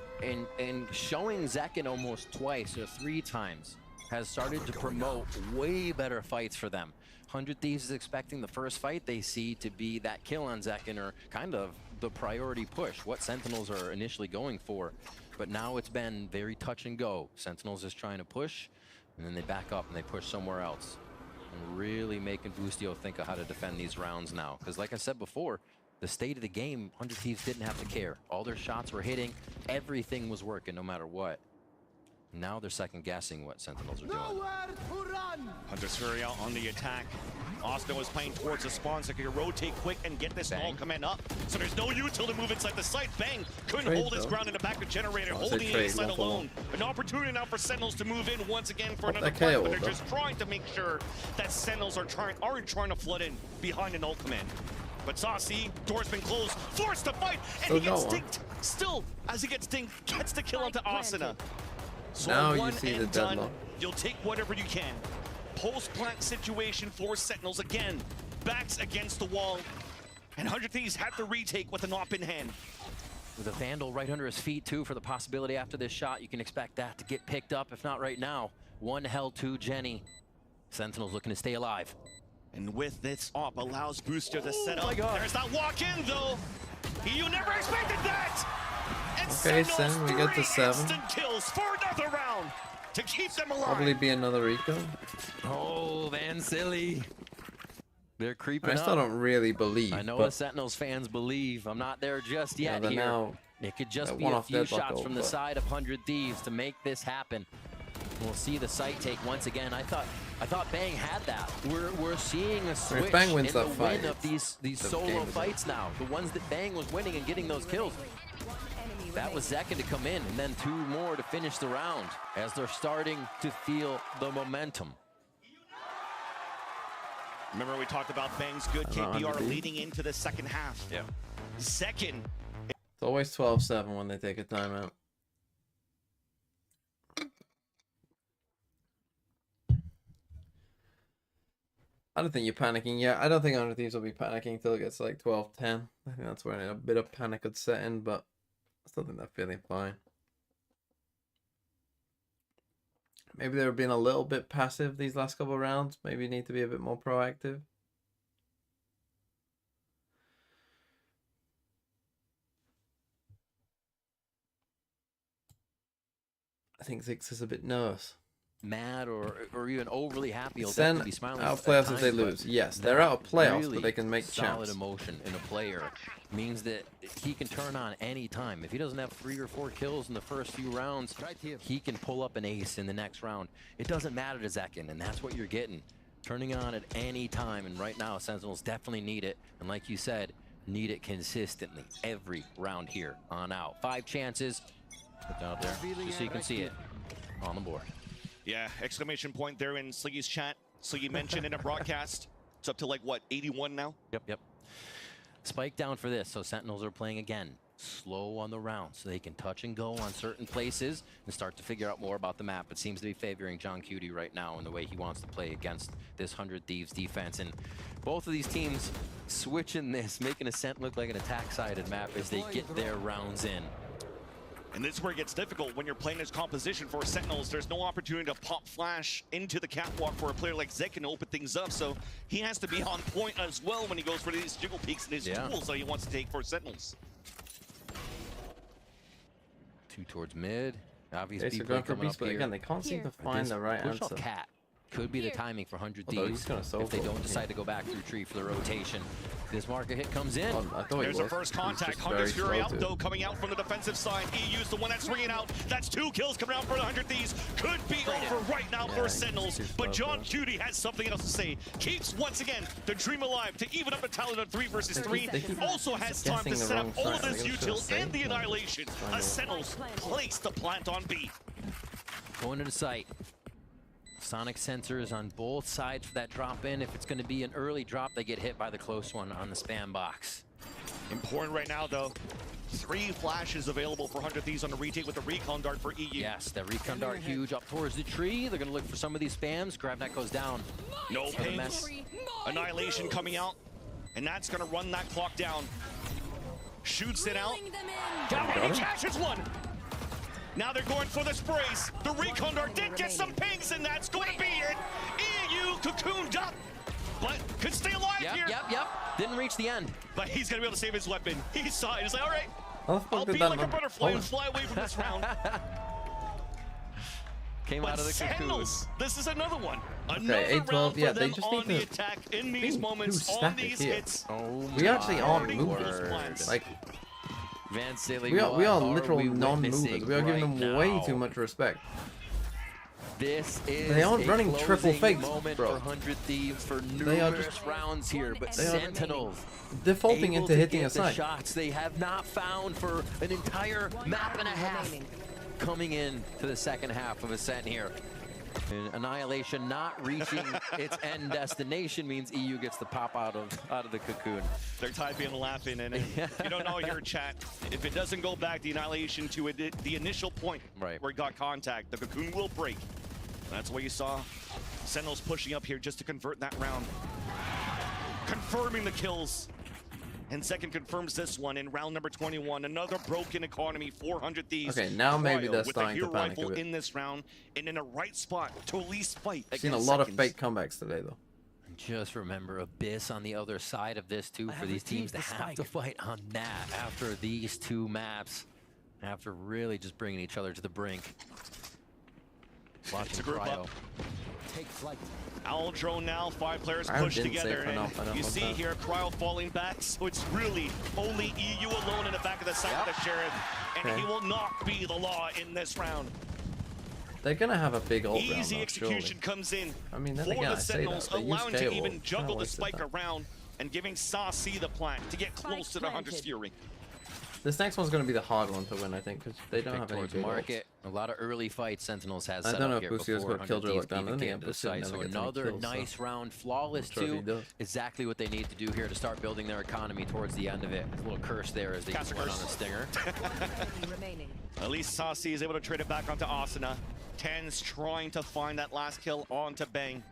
And showing Zekin almost twice or 3 times has started to promote way better fights for them. 100 Thieves is expecting the first fight they see to be that kill on Zekin, or kind of the priority push, what Sentinels are initially going for. But now it's been very touch and go. Sentinels is trying to push, and then they back up and they push somewhere else. And really making Boostio think of how to defend these rounds now. Because like I said before, the state of the game, 100 Thieves didn't have to care. All their shots were hitting. Everything was working no matter what. Now they're second guessing what Sentinels are doing. Hunter's Fury out on the attack. Austin was playing towards the spawn, so he could rotate quick and get this all command up. So there's no util to move inside the site. Bang couldn't hold his ground in the back of Generator, holding the side alone. An opportunity now for Sentinels to move in once again for another fight, but they're just trying to make sure that Sentinels aren't trying to flood in behind an ult command. But Saucy, door's been closed, forced to fight, and he gets dinked. Still, as he gets dinked, gets the kill onto Asuna. So now you see the deadlock. You'll take whatever you can. Post-plant situation for Sentinels again. Backs against the wall. And 100 Thieves have to retake with an op in hand. With a Vandal right under his feet too for the possibility after this shot, you can expect that to get picked up, if not right now. One held to Jenny. Sentinels looking to stay alive. And with this op allows Booster to set up. There's that walk in though. You never expected that! And okay, Sen, we get to 7. Kills for another round to keep them alive. Probably be another eco. Oh, Van Silly. They're creeping I still don't really believe. I know the Sentinels fans believe. I'm not there just yet here. Now, it could just be a few shots from the side of 100 Thieves to make this happen. We'll see the site take once again. I thought Bang had that. We're seeing a switch if Bang wins in that the fight, win of these solo fights now. The ones that Bang was winning and getting those kills. That was Zekin to come in, and then 2 more to finish the round as they're starting to feel the momentum. Remember we talked about Bang's good KPR leading into the second half. Yeah. Zekin. It's always 12-7 when they take a timeout. I don't think you're panicking yet. I don't think 100 Thieves will be panicking until it gets like 12-10. I think that's when a bit of panic could set in, but I still think they're feeling fine. Maybe they're being a little bit passive these last couple of rounds. Maybe need to be a bit more proactive. I think 6 is a bit nervous. Mad or even overly happy. He'll Sen definitely be smiling out of playoffs if they lose. Yes, they're out of playoffs, really but they can make solid champs. emotion in a player means that he can turn on any time. If he doesn't have 3 or 4 kills in the first few rounds, he can pull up an ace in the next round. It doesn't matter to Zekin, and that's what you're getting. Turning on at any time, and right now Sentinels definitely need it. And like you said, need it consistently every round here on out. 5 chances. Put out there just so you can see it on the board. Yeah, exclamation point there in Sliggy's chat. Sliggy mentioned in a broadcast. It's up to like, what, 81 now? Yep. Spike down for this, so Sentinels are playing again. Slow on the round, so they can touch and go on certain places and start to figure out more about the map. It seems to be favoring John Cutie right now in the way he wants to play against this 100 Thieves defense. And both of these teams switching this, making Ascent look like an attack-sided map as they get their rounds in. And this is where it gets difficult when you're playing this composition for Sentinels. There's no opportunity to pop flash into the catwalk for a player like Zekin to open things up. So he has to be on point as well when he goes for these jiggle peeks and his tools that he wants to take for Sentinels. 2 towards mid. Obviously, so going for beast, but again, they can't seem to find the right push answer. Off cat could be the timing for 100 Thieves if they don't decide to go back through tree for the rotation. This marker hit comes in. There's a first contact. Hunter's Fury out, though, coming out from the defensive side. EU's the one that's ringing out. That's 2 kills coming out for the 100 Thieves. Could be over right now for Sentinels, but John Cutie has something else to say. Keeps, once again, the dream alive to even up the talent of 3 versus 3. Also has time to set up all of this util and the annihilation. A Sentinels place the plant on B. Going into sight. Sonic sensors on both sides for that drop in. If it's going to be an early drop, they get hit by the close one on the spam box. Important right now, though. 3 flashes available for 100 Thieves on the retake with the recon dart for EU. Yes, that recon dart huge up towards the tree. They're going to look for some of these spams. Grabnet goes down. No pain. Annihilation coming out. And that's going to run that clock down. Shoots it out. Down, he catches one. Now they're going for the sprays. The recon dart did get some pings, and that's going to be it. EU cocooned up, but could stay alive here. Yep. Didn't reach the end. But he's going to be able to save his weapon. He saw it. He's like, all right, I'll be like a butterfly and fly away from this round. Came out of the cocoon. This is another one. Okay, 8-12. Yeah, they just need to attack in these moments, on these hits. We actually aren't moving. Like, Van Silly, we are literal non-movers. We are giving them way too much respect. This is they aren't running triple fakes, moment bro. for 100 Thieves for They are numerous rounds here, but Sentinels defaulting into hitting a side. Shots they have not found for an entire map and a half. Coming in to the second half of Ascent here. And Annihilation not reaching its end destination means EU gets the pop out of the cocoon. They're typing and laughing, and if you don't know here, chat, if it doesn't go back the Annihilation to the initial point where it got contact, the cocoon will break. And that's what you saw. Sentinels pushing up here just to convert that round. Confirming the kills. And second confirms this one in round number 21. Another broken economy, 400 Thieves. Okay, now maybe they're with starting a to hero panic a rifle bit. in this round and in a right spot to at least fight. I've seen a lot of fake comebacks today, though. Just remember Abyss on the other side of this too for these teams to have to fight on that after these two maps, after really just bringing each other to the brink. Watching Cryo. Take flight. Owl drone now, 5 players pushed together, and you see here Cryo falling back, so it's really only EU alone in the back of the side of the Sheriff, and he will not be the law in this round. They're gonna have a big ult round, Easy though, execution surely. comes in I mean, then for again, the I say Sentinels, that, they use allowing to K-Wall. even juggle the Wasted spike time. around and giving Saucy the plant to get close to the Hunter's Fury. This next one's gonna be the hard one to win, I think, because they don't have any towards big market. A lot of early fights Sentinels has I set don't know up if here Busio's before got Killjoy 100 locked down. I Thieves think came to the Busio site. never So gets any another kills, nice so round, flawless I'm sure if he too. does. Exactly what they need to do here to start building their economy towards the end of it. A little curse there as they get one on a stinger. At least Saucy is able to trade it back onto Asuna. Ten's trying to find that last kill onto Bang.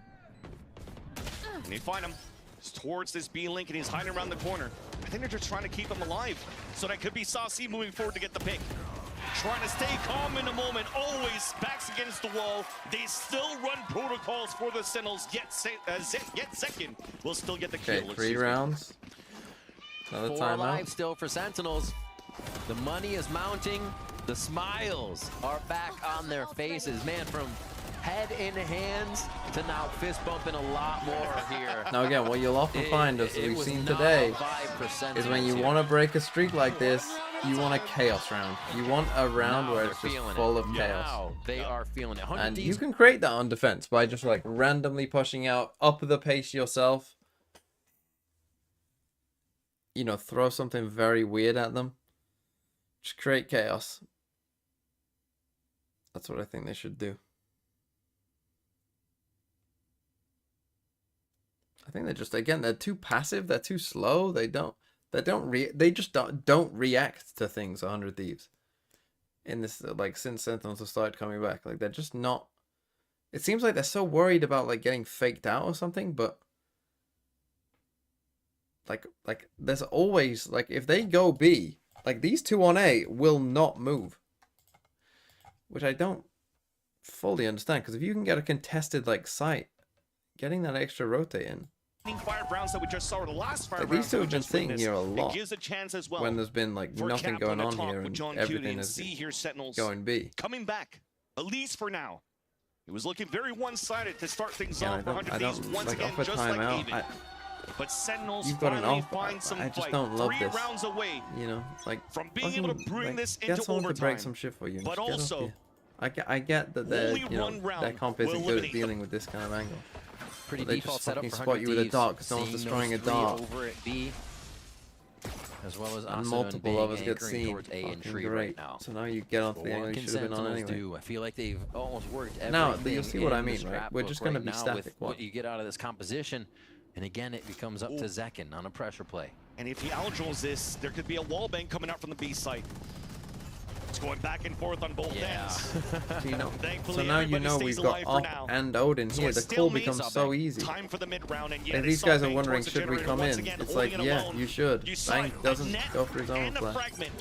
And you find him. It's towards this B link, and he's hiding around the corner. I think they're just trying to keep him alive. So that could be Saucy moving forward to get the pick. Trying to stay calm in the moment, always backs against the wall. They still run protocols for the Sentinels, yet second will still get the kill. Okay, 3 rounds. Another 4 timeout. alive still for Sentinels. The money is mounting. The smiles are back on their faces. Man, from head in hands to now fist bumping a lot more here. Now again, what you'll often find, as we've seen today, is when you want to break a streak like this, you want a chaos round. You want a round where it's just full of chaos. Now they are feeling it. And you can create that on defense by just like randomly pushing out, up the pace yourself. You know, throw something very weird at them. Just create chaos. That's what I think they should do. I think they're just, again, they're too passive, they're too slow, they just don't react to things, 100 Thieves. In this, like, since Sentinels have started coming back, like, they're just not, it seems like they're so worried about, like, getting faked out or something, but like there's always, like, if they go B, like, these two on A will not move. Which I don't fully understand, because if you can get a contested, like, site, getting that extra rotate in. Fire rounds that we just saw the last fire Like, these two have been sitting here a lot. It gives a chance as well when there's been, like, nothing going on here and everything is going B. Coming back, at least for now. It was looking very one-sided to start things off for 100 Thieves once again, off a just like timeout. Haven. But Sentinels You've got an finally off. find some I just fight. don't love 3 this. rounds away, you know, like, from being able to bring this get into someone to break overtime. some shit for you. But Just get off also, here. I get that they're, only you know, one round their comp will isn't good at eliminate dealing with this kind of angle. Pretty But they default just setup fucking for spot 100 you with a Thieves. dart because no one's Seeing destroying a those 3 dart. over at B, as well as And Asuna multiple of us get anchoring seen. towards A and Fucking tree great. right now. So now you get onto the angle you should have been on Sentinels anyway. do? I feel like they've almost worked everything. Now, you'll see what I in the mean, right? scrapbook We're just gonna right be now static, with what? what you get out of this composition. And again, it becomes up to Zekin on a pressure play. And if he outdrills this, there could be a wall bang coming out from the B site. It's going back and forth on both ends. So, you know, Thankfully, so now you everybody know stays we've got alive for Op now. and Odin So here. it's The call still me. becomes so easy. Time for the mid round, and If these guys are wondering, should we come in? It's like, yeah, you should. Bang doesn't go for his own flash. Fragment.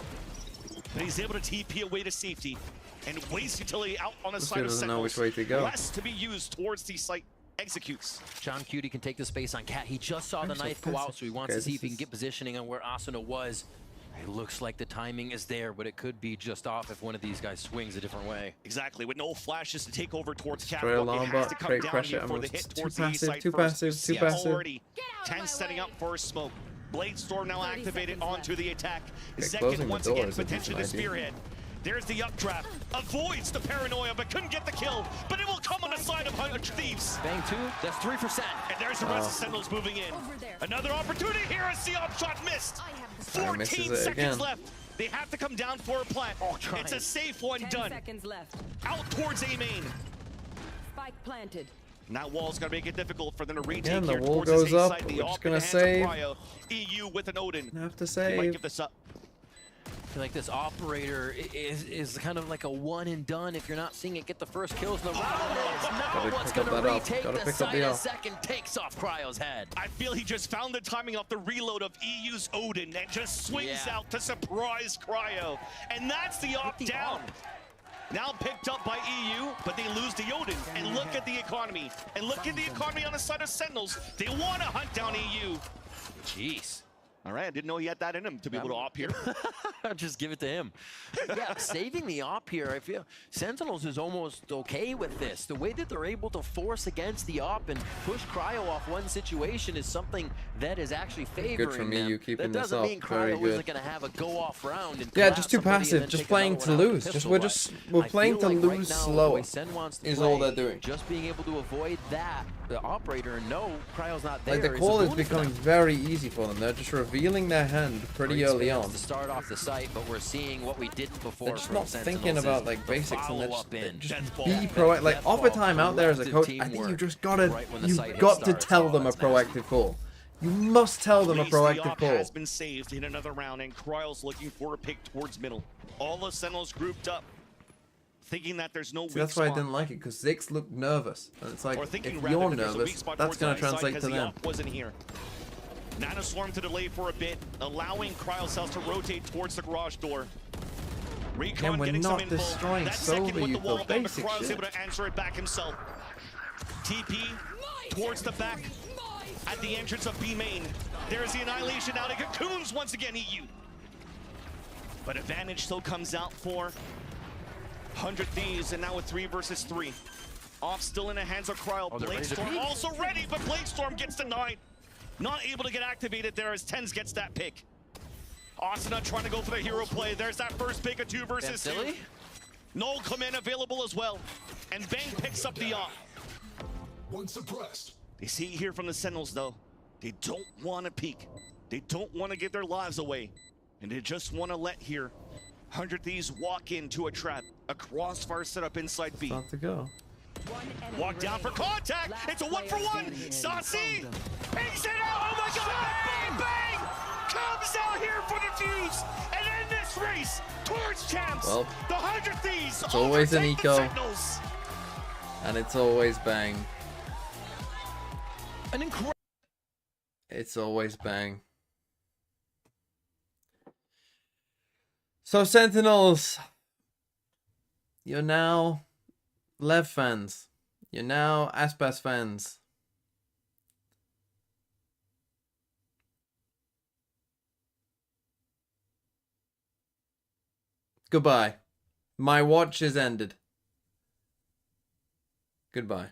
But he's able to TP away to safety and waste utility out on the This side guy of doesn't know Sentinels. which way to go. Less to be used towards the site executes. John Cutie can take the space on Cat. He just saw the I'm so knife go out, pissed. so he wants Okay, to see this if he can is- get positioning on where Asuna was. It looks like the timing is there, but it could be just off if one of these guys swings a different way. Exactly, with no flashes to take over towards Straight Catwalk, alarm it has bot, to come great down pressure. here I for mean, the it's hit too towards the east passive, side too first. passive, too Yeah, passive. Already, 10 setting up for a smoke. Blade Storm now activated onto the attack. Okay, Zekin closing the once door again is a potentially the decent idea. spearhead. There's the updraft. Avoids the paranoia, but couldn't get the kill. But it will come on the side of Thieves. Bang 2, that's 3 for Sen. And there's the rest of Sentinels moving in. Another opportunity here as the up shot missed. 14 seconds left. They have to come down for a plant. It's a safe one done. 10 seconds left. Out towards A main. Spike planted. And that wall's gonna make it difficult for them to retake Again, the here wall towards goes this A up. side. We're The just off in gonna the hands of save. Cryo. EU with an Odin. Have to They might save. give this up. I feel like this operator is kind of like a one and done. If you're not seeing it get the first kills in the round, it's not what's going to retake the side of second, takes off Cryo's head. I feel he just found the timing off the reload of EU's Odin and just swings out to surprise Cryo. And that's the op down. Now picked up by EU, but they lose the Odin. And look at the economy. And look at the economy on the side of Sentinels. They want to hunt down EU. Jeez. All right, I didn't know he had that in him to be able to op here. Just give it to him. Yeah, saving the op here, I feel Sentinels is almost okay with this. The way that they're able to force against the op and push Cryo off one situation is something that is actually favoring Good for me, them. you keeping that this doesn't up. mean Very Cryo good. isn't going to have a go-off round. And Yeah, just too passive. Just playing to lose. We're playing to lose slower. Is all they're doing. Just being able to avoid that, the operator, no, Cryo's not there. Like the call is becoming very easy for them. They're just revealing their hand pretty early on. To start off the site, but we're seeing what we didn't before. They're just not thinking about like basics and just be be proactive. Like offer time out there as a coach. I think you just gotta, you've got to tell them a proactive call. You must tell them a proactive call. Has been saved in another round, and Cryo's looking for a pick towards middle. All the Sentinels grouped up, thinking that there's no weak That's why I spot. didn't like it, because Zix looked nervous. And it's like, Or thinking if rather you're that there's a weak nervous, spot that's towards going the to side translate 'cause to the them. op wasn't here. Nanoswarm to delay for a bit, allowing Cryocells to rotate towards the garage door. Recon Again, we're getting not some info. destroying That second Silver, with you the wall for down, but basic Cryo's shit. able to answer it back himself. TP towards the back at the entrance of B main. There's the annihilation out of Cocoons once again, EU. But advantage still comes out for 100 Thieves, and now with 3 versus 3. Off still in the hands of Cryo. Bladestorm also ready, but Bladestorm gets denied. Not able to get activated there as Tens gets that pick. Ascent trying to go for the hero play. There's that first pick of 2 versus 2. Null command available as well. And Bang picks up the op. One suppressed. They see it here from the Sentinels though. They don't want to peek. They don't want to give their lives away. And they just want to let here 100 Thieves walk into a trap. A crossfire set up inside B. About to go. Walk down for contact. It's a 1-for-1. Saucy bangs it out. Oh my God! Bang bang comes out here for the Thieves, and in this race towards champs, Well, the 100 Thieves. It's always an overtake the eco, Sentinels. and it's always Bang. An incredible. It's always Bang. So Sentinels, you're now Lev fans. You're now Aspas fans. Goodbye. My watch is ended. Goodbye.